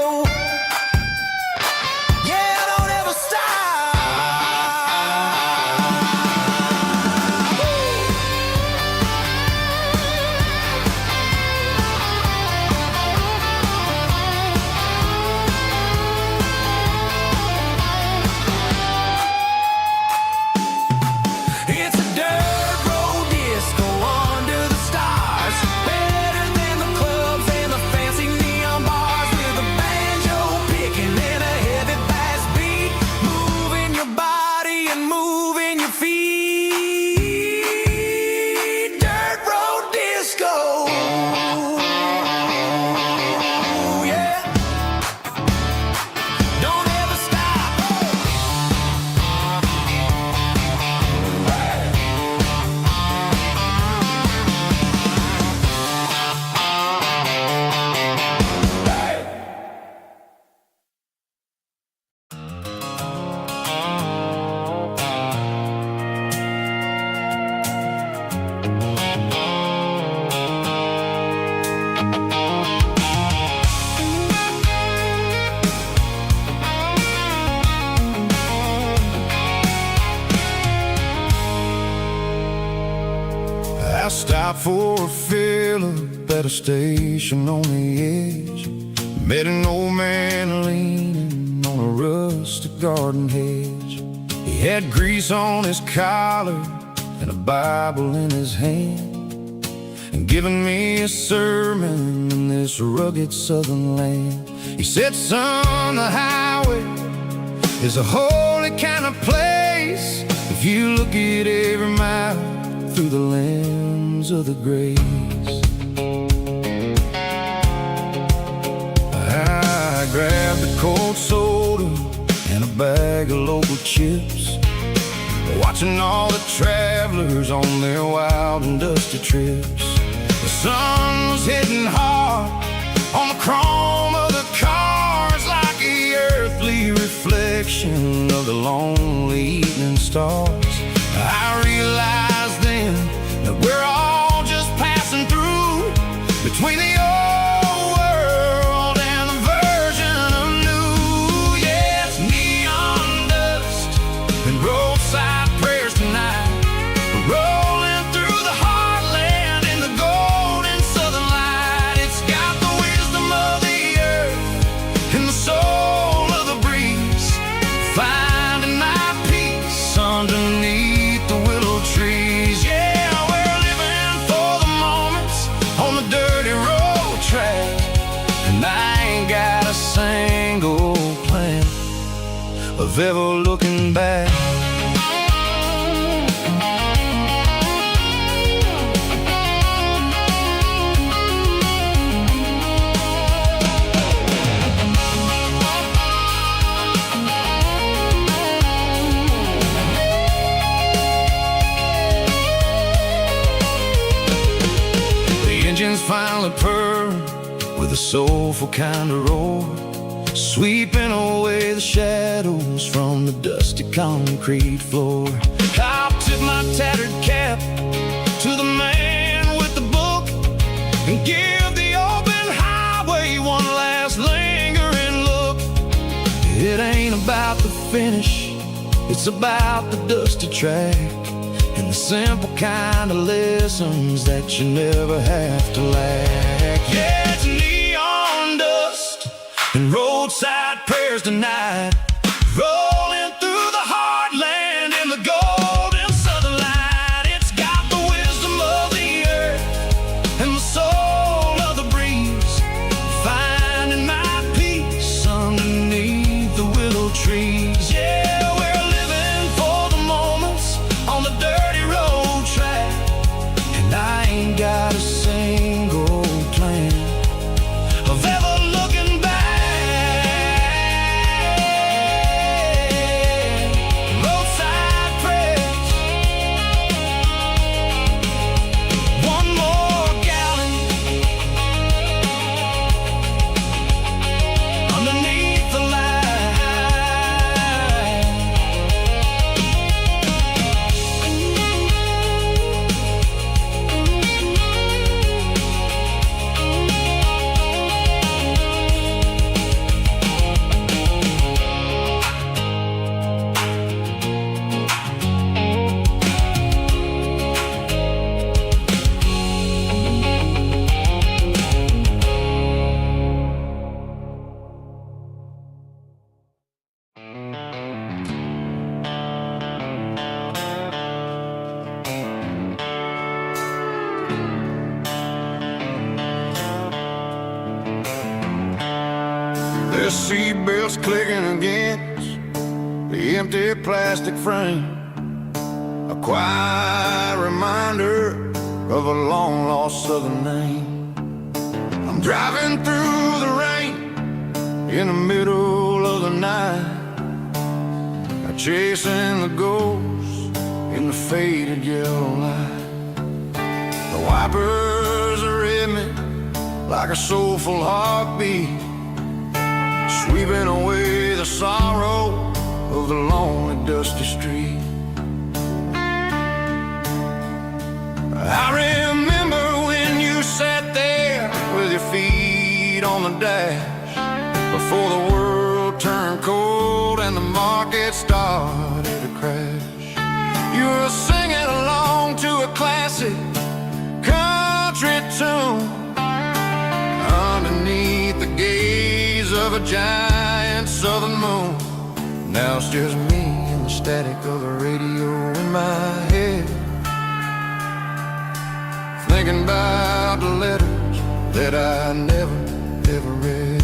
Yeah, don't ever stop. It's a dirt road disco under the stars. Better than the clubs and the fancy neon bars, with a banjo picking and a heavy bass beat, moving your body and moving your feet. Dirt road disco. Yeah. Don't ever stop. I stopped for a fill-up at a station on the edge. Met an old man leaning on a rustic garden hedge. He had grease on his collar and a Bible in his hand, and giving me a sermon in this rugged southern land. He said, son, the highway is a holy kind of place if you look at every mile through the lens of the grace. I grabbed a cold soda and a bag of local chips, watching all the travelers on their wild and dusty trips. The sun was hitting hard on the chrome of the cars, like the earthly reflection of the lonely evening stars. I realized then that we're all just passing through between the old world and the version of new. Yeah, it's neon dust and roadside prayers tonight. We're rolling through the heartland in the golden southern light. It's got the wisdom of the earth and the soul of the breeze, finding my peace underneath the willow trees. Yeah, we're living for the moments on the dirty road track, and I ain't got a single plan of ever looking back. Engines finally purr with a soulful kind of roar, sweeping away the shadows from the dusty concrete floor. I'll tip my tattered cap to the man with the book and give the open highway one last lingering look. It ain't about the finish, it's about the dusty track and the simple kind of lessons that you never have to lack. Yeah, it's neon dust and roadside prayers tonight, rolling through the heartland in the golden southern light. It's got the wisdom of the earth and the soul of the breeze, finding my peace underneath the willow trees. Yeah, we're living for the moments on the dirty road track, and I ain't got a single plan of ever looking back. seatbelts clicking against the empty plastic frame. A quiet reminder of a long-lost southern name. I'm driving through the rain in the middle of the night, chasing the ghosts in the faded yellow light. The wipers are in me like a soulful heartbeat, sweeping away the sorrow of the lonely dusty street. I remember when you sat there with your feet on the dash, before the world turned cold and the market started to crash. You were singing along to a classic country tune underneath the gaze of a giant southern moon. Now it's just me and the static of the radio in my head, thinking about the letters that I never, ever read.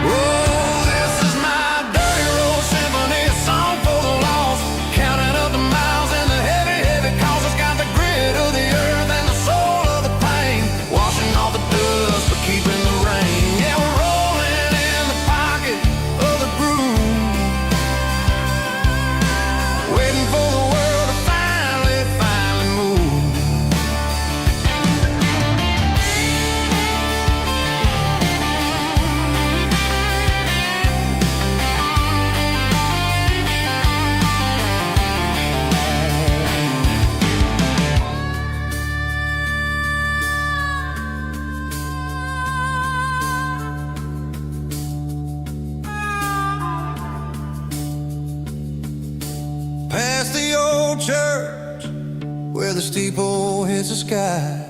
Oh, this is my dirty road symphony, a song for the lost, counting up the miles and the heavy, heavy calls. It's got the grit of the earth and the soul of the pain, washing off the dust but keeping the rain. Yeah, we're rolling in the pocket of the groove, waiting for the world to finally move. Past the old church where the steeple hits the sky,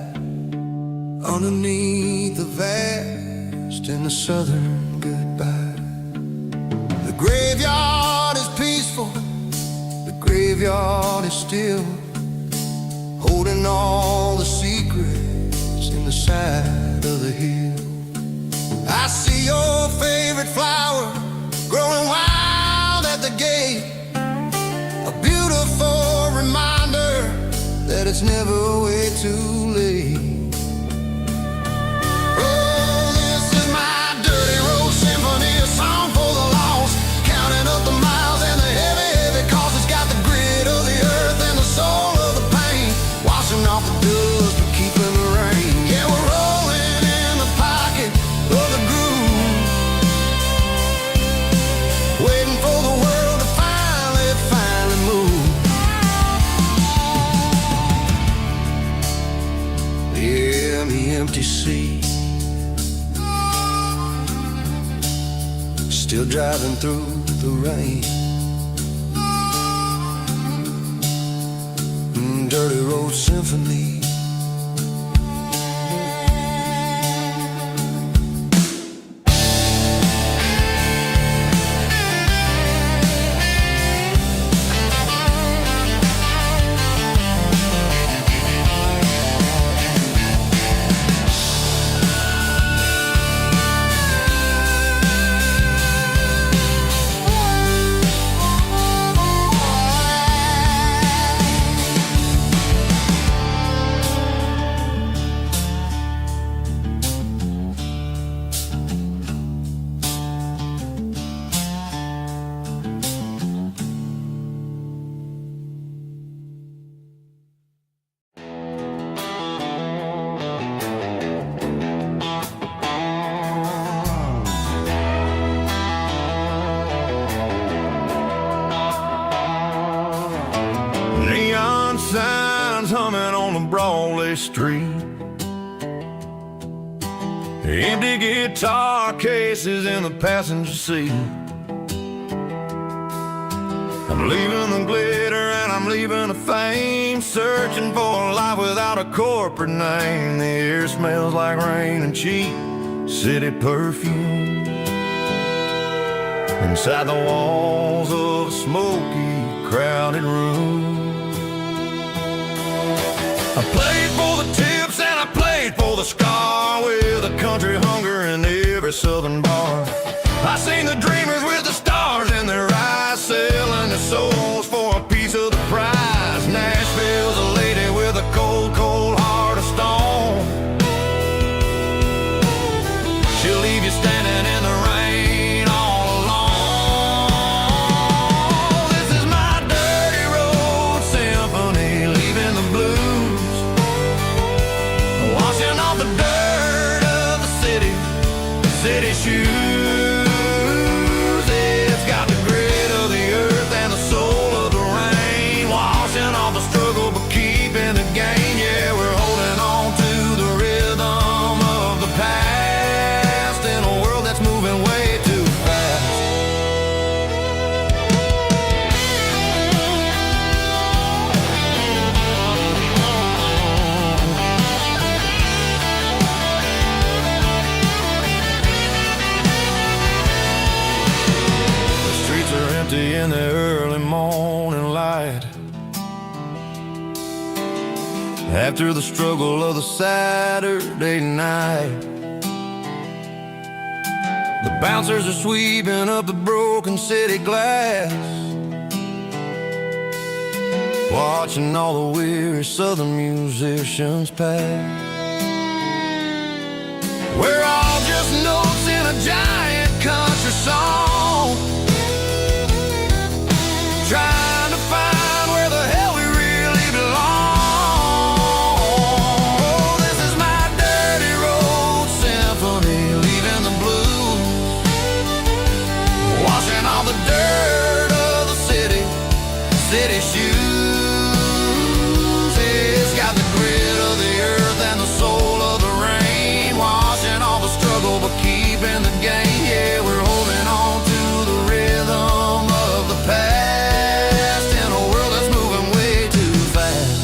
underneath the vast in the southern goodbye. The graveyard is peaceful, the graveyard is still, holding all the secrets in the side of the hill. I see your favorite flower growing wild at the gate, a beautiful reminder that it's never way too late. Oh, this is my dirty road symphony, a song for the lost, counting up the miles and the heavy, heavy calls. It's got the grit of the earth and the soul of the pain, washing off the dust but keeping the rain. Yeah, we're rolling in the pocket of the groove, waiting for the world to finally move. Yeah, the empty sea, still driving through the rain. Dirty road symphony. Neon signs humming on the Broadway street, empty guitar cases in the passenger seat. I'm leaving the glitter and I'm leaving the fame, searching for a life without a corporate name. The air smells like rain and cheap city perfume, inside the walls of a smoky, crowded room. I played for the tips and I played for the scar, with a country hunger in every every southern bar. I seen the dreamers with the stars in their eyes, selling their souls for a piece of the prize. Nashville's a lady with a cold, cold heart of stone. She'll leave you standing in the rain all alone. This is my dirty road symphony, leaving the blues, washing off the dirt of the city shoes. It's got the grit of the earth and the soul of the rain, washing off the struggle but keeping the gain. Yeah, we're holding on to the rhythm of the past in a world that's moving way too fast. The streets are empty in the early morning light, after the struggle of the Saturday night. The bouncers are sweeping up the broken city glass, watching all the weary southern musicians pass. We're all just notes in a giant country song, trying to find where the hell we really belong. Oh, this is my dirty road symphony, leaving the blues, washing all the dirt of the city shoes. It's got the grit of the earth and the soul of the rain, washing all the struggle but keeping the gain. Yeah, we're holding on to the rhythm of the past in a world that's moving way too fast.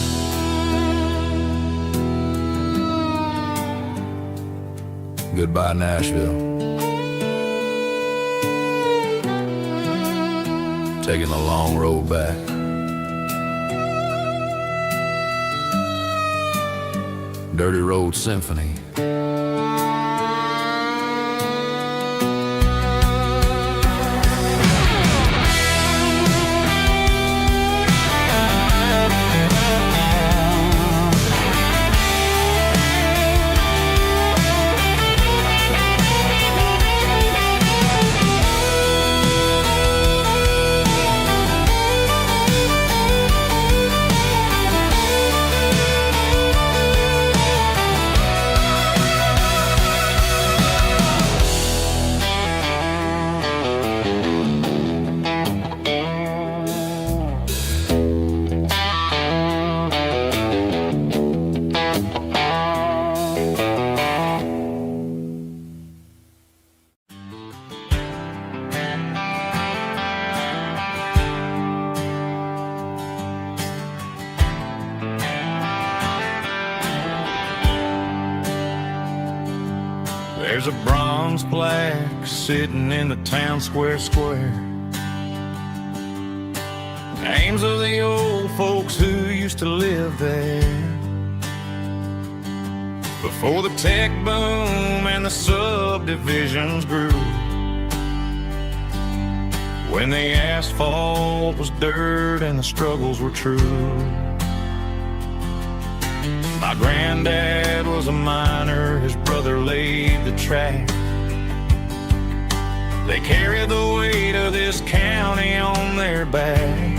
Goodbye, Nashville. Taking the long road back. Dirty Road Symphony. There's a bronze plaque sitting in the town square. Names of the old folks who used to live there before the tech boom and the subdivisions grew, when the asphalt was dirt and the struggles were true. My granddad was a miner, his brother laid the track. They carried the weight of this county on their back.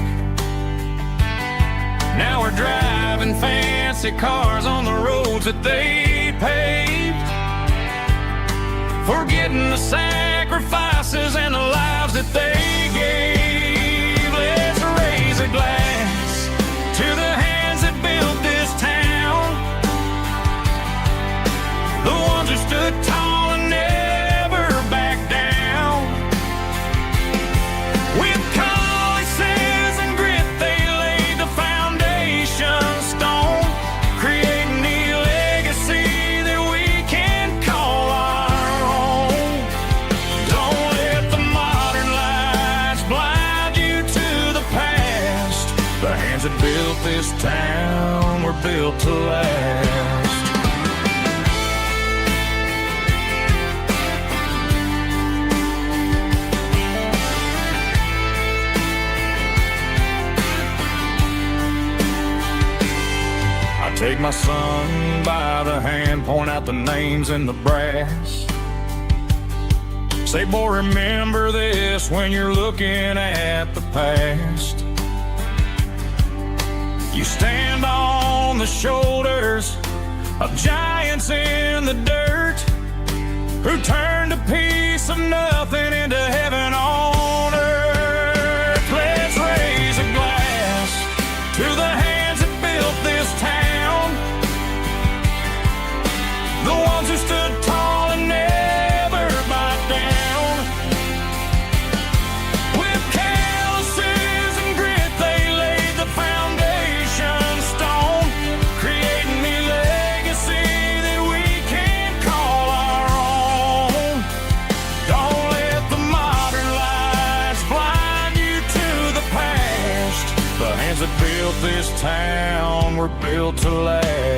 Now we're driving fancy cars on the roads that they paved, forgetting the sacrifices and the lives that they gave. Let's raise a glass to the hands that built this town, the ones who stood tall and never backed down. With calluses and grit, they laid the foundation stone, creating a legacy that we can call our own. Don't let the modern lights blind you to the past. The hands that built this town were built to last. Take my son by the hand, point out the names in the brass. Say, boy, remember this when you're looking at the past. You stand on the shoulders of giants in the dirt, who turned a piece of nothing into heaven on earth. Let's raise a glass to the hands that built this town, the ones who stood tall and never bowed down. With calluses and grit they laid the foundation stone, creating a legacy that we can call our own. Don't let the modern lies blind you to the past. The hands that built this town were built to last.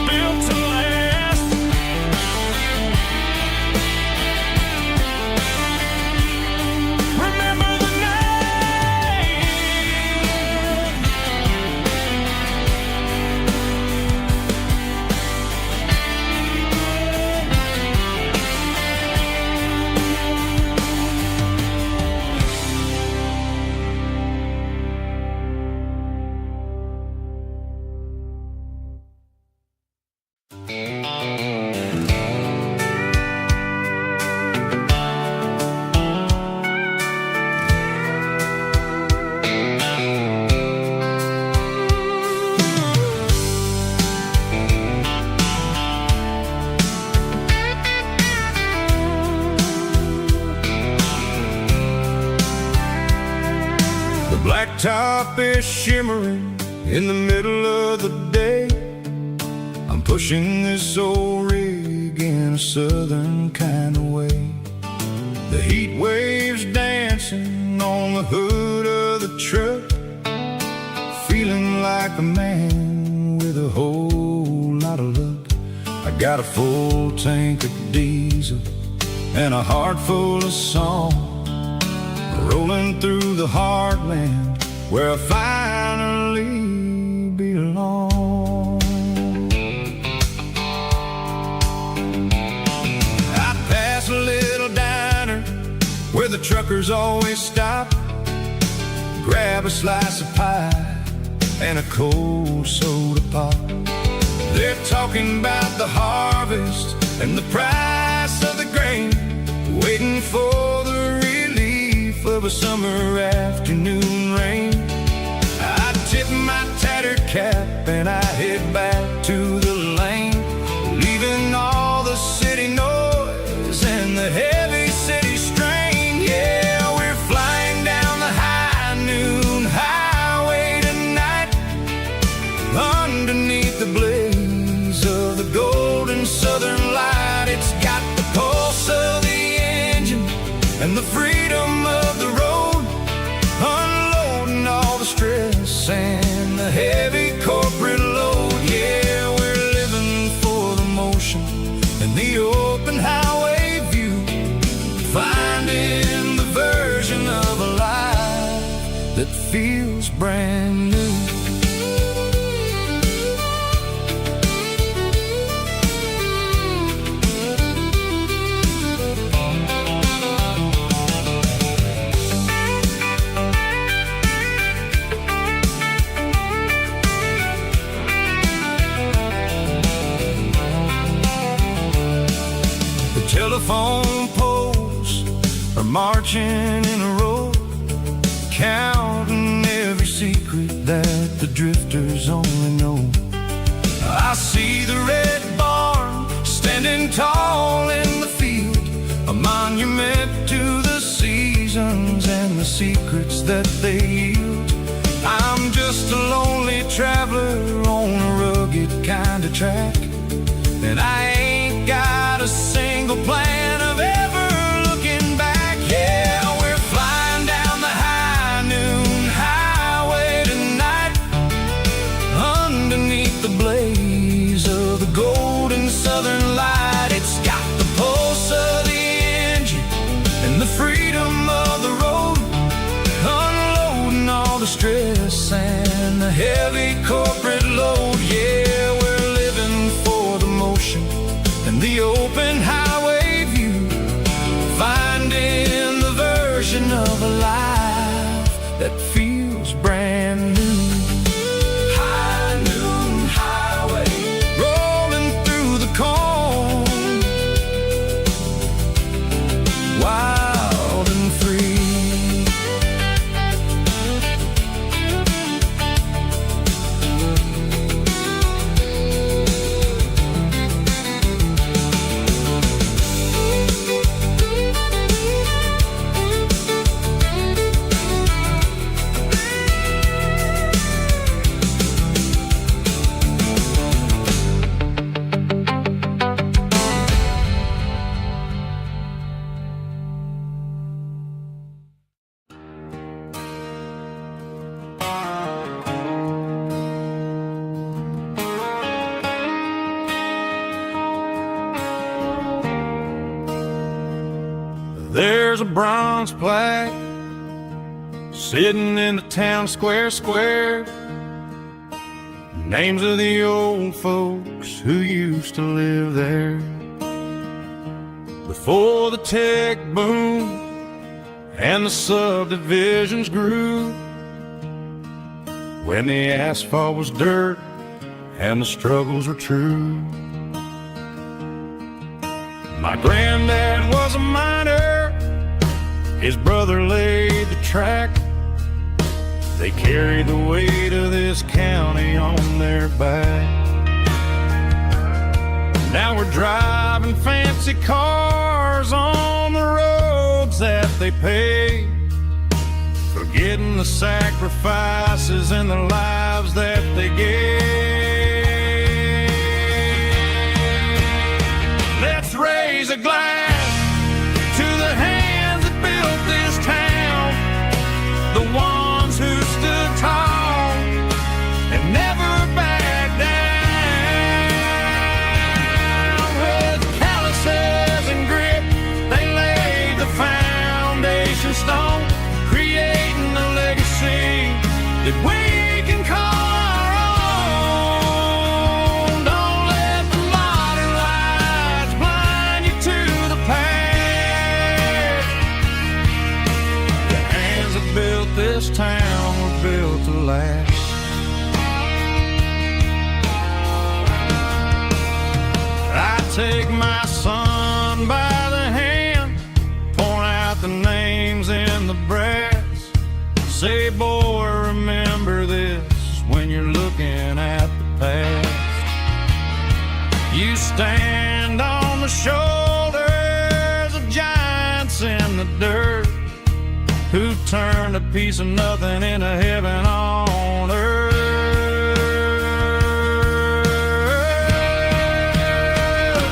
Built to last. Remember the name. The blacktop is shimmering in the middle of the day. I'm pushing this old rig in a southern kind of way. The heat waves dancing on the hood of the truck, feeling like a man with a whole lot of luck. I got a full tank of diesel and a heart full of song, rolling through the heartland where I finally belong. I pass a little diner where the truckers always stop, grab a slice of pie and a cold soda pop. They're talking about the harvest and the price of the grain, waiting for the relief of a summer afternoon rain. I tip my tattered cap and I head back to the lane, leaving all the city noise and the heavy city strain. Yeah, we're flying down the high noon highway tonight, underneath the blaze of the golden southern light. It's got the pulse of the engine and the freedom of the road, unloading all the stress and the heavy corporate load. Yeah, we're living for the motion and the open highway view, finding the version of a life that feels brand new. Telephone poles are marching in a row, counting every secret that the drifters only know. I see the red barn standing tall in the field, a monument to the seasons and the secrets that they yield. I'm just a lonely traveler on a rugged kind of track, and I ain't got a single plan of ever looking back. Yeah, we're flying down the high noon highway tonight, underneath the blaze of the golden southern light. It's got the pulse of the engine and the freedom of the road, unloading all the open highway view, finding the version of a life that feels brand new. High noon highway, rolling through the corn, wild and free. There's a bronze plaque sitting in the town square. Names of the old folks who used to live there before the tech boom and the subdivisions grew, when the asphalt was dirt and the struggles were true. My granddad was a miner, his brother laid the track. They carried the weight of this county on their back. Now we're driving fancy cars on the roads that they paved, forgetting the sacrifices and the lives that they gave. Let's raise a glass to the hands that built this town, the ones who stood tall and never backed down. With calluses and grit, they laid the foundation stone, creating a legacy that we can call our own. Don't let the modern lights blind you to the past. The hands that built this town were built to last. I take my son by the hand, point out the names in the brass. Say, boy, remember this when you're looking at the past. You stand on the shoulders of giants in the dirt, who turned a piece of nothing into heaven on earth.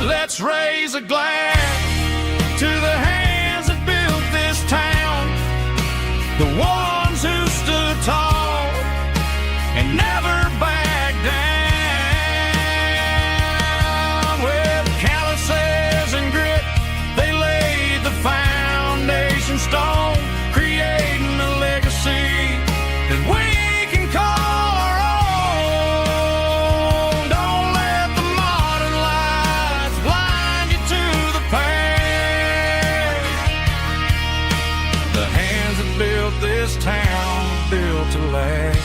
Let's raise a glass to the hands that built this town, the ones who stood tall and never backed down. With calluses and grit, they laid the foundation stone, creating a legacy that we can call our own. Don't let the modern lights blind you to the past. The hands that built this town built to last.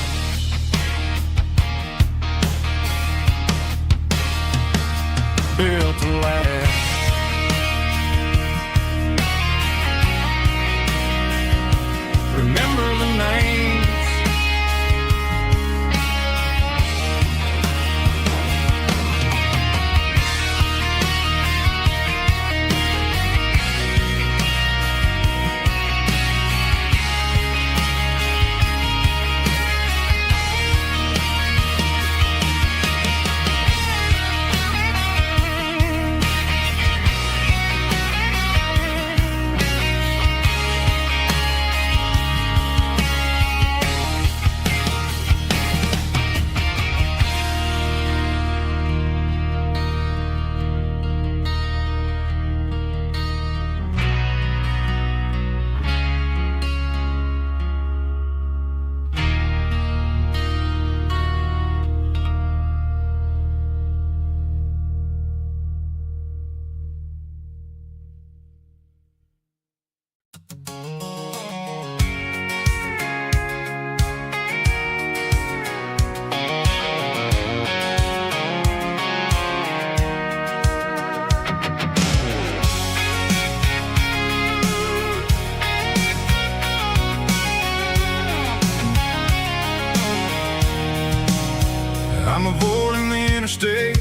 stay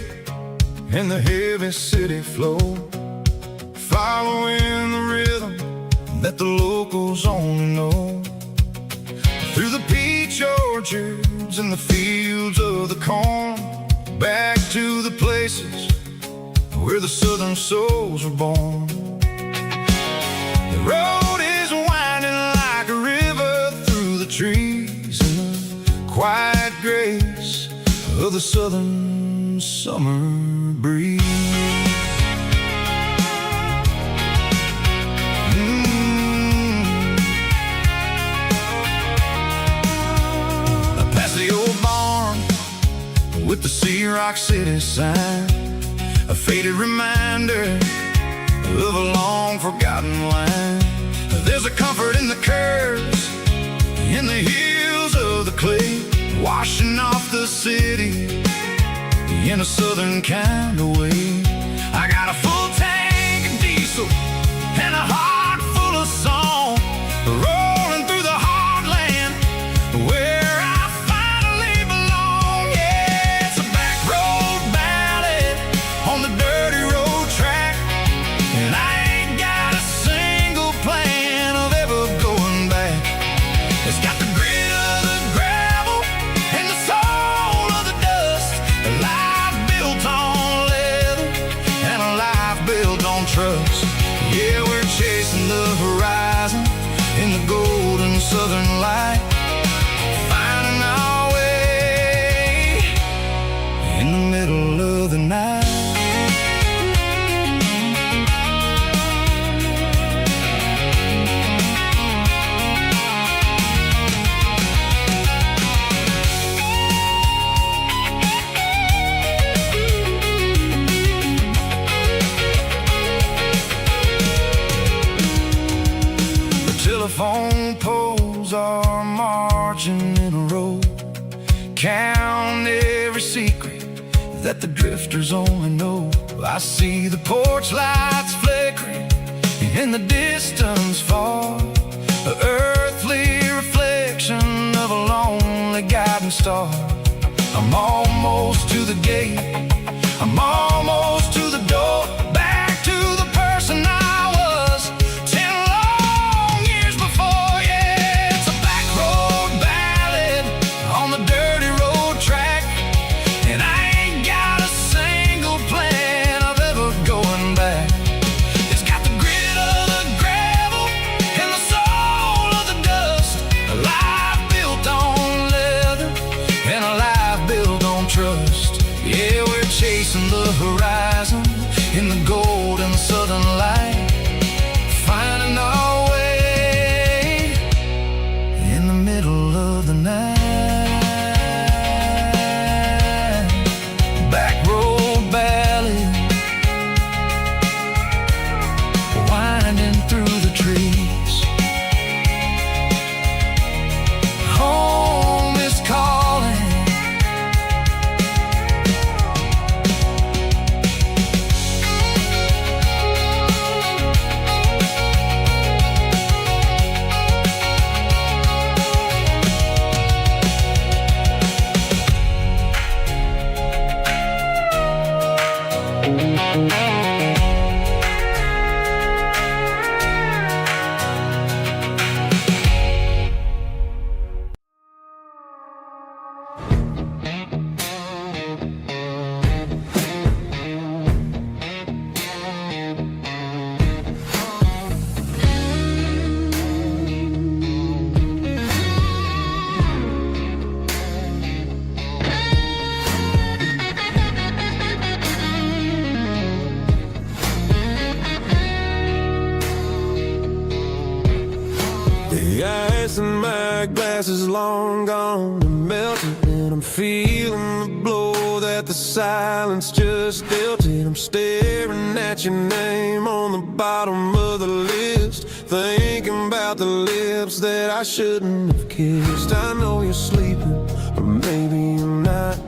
in the heavy city flow, following the rhythm that the locals only know. Through the peach orchards and the fields of the corn, back to the places where the southern souls were born. The road is winding like a river through the trees in the quiet grace of the southern summer breeze. Past the old barn with the Sea Rock City sign, a faded reminder of a long forgotten line. There's a comfort in the curves, in the hills of the clay, washing off the city in a southern kind of way. I got a full tank of diesel and a heart full of song, rolling through the heartland where I finally belong. Yeah, it's a back road ballad on the dirty road track, and I ain't got a single plan of ever going back. It's got the grit of the gravel and the soul of the dust, a life built on leather and a life built on trust. Yeah, we're chasing the horizon in the golden southern light, finding our way in the middle of the night. Telephone poles are marching in a row, count every secret that the drifters only know. I see the porch lights flickering in the distance far, an earthly reflection of a lonely guiding star. I'm almost to the gate, I'm almost to the door, back to the person I was 10 long years before. Yeah, it's a back road ballad on the dirty road track, and I ain't got a single plan of ever going back. It's got the grit of the gravel and the soul of the dust, a life built on leather and a life built on trust. Yeah, we're chasing the horizon in the golden southern light, finding our way in the middle of the night. Back road ballad, winding through the trees. Home is calling. The ice in my glass is long gone and melted, and I'm feeling the blow that the silence just dealt it. I'm staring at your name on the bottom of the list, thinking about the lips that I shouldn't have kissed. I know you're sleeping, or maybe you're not.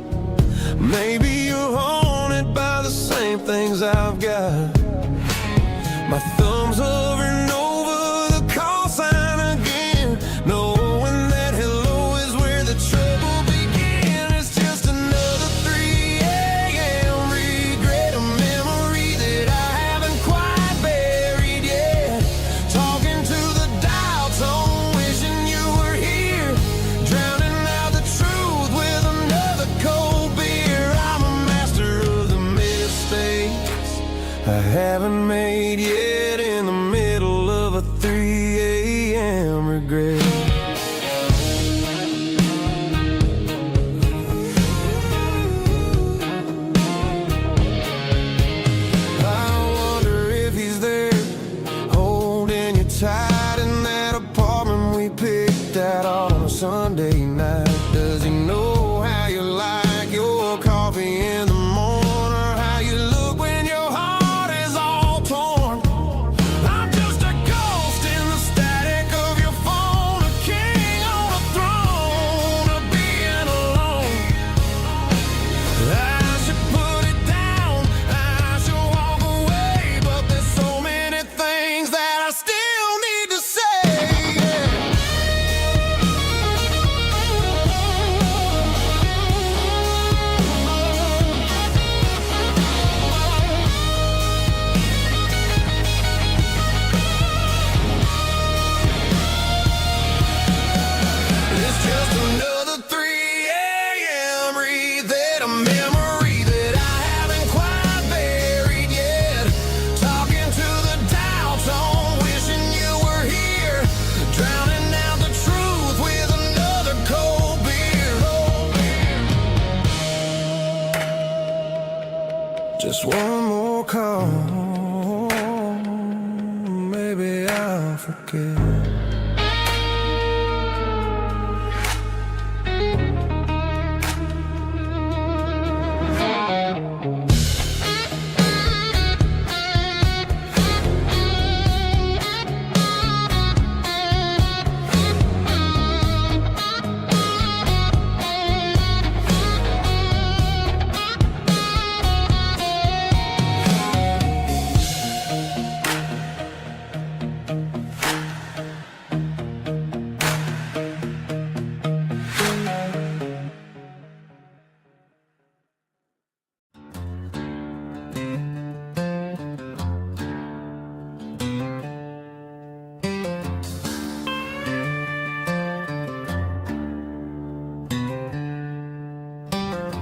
Maybe you're haunted by the same things I've got. My thumb's hovering over the call sign again, knowing that hello is where the trouble began. It's just another 3 a.m. I haven't made yet in the middle of a 3 a.m. regret. I wonder if he's there, holding you tight in that apartment we picked out on a Sunday night. Does he know how you like your coffee in the morning, or how you look when your heart is all torn? I'm just a ghost in the static of your phone, a king on a throne of being alone. I should put it down, I should walk away, but there's so many things that I still need to say. It's just another 3 a.m. read that a memory that I haven't quite buried yet. Talking to the dial tone, wishing you were here, drowning out the truth with another cold beer. Just one more call, maybe I'll forget.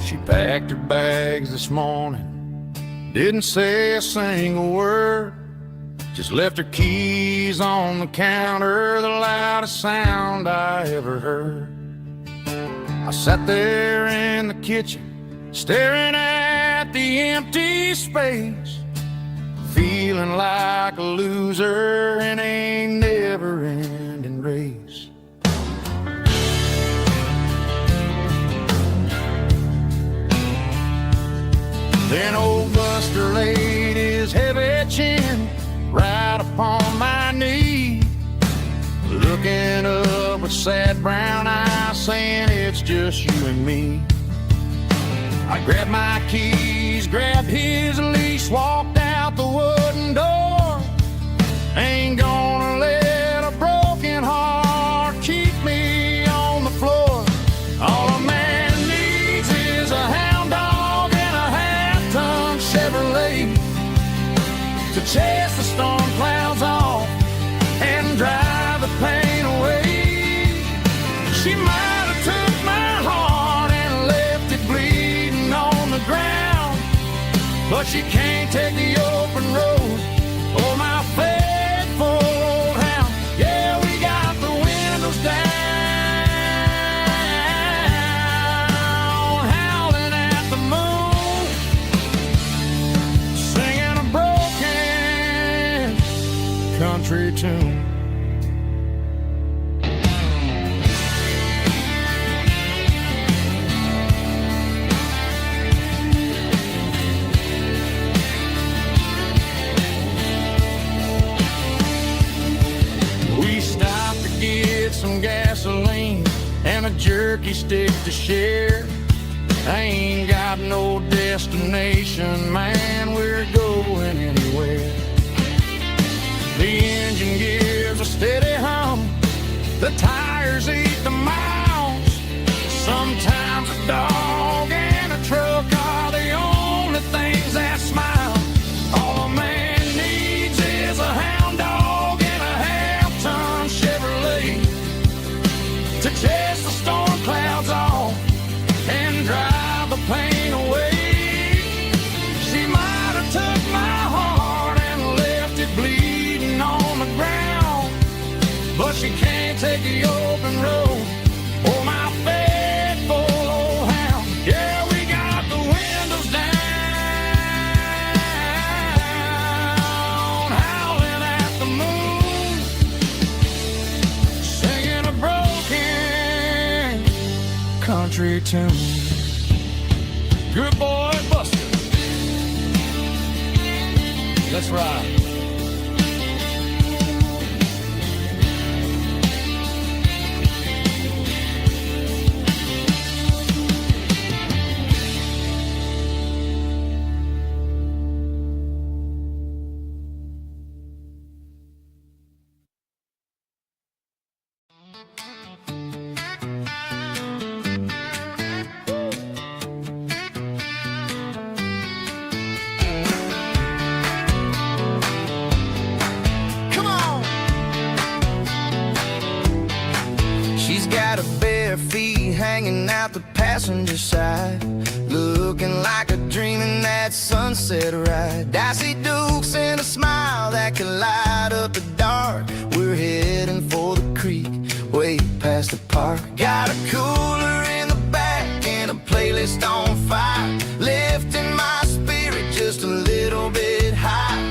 She packed her bags this morning, didn't say a single word, just left her keys on the counter, the loudest sound I ever heard. I sat there in the kitchen, staring at the empty space, feeling like a loser in a never-ending race. Then old Buster laid his heavy chin right upon my knee, looking up with sad brown eyes, saying it's just you and me. I grabbed my keys, grabbed his leash, walked out the wooden door. Ain't gonna let a broken heart keep me on the floor. All a man needs is a hound dog and a half-ton Chevrolet to chase the storm clouds off and drive the pain away. She might have took my heart and left it bleeding on the ground, but she can't take the open road or my faithful old hound. Yeah, we got the windows down, howling at the moon, singing a broken country tune. We stopped to get some gasoline and a jerky stick to share. I ain't got no destination, man, we're going anywhere. The engine gives a steady hum, the tires eat the miles. Sometimes a dog and a truck are the only things that smile. All a man needs is a hound dog and a half-ton Chevrolet to chase the storm clouds off and drive the pain away. She might have took take the open road. Oh, my faithful old hound. Yeah, we got the windows down, howling at the moon, singing a broken country tune. Good boy, Buster. Let's ride. Got her bare feet hanging out the passenger side, looking like a dream in that sunset ride. I see Dukes and a smile that can light up the dark. We're heading for the creek, way past the park. Got a cooler in the back and a playlist on fire, lifting my spirit just a little bit high.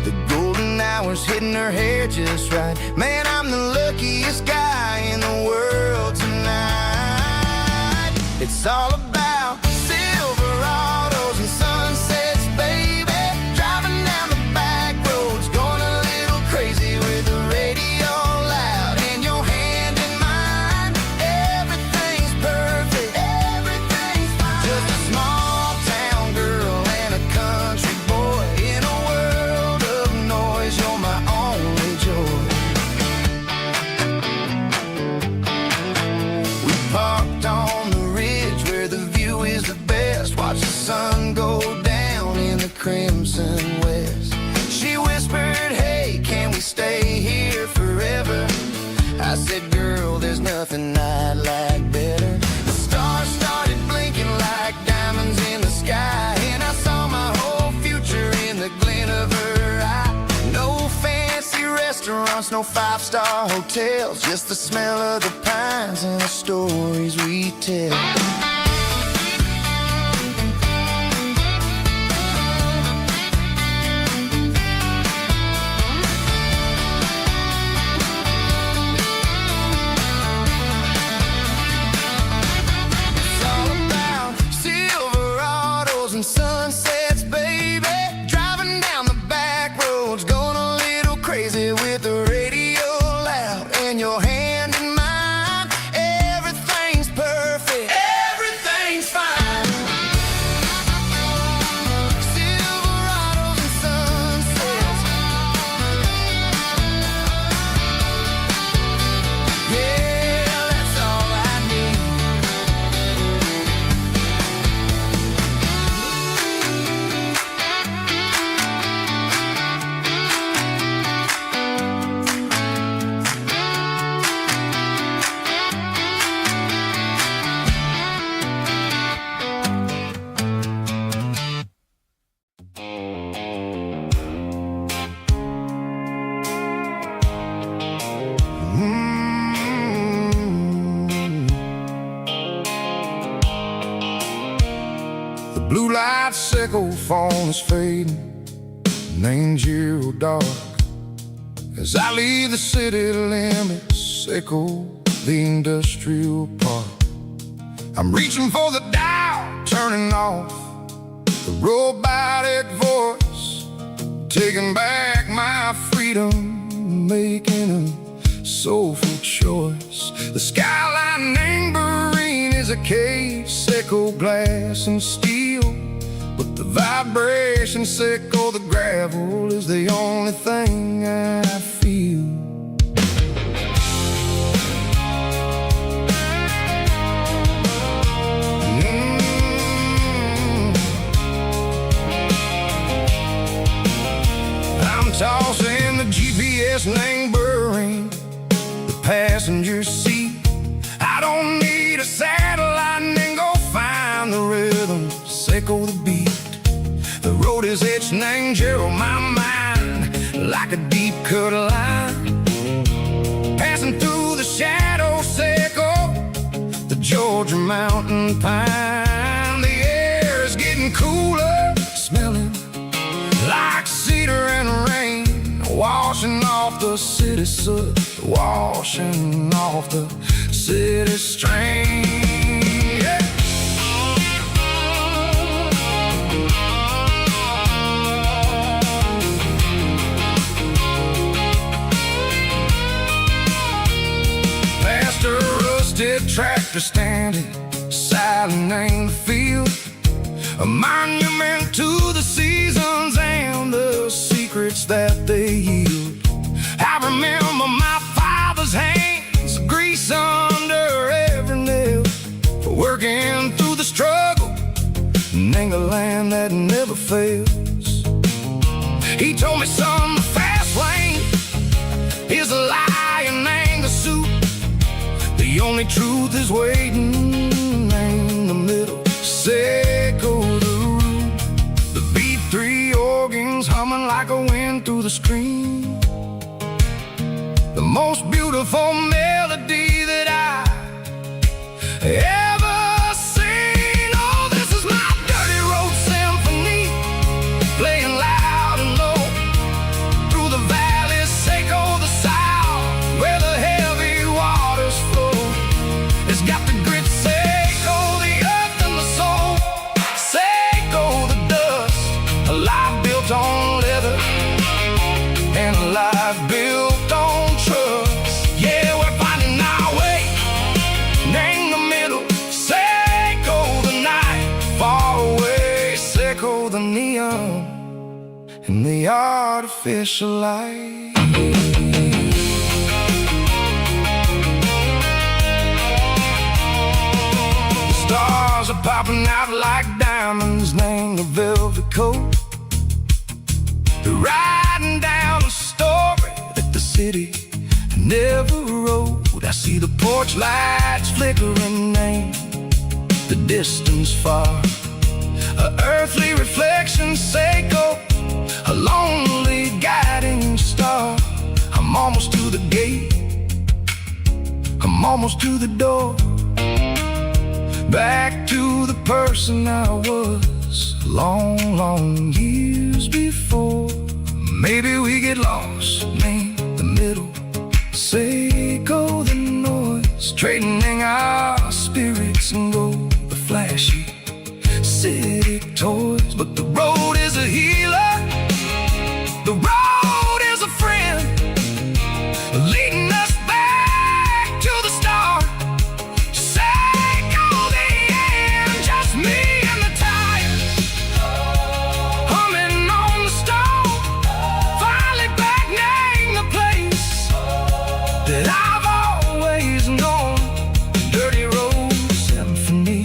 The golden hours hitting her hair just right. Man, I'm the luckiest guy in the world tonight. It's all about Silverados and sunsets, baby. Driving down the back roads, going a little crazy with the radio loud and your hand in mine. Everything's perfect, everything's fine. Just a small town girl and a country boy in a world of noise. You're my only joy. We parked on the ridge where the view is the best. Watch the sun go down in the crimson west. She whispered, hey, can we stay here forever? I said, girl, there's nothing I'd like better. The stars started blinking like diamonds in the sky, and I saw my whole future in the glint of her eye. No fancy restaurants, no five-star hotels, just the smell of the pines and the stories we tell. It's all about Silverados and sunsets, baby. Driving down the back roads, going a little crazy with the radio loud and your hand in mine. Everything's perfect, everything's fine. Silverados and sunsets. Yeah, that's all I need. The blue light sickle phone is fading, named zero dark. As I leave the city limits, sickle the industrial park. I'm reaching for the dial, turning off the robotic voice, taking back my freedom, making a soulful choice. The skyline named Barine is a case, sickle glass and steel, but the vibration sickle, the gravel is the only thing I feel. I'm tossing the GPS named Barine, the passenger seat. I don't need a satellite and then go find the rhythm, sickle the beat. The road is etched named Gerald, my mind, like a deep cut line, passing through the Georgia mountain pine. The air is getting cooler, smelling like cedar and rain, washing off the city soot, washing off the city strain. Yeah. Past a rusted tractor standing silent in the field, a monument to the seasons and the secrets that they yield. I remember my father's hands, grease under every nail, for working through the struggle in the land that never fails. He told me, son, the fast lane is a lie and anger suit. The only truth is waiting in the middle. Seco the root, the B3 organs humming like a wind through the screen. The most beautiful melody that I ever seen. Oh, this is my dirty road symphony, playing loud and low through the valleys, Seco the south, where the heavy waters flow. It's got the grit, Seco the earth and the soul, Seco the dust, a life built on leather and a life built on trust. Yeah, we're finding our way in the middle. Seco the night, far away, Seco the neon and the artificial light. The stars are popping out like diamonds, named the velvet coat. They're riding down a story that the city never wrote. I see the porch lights flickering in the distance far, a earthly reflection, Seco, a lonely guiding star. I'm almost to the gate, I'm almost to the door, back to the person I was long, long years before. Maybe we get lost in the middle, Seco the noise, trading our spirits and go the flashy city toys. But the road is a healer, the road is a friend, leading us back to the start. Seco the end, just me and the tires, humming on the stove, finally back name the place that I've always known. Dirty road symphony,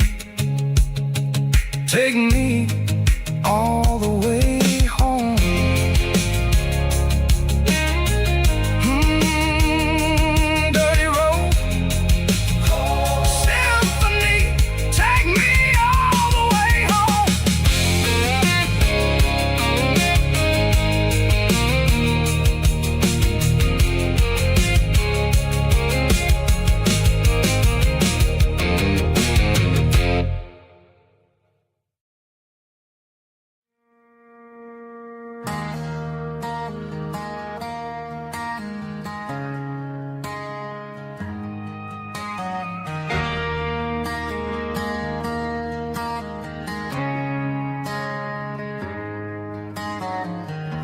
take me all the way home. Dirty road symphony, take me all the way home.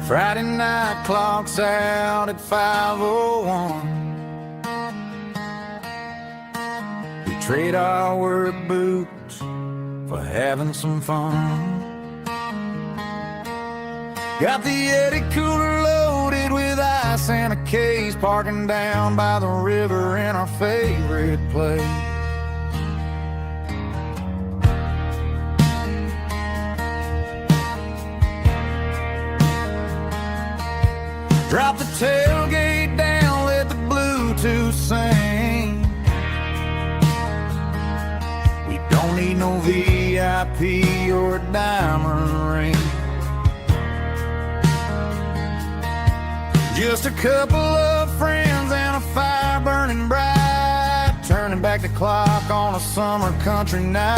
Friday night clocks out at 5:01. We trade our work boots for having some fun. Got the Yeti cooler loaded with ice and a case, parking down by the river in our favorite place. Drop the tailgate down, let the Bluetooth sing. We don't need no VIP or a diamond ring. Just a couple of friends and a fire burning bright, turning back the clock on on a summer country night.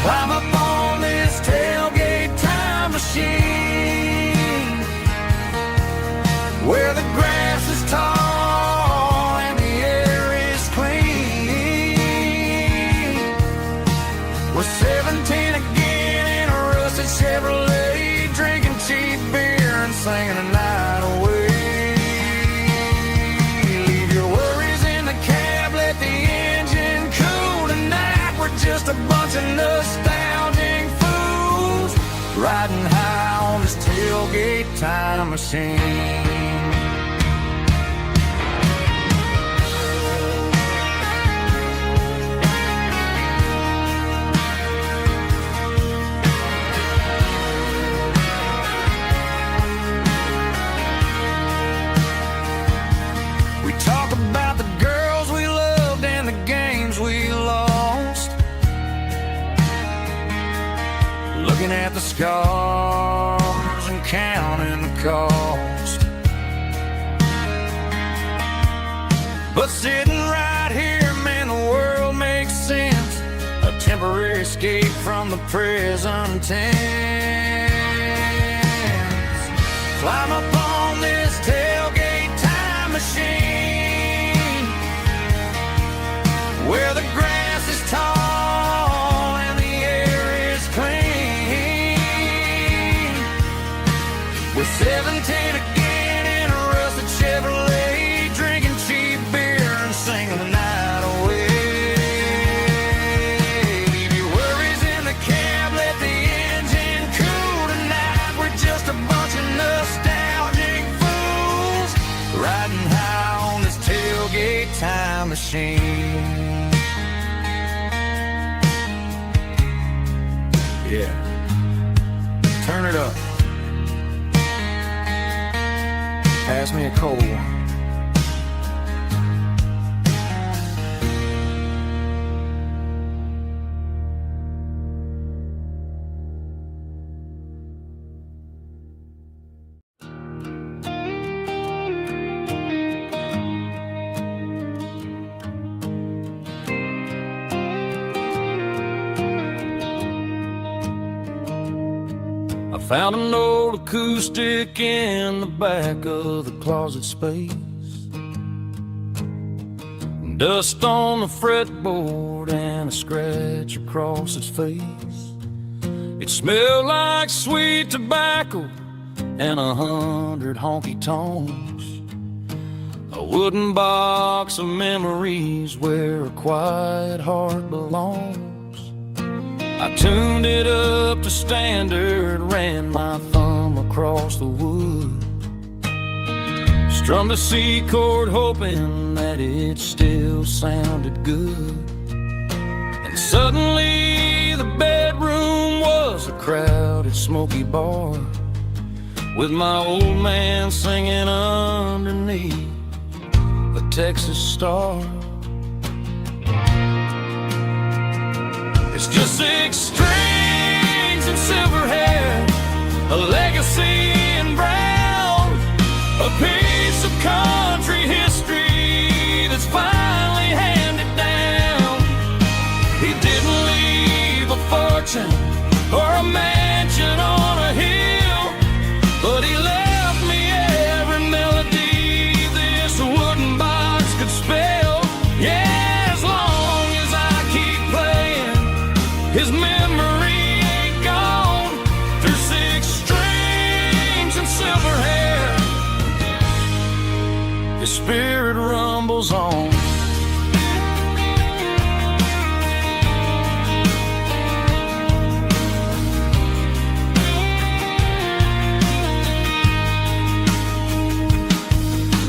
Climb up on this tailgate time machine, where the grass is tall and the air is clean. We're 17 again in a rusted Chevrolet, drinking cheap beer and singing the night away. Leave your worries in the cab, let the engine cool tonight. We're just a bunch of nostalgic fools riding high on this tailgate time machine. About the girls we loved and the games we lost, looking at the scars and counting the cost. But sitting right here, man, the world makes sense. A temporary escape from the present tense. Climb up on this tailgate time machine, where the grass is tall and the air is clean. We're 17 again in a rusted Chevrolet, drinking cheap beer and singing the night away. Leave your worries in the cab, let the engine cool tonight. We're just a bunch of nostalgic fools riding high on this tailgate time machine. Yeah, turn it up. Pass me a cold one. Found an old acoustic in the back of the closet space. Dust on the fretboard and a scratch across its face. It smelled like sweet tobacco and 100 honky tonks. A wooden box of memories where a quiet heart belongs. I tuned it up to standard, ran my thumb across the wood, strummed a C chord hoping that it still sounded good. And suddenly the bedroom was a crowded smoky bar, with my old man singing underneath the Texas star. It's just 6 strings and silver hair, a legacy in brown, a piece of country history that's finally handed down. He didn't leave a fortune or a mansion on a hill, but he left me every melody this wooden box could spell. Yeah. His memory ain't gone through 6 strings and silver hair. His spirit rumbles on.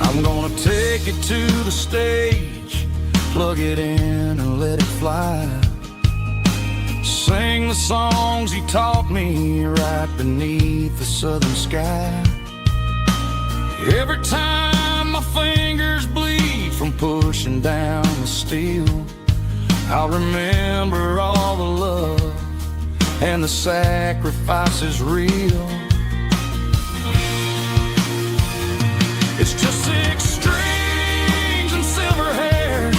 I'm gonna take it to the stage, plug it in and let it fly. Sing the songs he taught me right beneath the southern sky. Every time my fingers bleed from pushing down the steel, I'll remember all the love and the sacrifices real. It's just 6 strings and silver hair,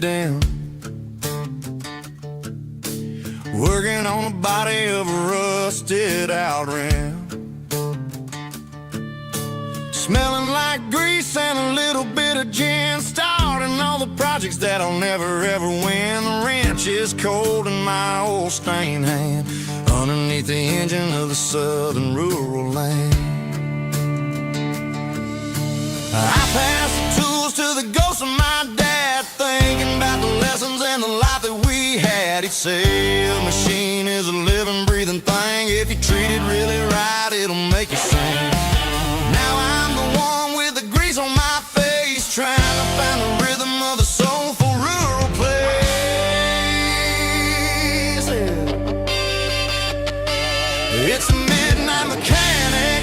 dim, working on the body of a rusted out rim, smelling like grease and a little bit of gin, starting all the projects that I'll never ever win. The wrench is cold in my old stained hand, underneath the engine of the southern rural land. I pass the tools to the ghost of my dad, thinking about the lessons and the life that we had. He'd say a machine is a living, breathing thing. If you treat it really right, it'll make you sing. Now I'm the one with the grease on my face, trying to find the rhythm of a soulful rural place. It's a midnight mechanic,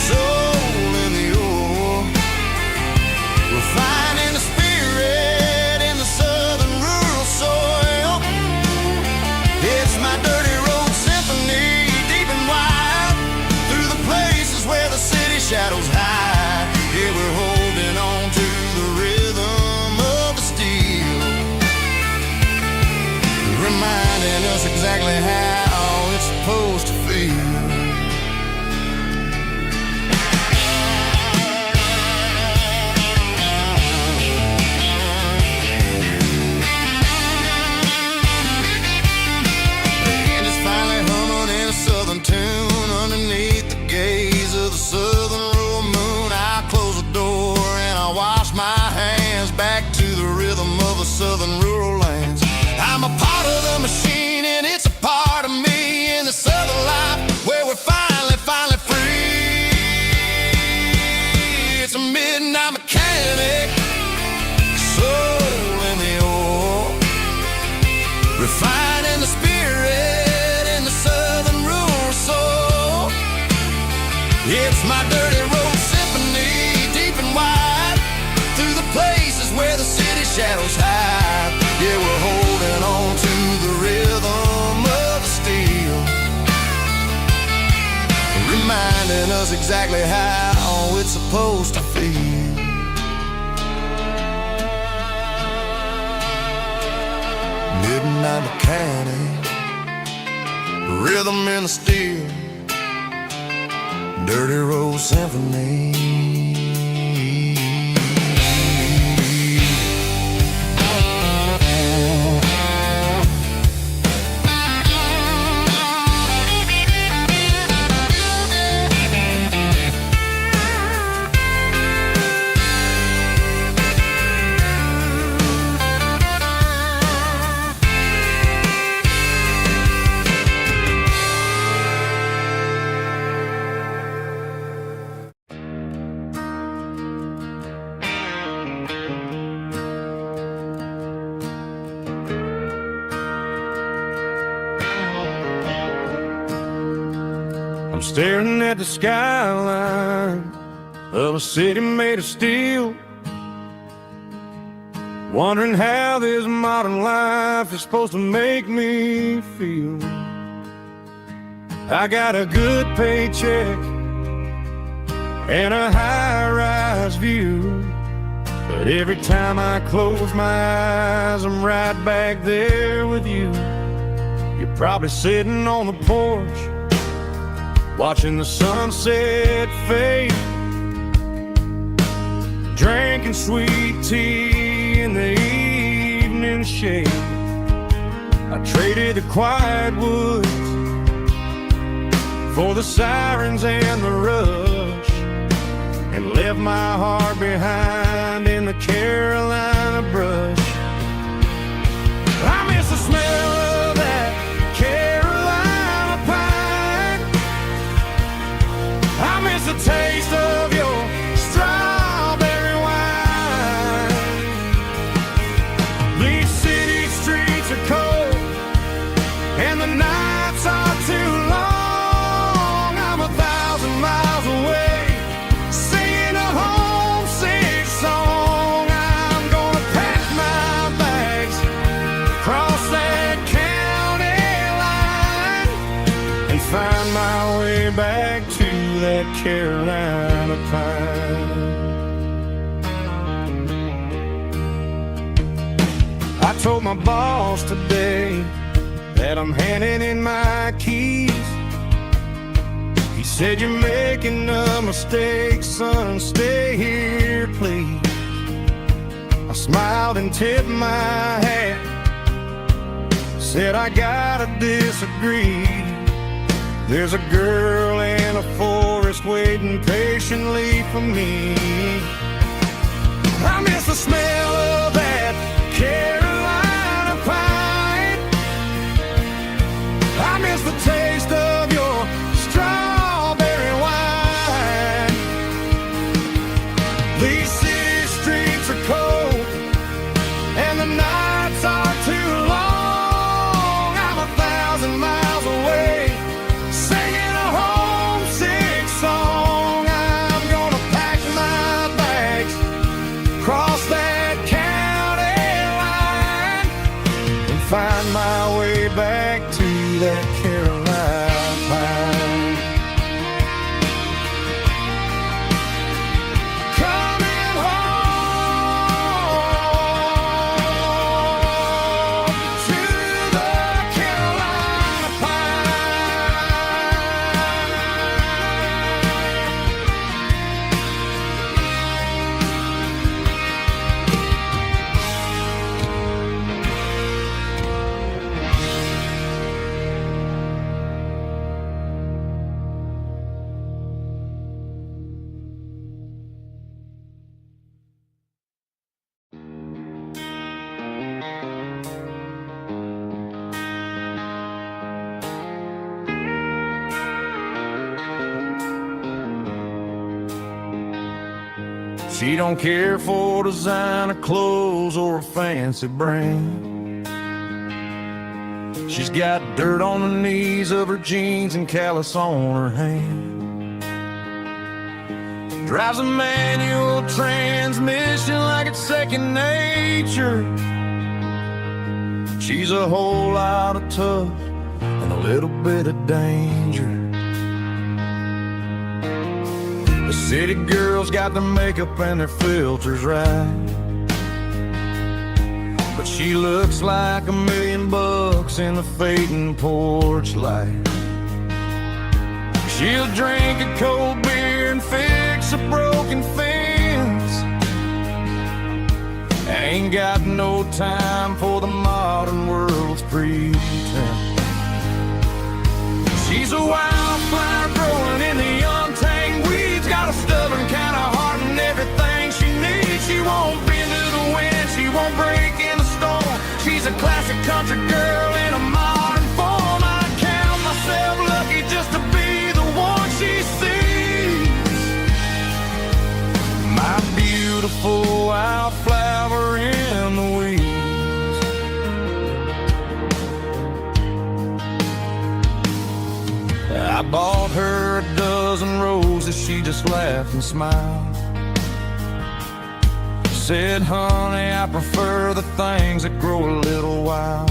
soul in the ore, refining the spirit in the southern rural soil. It's my dirty road symphony, deep and wide, through the places where the city shadows hide. Yeah, we're holding on to the rhythm of the steel, reminding us exactly how it's supposed to feel. Tune underneath the gaze of the southern rural moon. I close the door and I wash my hands, back to the rhythm of the southern rural lands. I'm a part of the machine and it's a part of me in the southern life where we're finally free. It's a midnight mechanic, soul in the ore, refining the spirit in the southern rural soul. It's my dirty road symphony, deep and wide, through the places where the city shadows hide. Yeah, we're holding on to the rhythm of the steel, reminding us exactly how it's supposed to feel. Midnight mechanic, rhythm in the steel, dirty road symphony. Staring at the skyline of a city made of steel, wondering how this modern life is supposed to make me feel. I got a good paycheck and a high-rise view, but every time I close my eyes, I'm right back there with you. You're probably sitting on the porch, watching the sunset fade, drinking sweet tea in the evening shade. I traded the quiet woods for the sirens and the rush, and left my heart behind in the Carolina brush. I miss the smell of that Carolina pine. I miss the taste of your strawberry wine. These city streets are cold and the nights are too long. I'm 1,000 miles away, singing a homesick song. I'm gonna pack my bags, cross that county line, and find my way back to that Carolina pine. told my boss today that I'm handing in my keys. He said, you're making a mistake, son, stay here, please. I smiled and tipped my hat, said I gotta disagree. There's a girl in a forest waiting patiently for me. I miss the smell of that Carolina pine. I miss the taste of your strawberry wine. These city streets are cold and the nights are too long. I'm 1,000 miles away singing a homesick song. I'm gonna pack my bags, cross that county line, and find my way back to that Carolina pine. Coming home to the Carolina She don't care for designer clothes or a fancy brand. She's got dirt on the knees of her jeans and callus on her hand. Drives a manual transmission like it's second nature. She's a whole lot of tough and a little bit of danger. The city girls got their makeup and their filters right, but she looks like $1 million in the fading porch light. She'll drink a cold beer and fix a broken fence. Ain't got no time for the modern world's pretense. She's a wildflower growing in the untamed weeds. Got a stubborn kind of heart and everything she needs. She won't bend to the wind, she won't break in the storm. She's a classic country girl in a modern form. I count myself lucky just to be the one she sees. My beautiful wildflower in the weeds. I bought her a dozen roses, she just laughed and smiled. She said, honey, I prefer the things that grow a little wild.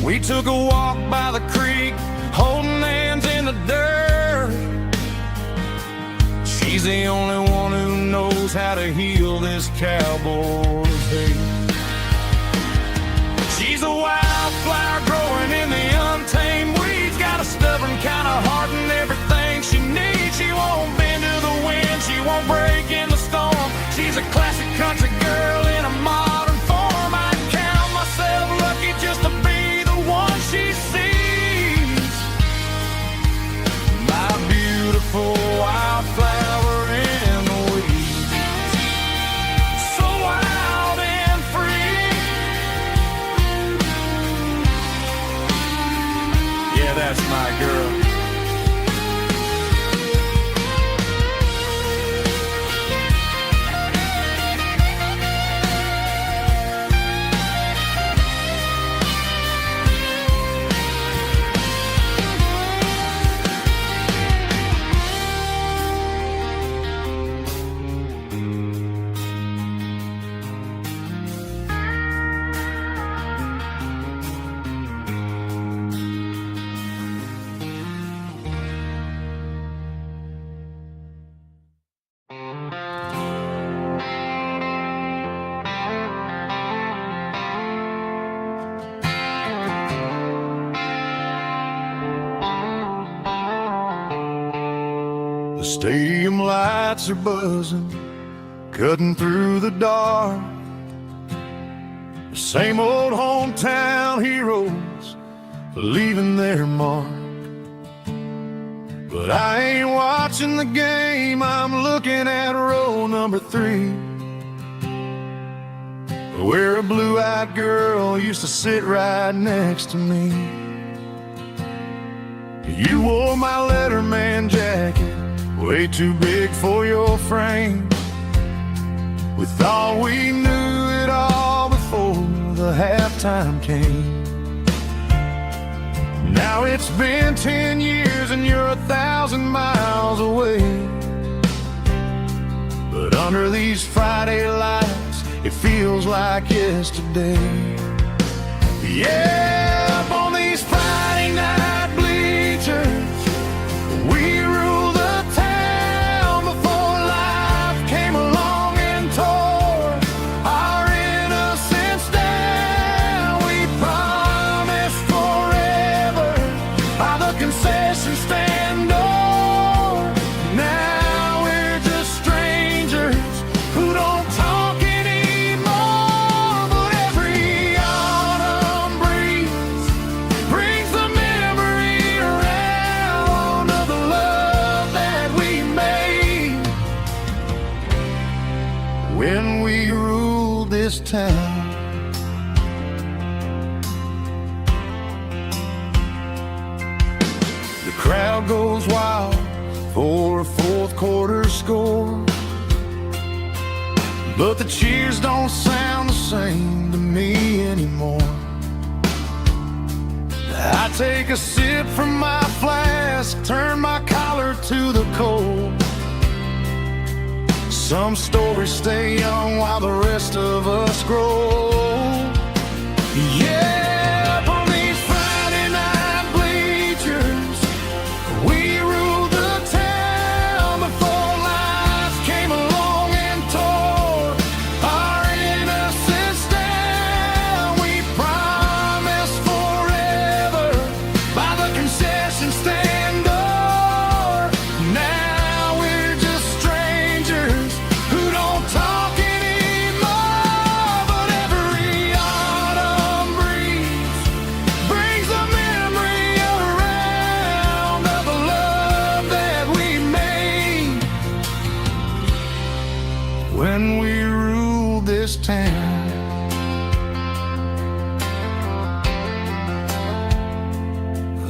We took a walk by the creek, holding hands in the dirt. She's the only one who knows how to heal this cowboy's hate. She's a wildflower growing in the untamed weeds. Got a stubborn kind of heart and everything she needs. She won't bend to the wind, she won't break in the storm. She's a classic country girl in a modern form. I count myself lucky just to be the one she sees. My beautiful wildflower in the weeds. So wild. Stadium lights are buzzing, cutting through the dark. The same old hometown heroes leaving their mark. But I ain't watching the game, I'm looking at row number 3, where a blue-eyed girl used to sit right next to me. You wore my Letterman jacket, way too big for your frame. We thought we knew it all before the halftime came. Now it's been 10 years and you're 1,000 miles away. But under these Friday lights, it feels like yesterday. Yeah, up on these Friday night bleachers, we rule the town before life came along and tore our innocence down. We promised forever by the concession stand door. Now we're just strangers who don't talk anymore. But every autumn breeze brings the memory around of the love that we made when we ruled this town. The crowd goes wild for a fourth quarter score, but the cheers don't sound the same to me anymore. I take a sip from my flask, turn my collar to the cold. Some stories stay young while the rest of us grow. Yeah, up on these Friday night bleachers, we ruled the town before life came along and tore our innocence down. We promised forever by the concession stand door. Now we're just strangers who don't talk anymore. But every autumn breeze brings the memory around of the love that we made when we ruled this town.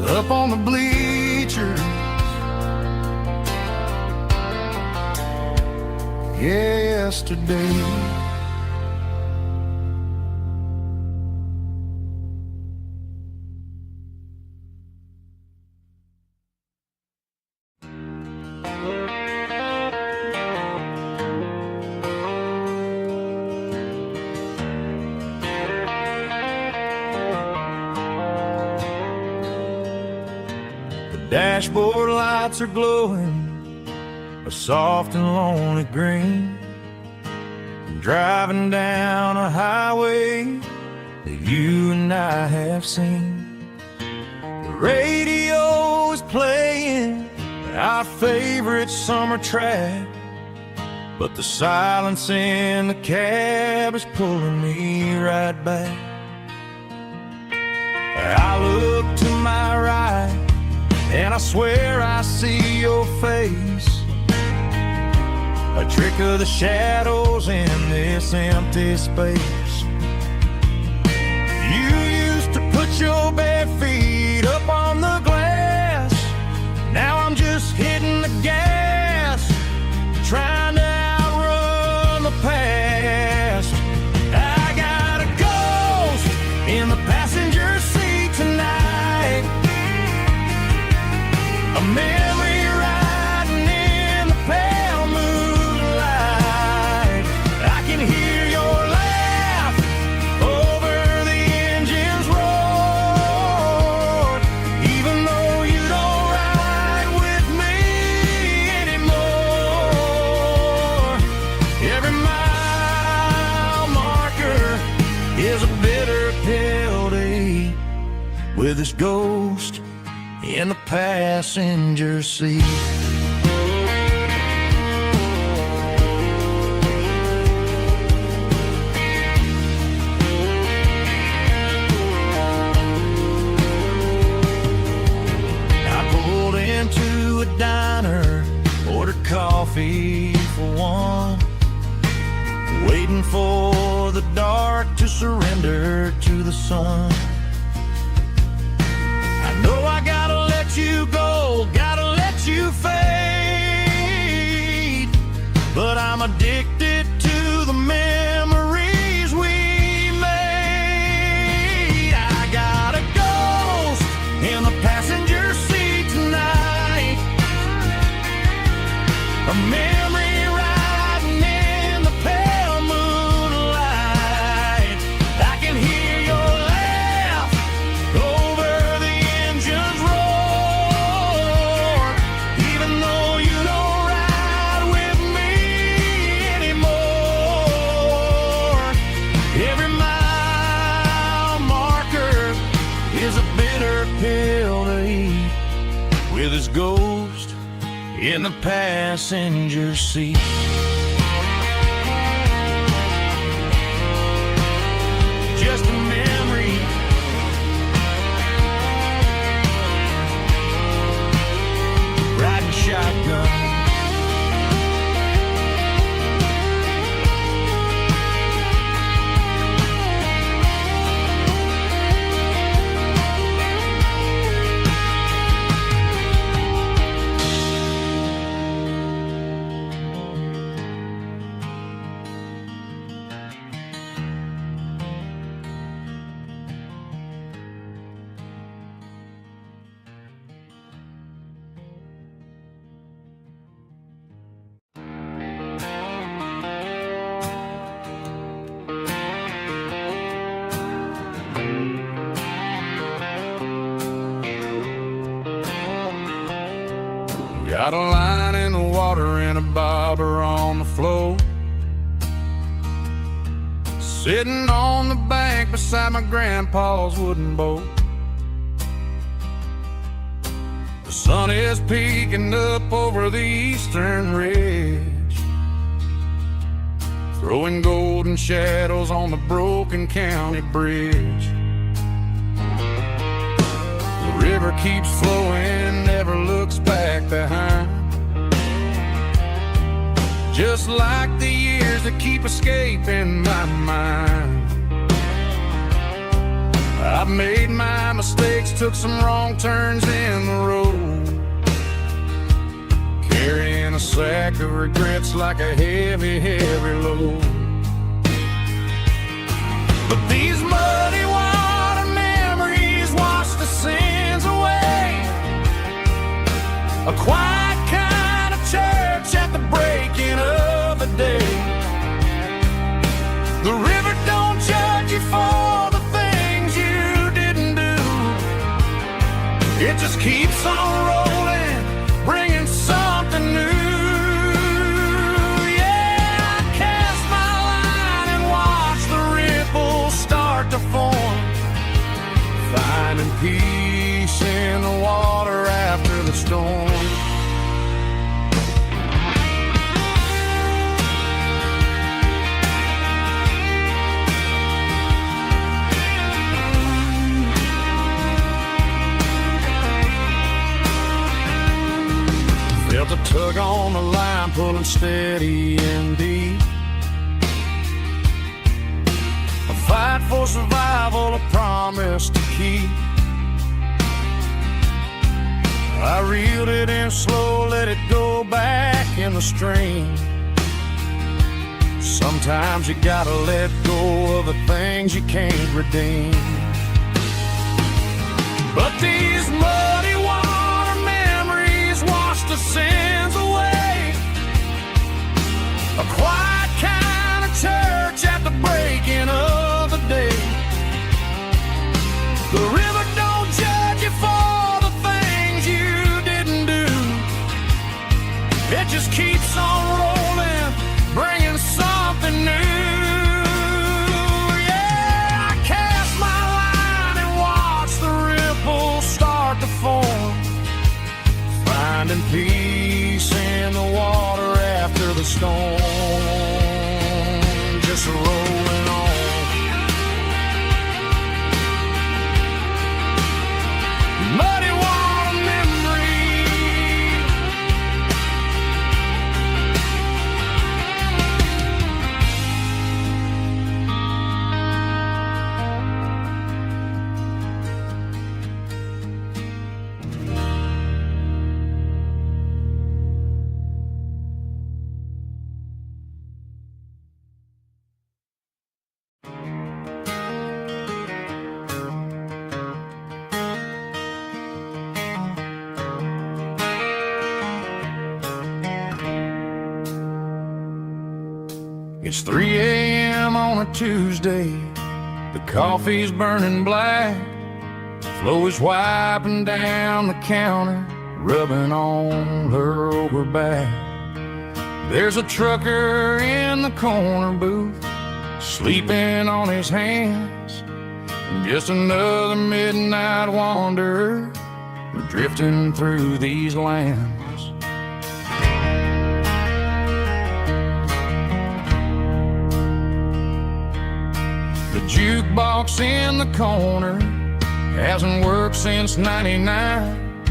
Up on the bleachers, yesterday. The dashboard lights are glowing a soft and lonely green. I'm driving down a highway that you and I have seen. The radio is playing our favorite summer track, but the silence in the cab is pulling me right back. I look to my right and I swear I see your face, a trick of the shadows in this empty space. You used to put your bare feet up on the glass. Now I'm just hitting the gas, trying to outrun the past. I got a ghost in the passenger seat tonight, a memory riding in the pale moonlight. I can hear your laugh over the engine's roar, even though you don't ride with me anymore. Every mile marker is a bitter pill to eat with this ghost in the passenger seat. surrender to the sun. I know I gotta let you go, gotta let you fade, but I'm addicted to the memories we made. I got a ghost in the passenger seat tonight, a memory riding in the pale moonlight. I can hear your laugh over the engine's roar, even though you don't ride with me anymore. Every mile marker is a bitter pill to eat, with his ghost in the passenger seat. Just a memory, riding shotgun. Got a line in the water and a bobber on the floor, sitting on the bank beside my grandpa's wooden boat. The sun is peeking up over the eastern ridge, throwing golden shadows on the broken county bridge. The river keeps flowing, never looks back behind, just like the years that keep escaping my mind. I've made my mistakes, took some wrong turns in the road, carrying a sack of regrets like a heavy, heavy load. But these muddy water memories wash the sins away, a quiet kind of church at the breaking of the day. The river don't judge you for the things you didn't do, it just keeps on rolling, bringing something new. Yeah, I cast my line and watch the ripples start to form, finding peace in the water after the storm. Felt a tug on the line, pulling steady and deep, a fight for survival, a promise to keep. I reeled it in slow, let it go back in the stream. Sometimes you gotta let go of the things you can't redeem. But these muddy water memories wash the sins away, a quiet kind of church at the breaking of the day. The river don't judge you for the things you didn't do, it just keeps on rolling, bringing something new. Yeah, I cast my line and watch the ripples start to form, finding peace in the water after the storm. It's 3 a.m. on a Tuesday. The coffee's burning black. Flo is wiping down the counter, rubbing on her over back. There's a trucker in the corner booth, sleeping on his hands. And just another midnight wanderer, drifting through these lands. The jukebox in the corner hasn't worked since '99,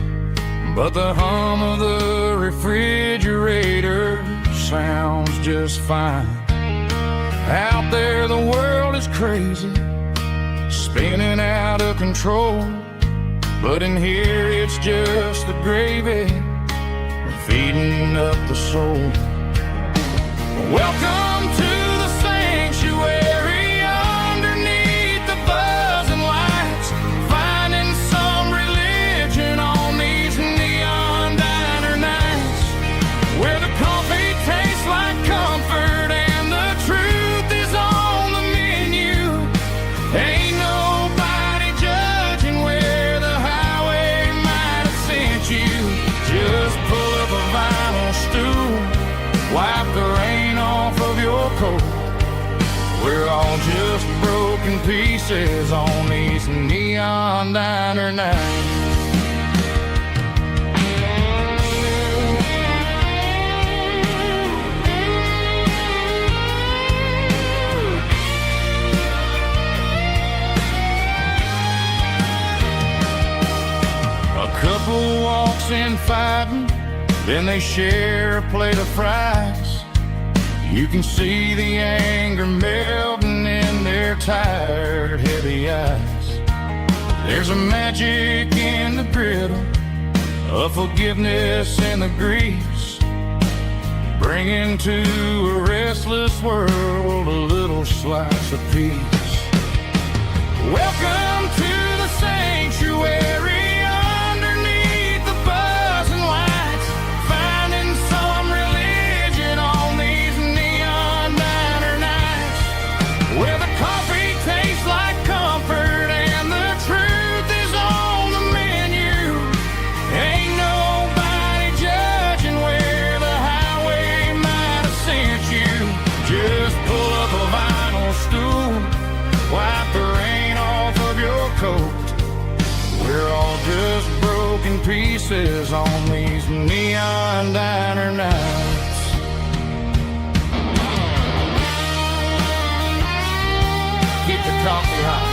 but the hum of the refrigerator sounds just fine. Out there the world is crazy, spinning out of control, but in here it's just the gravy feeding up the soul. Welcome to the sanctuary underneath the buzzing lights, finding some religion on these neon diner nights, where the coffee tastes like comfort and the truth is on the menu. Ain't nobody judging where the highway might have sent you. Just pull up a vinyl stool, wipe the rain off of your coat. We're all just broken pieces on these neon diner nights. A couple walks in fighting, then they share a plate of fries. You can see the anger melting in their tired, heavy eyes. There's a magic in the griddle, a forgiveness in the grease, bringing to a restless world a little slice of peace. Welcome to the sanctuary. We're all just broken pieces on these neon diner nights. Keep the coffee hot.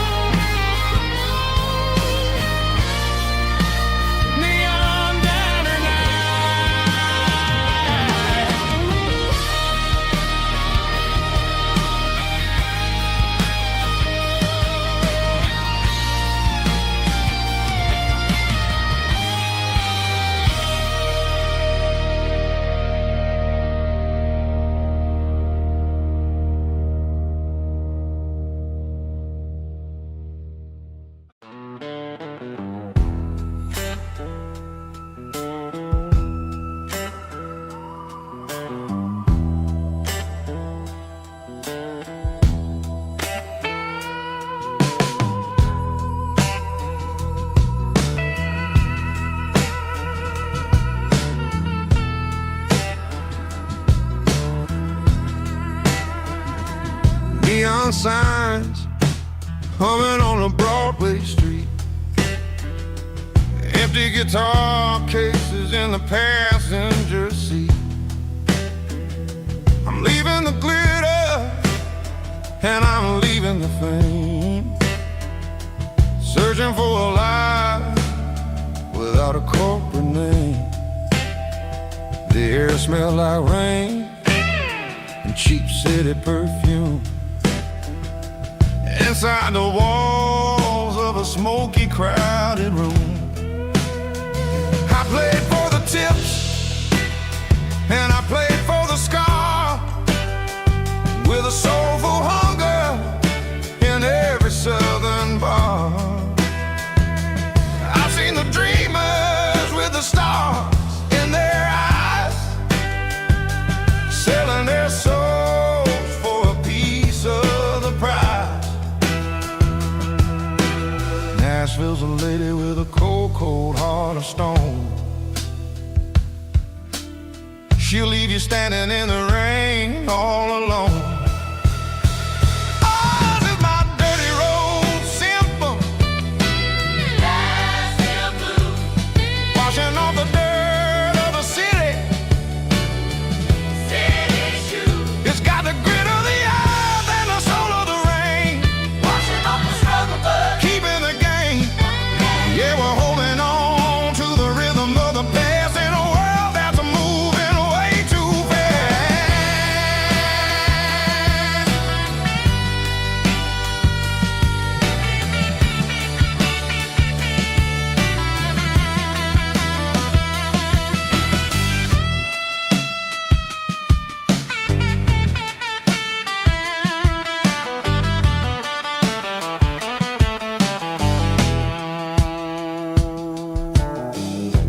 Neon diner neon signs humming on a Broadway street, empty guitar cases in the passenger seat. I'm leaving the glitter and I'm leaving the fame, searching for a life without a corporate name. The air smelled like rain and cheap city perfume. Inside the walls of a smoky, crowded room, I played for the tips and I played for the scar, with a soulful hunger in every southern bar. I've seen the dreamers with the stars in their eyes, selling their souls for Nashville's a lady with a cold, cold heart of stone. She'll leave you standing in the rain all alone. Oh, this is my dirty road symphony. Nashville blues. Washing off the dirt of the city. City shoes. It's got the grit of the earth and the soul of the rain. Washing off the struggle, but keeping the game. Yeah, we're holding on to the rhythm of the past in a world that's moving way too fast.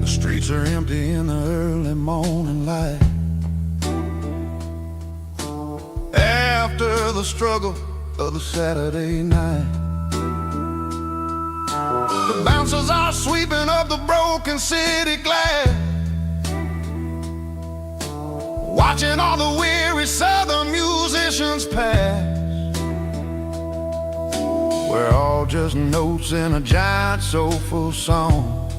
The streets are empty in the early morning light. After the struggle of the Saturday night, the bouncers are sweeping up the broken city glass, watching all the weary southern musicians pass. We're all just notes in a giant soulful song,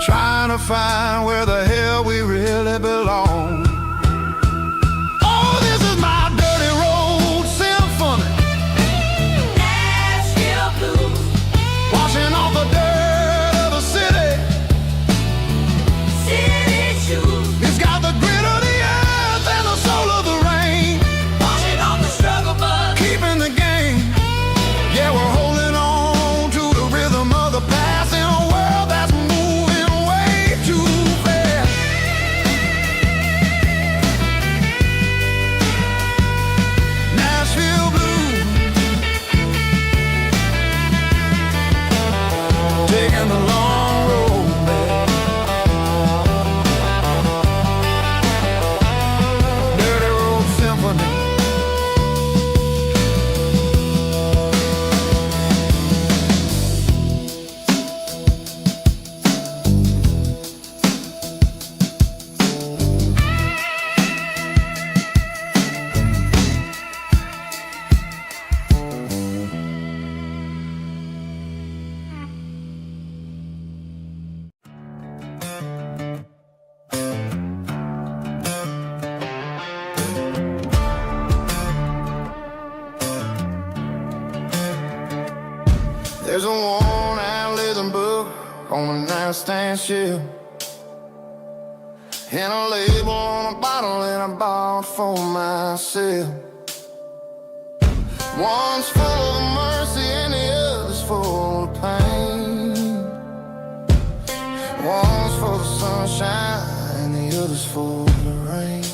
trying to find where the hell we really belong. Oh, this is my dirty road symphony. Nashville blues. Washing off the dirt of the city. City shoes. It's got the grit of the earth and the soul of the rain. Washing off the struggle, but keeping the game. Yeah, we're holding on to the rhythm of the past in a world that's moving way too fast. Nashville blues, taking the long road back. Dirty road symphony. There's a worn-out leather book on the nightstand shelf, and a label on a bottle that I bought for myself. One's full of mercy and the other's full of pain. One's for the sunshine and the other's for the rain.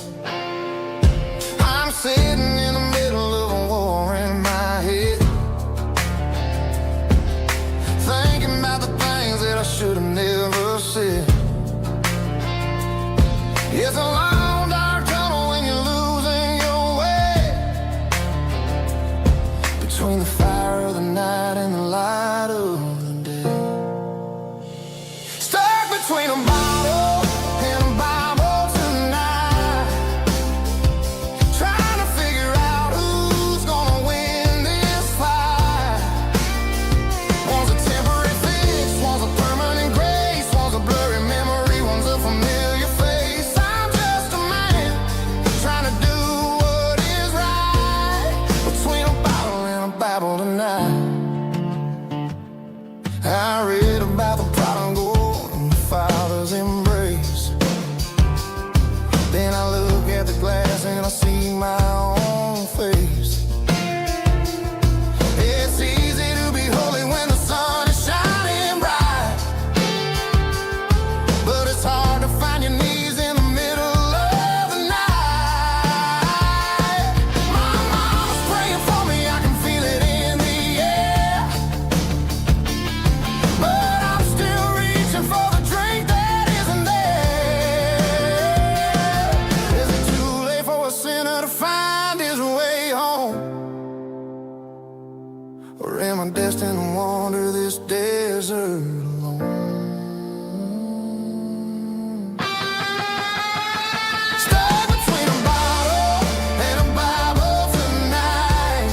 I'm sitting in the middle of a war in my head, thinking about the things that I should have never said. It's a long dark tunnel when you're losing your way, between the fire of the night and the light of the day. Stuck between a bottle and a Bible tonight, trying to figure out who's gonna win this fight. One's a temporary fix, one's a permanent grace, one's a blurry memory, one's a familiar face. I'm just a man trying to do what is right, between a bottle and a Bible tonight. Or am I destined to wander this desert alone? Stuck between a bottle and a Bible tonight,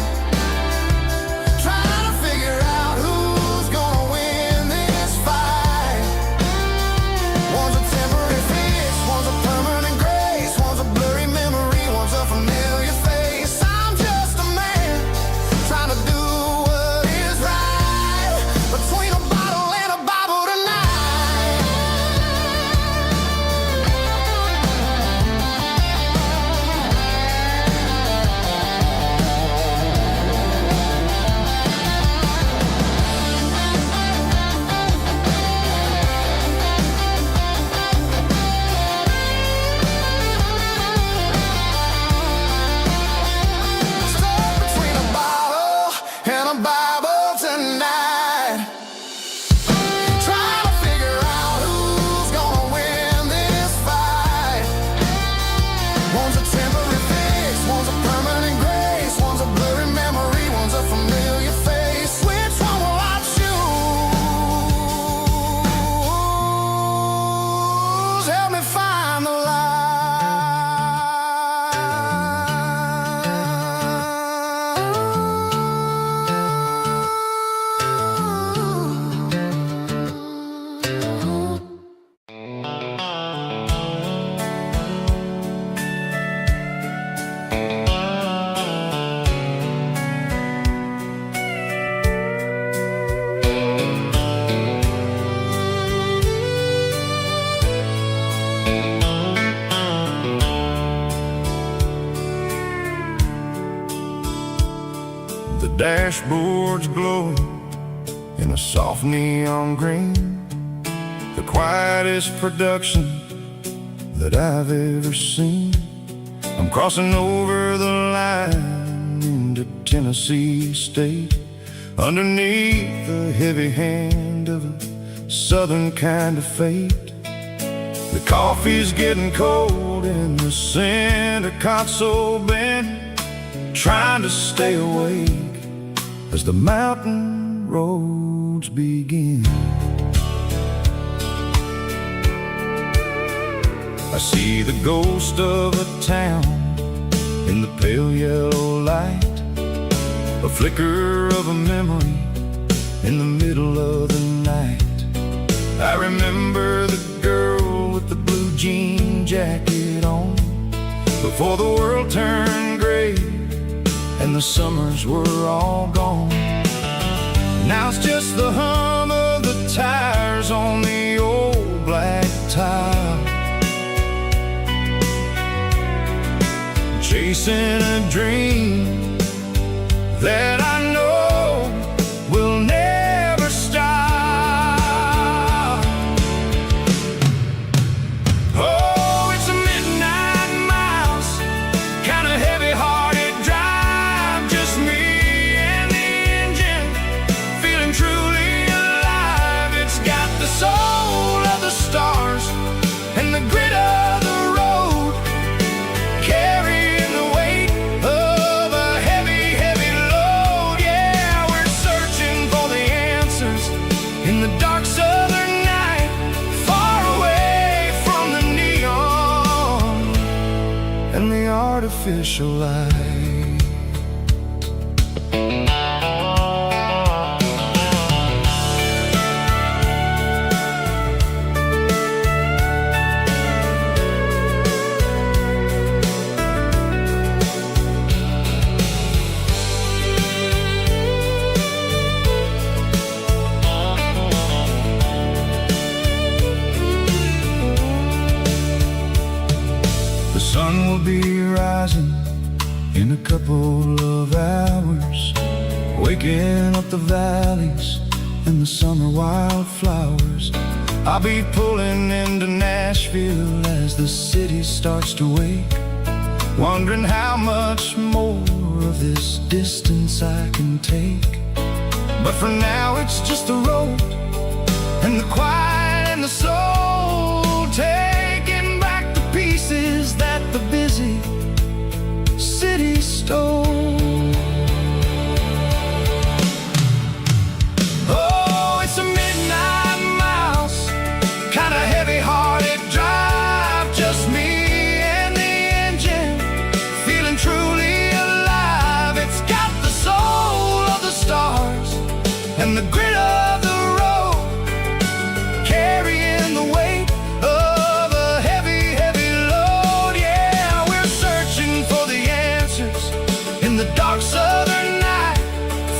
trying to figure out who's gonna win this fight. One's a temporary fix, one's a permanent grace, one's a blurry memory, one's a familiar face. I'm just a man trying to do what is right, between a bottle and a Bible tonight. Stuck between a bottle and a Bible tonight, trying to figure out who's gonna win this fight. One's a temporary fix, one's a permanent grace, one's a blurry memory, one's a familiar face. Which one will I choose? Help me find the The dashboard's glowing in a soft neon green, the quietest production that I've ever seen. I'm crossing over the line into Tennessee State, underneath the heavy hand of a southern kind of fate. The coffee's getting cold in the center console bin, trying to stay awake as the mountain roads begin. I see the ghost of a town in the pale yellow light, a flicker of a memory in the middle of the night. I remember the girl with the blue jean jacket on, before the world turned gray and the summers were all gone. Now it's just the hum of the tires on the old black tile, chasing a dream that I know will never stop. Oh, it's a midnight miles, kind of heavy-hearted drive, just me and the engine, feeling truly alive. It's got the soul of the stars and the grit of the road, carrying the weight of a heavy, heavy load. Yeah, we're searching for the answers in the dark southern night, far away from the neon and the artificial light. The sun will be rising in a couple of hours, waking up the valleys and the summer wildflowers. I'll be pulling into Nashville as the city starts to wake, wondering how much more of this distance I can take. But for now it's just the road and the quiet and the soul, taking back the pieces that the busy city stole. and the grit of the road, carrying the weight of a heavy, heavy load. Yeah, we're searching for the answers in the dark southern night,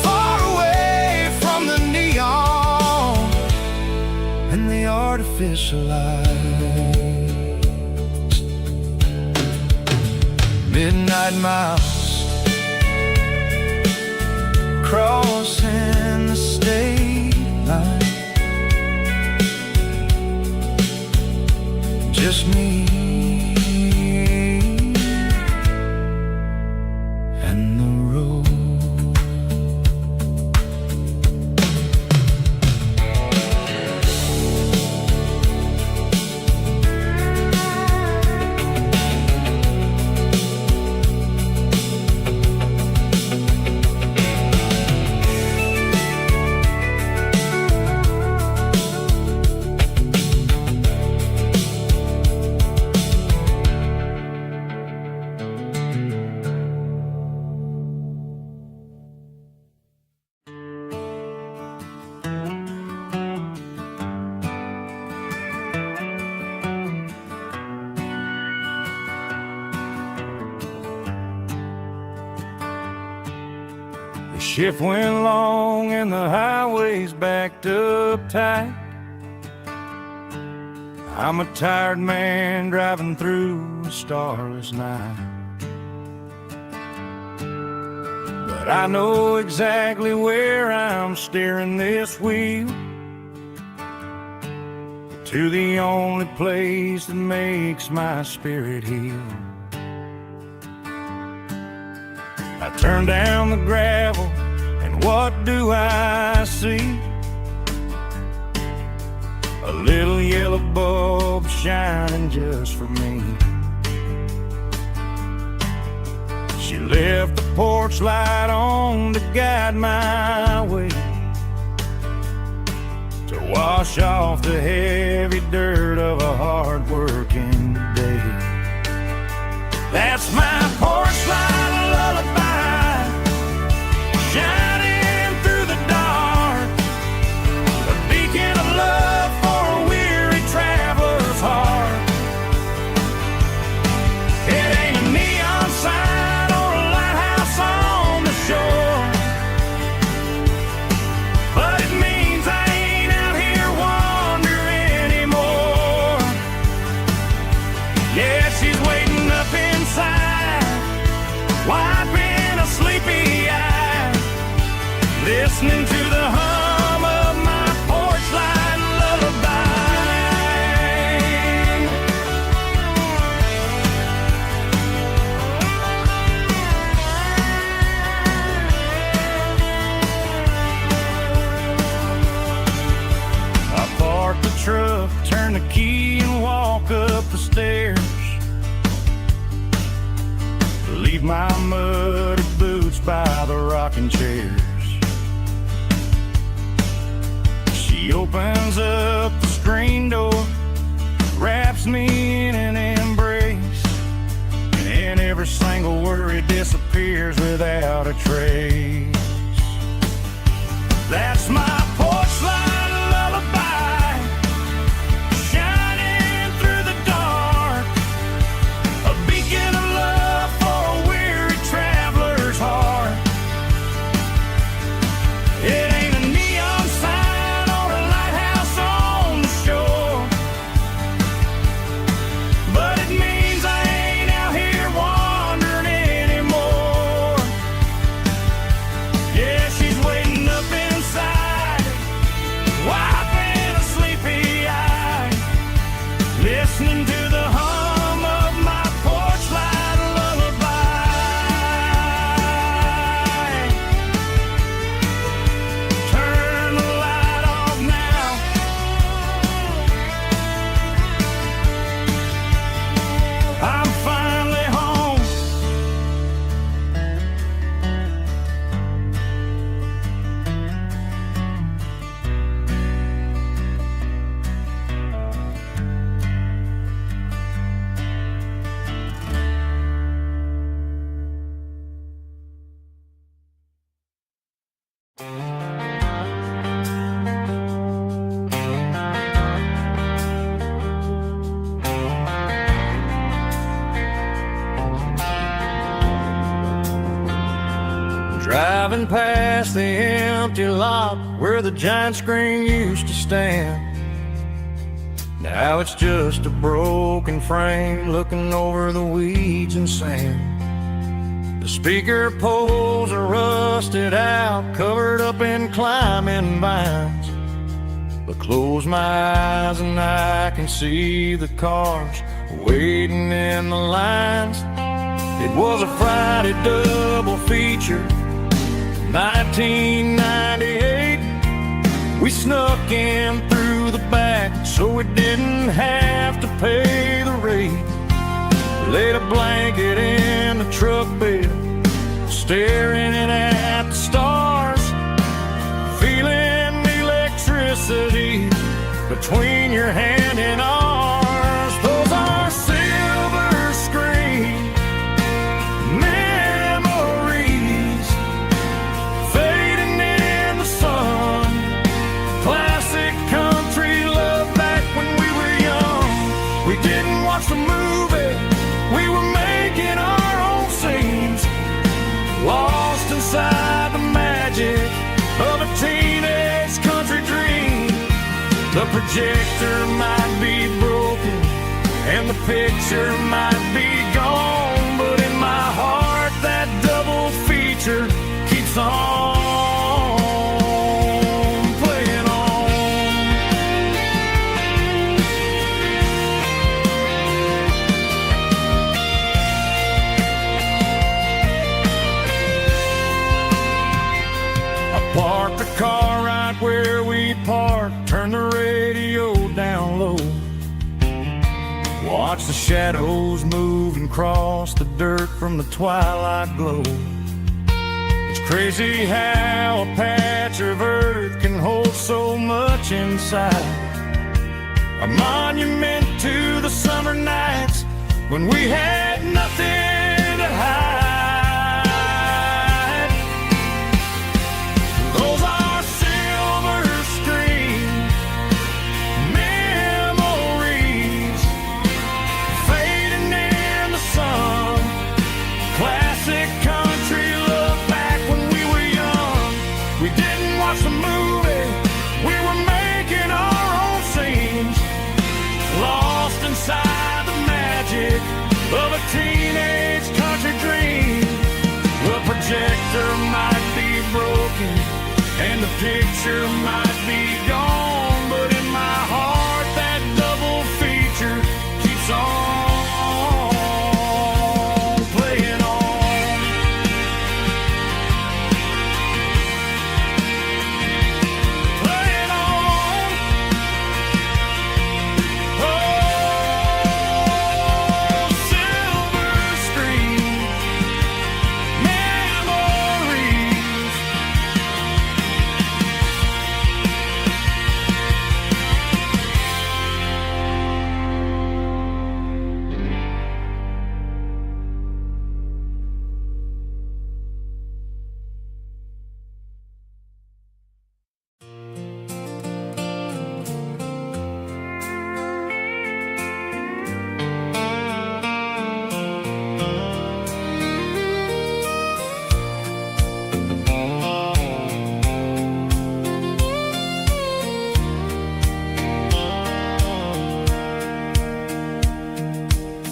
far away from the neon and the artificial lights. Midnight miles, crossing the state line, just me and the road. Shift went long and the highway's backed up tight. I'm a tired man driving through a starless night, but I know exactly where I'm steering this wheel, to the only place that makes my spirit heal. I turn down the gravel, and what do I see? A little yellow bulb shining just for me. She left the porch light on to guide my way, to wash off the heavy dirt of a hard-working day. That's my porch light lullaby, shining through the dark, a beacon of love for a weary traveler's heart. It ain't a neon sign or a lighthouse on the shore, but it means I ain't out here wandering anymore. Yeah, she's waiting up inside, wiping a sleepy eye, listening to the hum of my porch light lullaby. I park the truck, turn the key and walk up the stairs, leave my muddy boots by the rocking chairs. She opens up the screen door, wraps me in an embrace, and every single worry disappears without a trace. That's my porch light lullaby, shining through the dark, a beacon of love for a weary traveler's heart. It ain't a neon sign or a lighthouse on the shore, but it means I ain't out here wandering anymore. Driving past the empty lot where the giant screen used to stand. Now it's just a broken frame looking over the weeds and sand. The speaker poles are rusted out, covered up in climbing vines. But close my eyes and I can see the cars waiting in the lines. It was a Friday double feature, 1998. We snuck in through the back so we didn't have to pay the rate. Laid a blanket in the truck bed, staring at the stars, feeling the electricity between your hand and ours. Those are silver screen memories fading in the sun. Classic country love back when we were young. We didn't watch the movie, we were making our own scenes, lost inside the magic of a teenage country dream. The projector might be broken and the picture might be gone, but in my heart that double feature keeps on playing on. I parked the car right where we parked, turned the radio down low, watch the shadows move and cross the dirt from the twilight glow. It's crazy how a patch of earth can hold so much inside. A monument to the summer nights when we had nothing to hide. Those are silver screen memories fading in the sun. Classic country love back when we were young. We didn't watch the movie, we were making our own scenes, lost inside the magic of a teenage country dream. The projector might be broken and the picture might be gone, but in my heart that double feature keeps on playing on. Playing on. Oh, silver screen memories.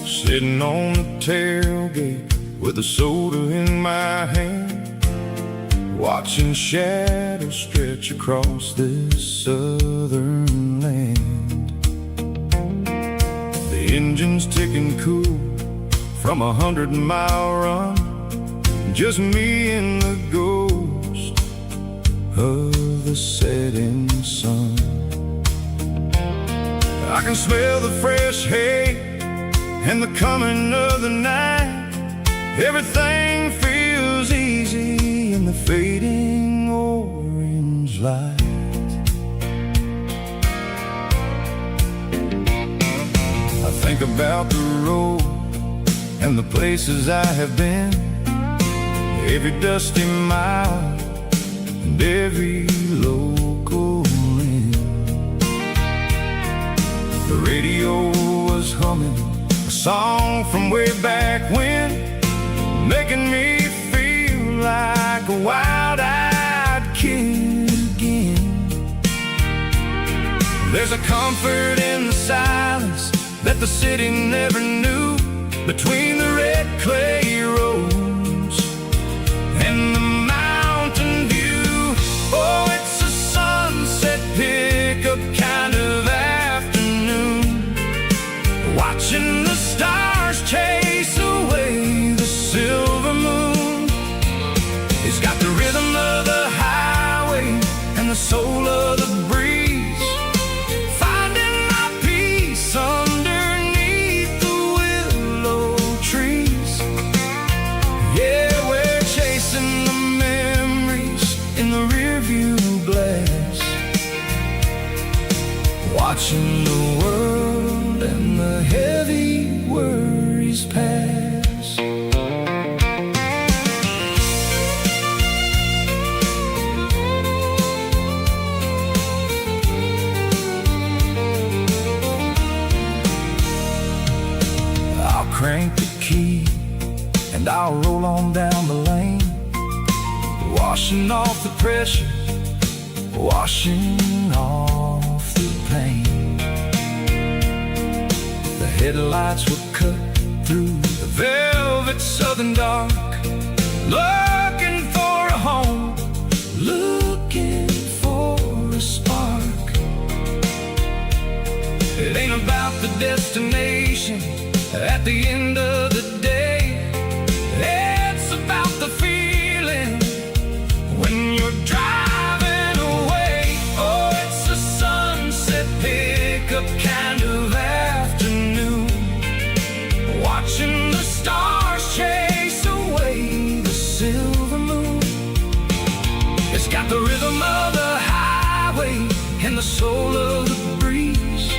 Sitting on the tailgate with a soda in my hand, watching shadows stretch across this southern land. The engine's ticking cool from 100-mile run, just me and the ghost of the setting sun. I can smell the fresh hay and the coming of the night. Everything feels easy in the fading orange light. I think about the road and the places I have been, every dusty mile and every local inn. The radio was humming a song from way back when, making me feel like a wild There's a comfort in the silence that the city never knew, between the red clay roads and the mountain view. Oh, it's a sunset pickup kind of afternoon, watching the stars chase away the silver moon. It's got the rhythm of the highway and the soul of the breeze, finding my peace underneath the willow trees. Yeah, we're chasing the memories in the rearview glass, watching the world and the heavy worries pass. Crank the key and I'll roll on down the lane, washing off the pressure, washing off the pain. The headlights will cut through the velvet southern dark, looking for a home, looking for a spark. It ain't about the destination at the end of the day, it's about the feeling when you're driving away. Oh, it's a sunset pickup kind of afternoon, watching the stars chase away the silver moon. It's got the rhythm of the highway and the soul of the breeze,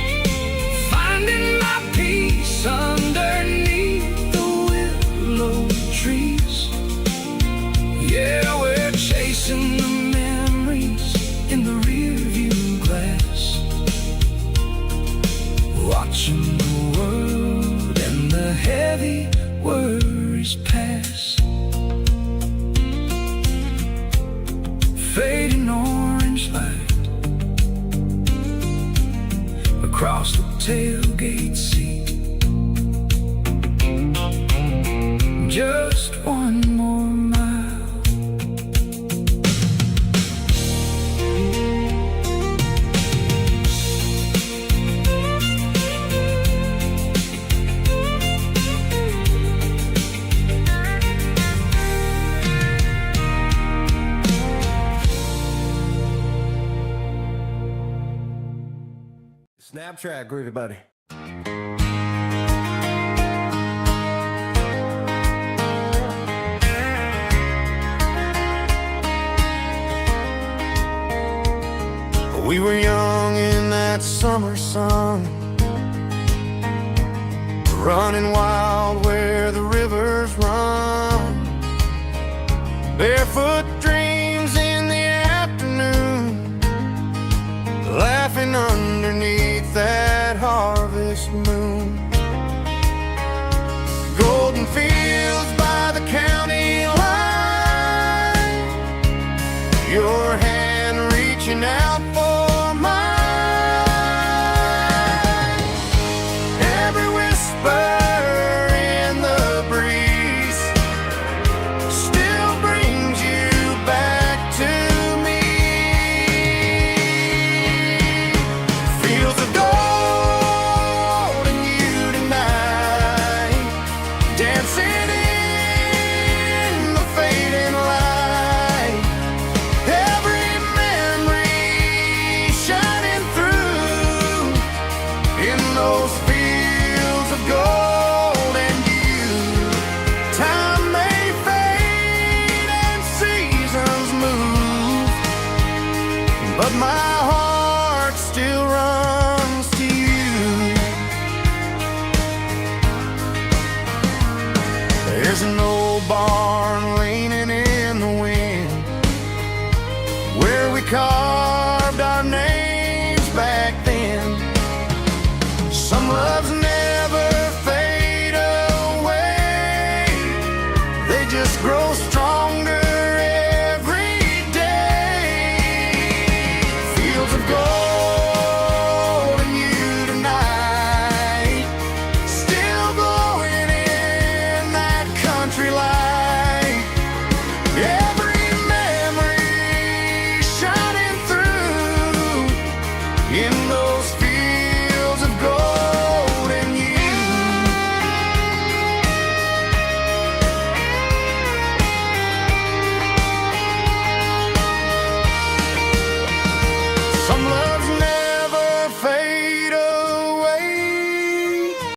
finding my peace underneath the willow trees. Yeah, we're chasing the memories in the rearview glass, watching the world and the heavy worries pass. Fading orange light across the tailgate seat. Just one more mile. Snap track, groovy buddy. We were young in that summer sun, running wild where the rivers run, barefoot dreams in the afternoon, laughing underneath that harvest moon. Golden fields by the county line, your hand reaching out for mine. Every whisper in the breeze still brings you back to me. Fields of gold and you tonight, dancing in the fading light. Every memory shining through in those fields of gold and you. Time may fade and seasons move, but my heart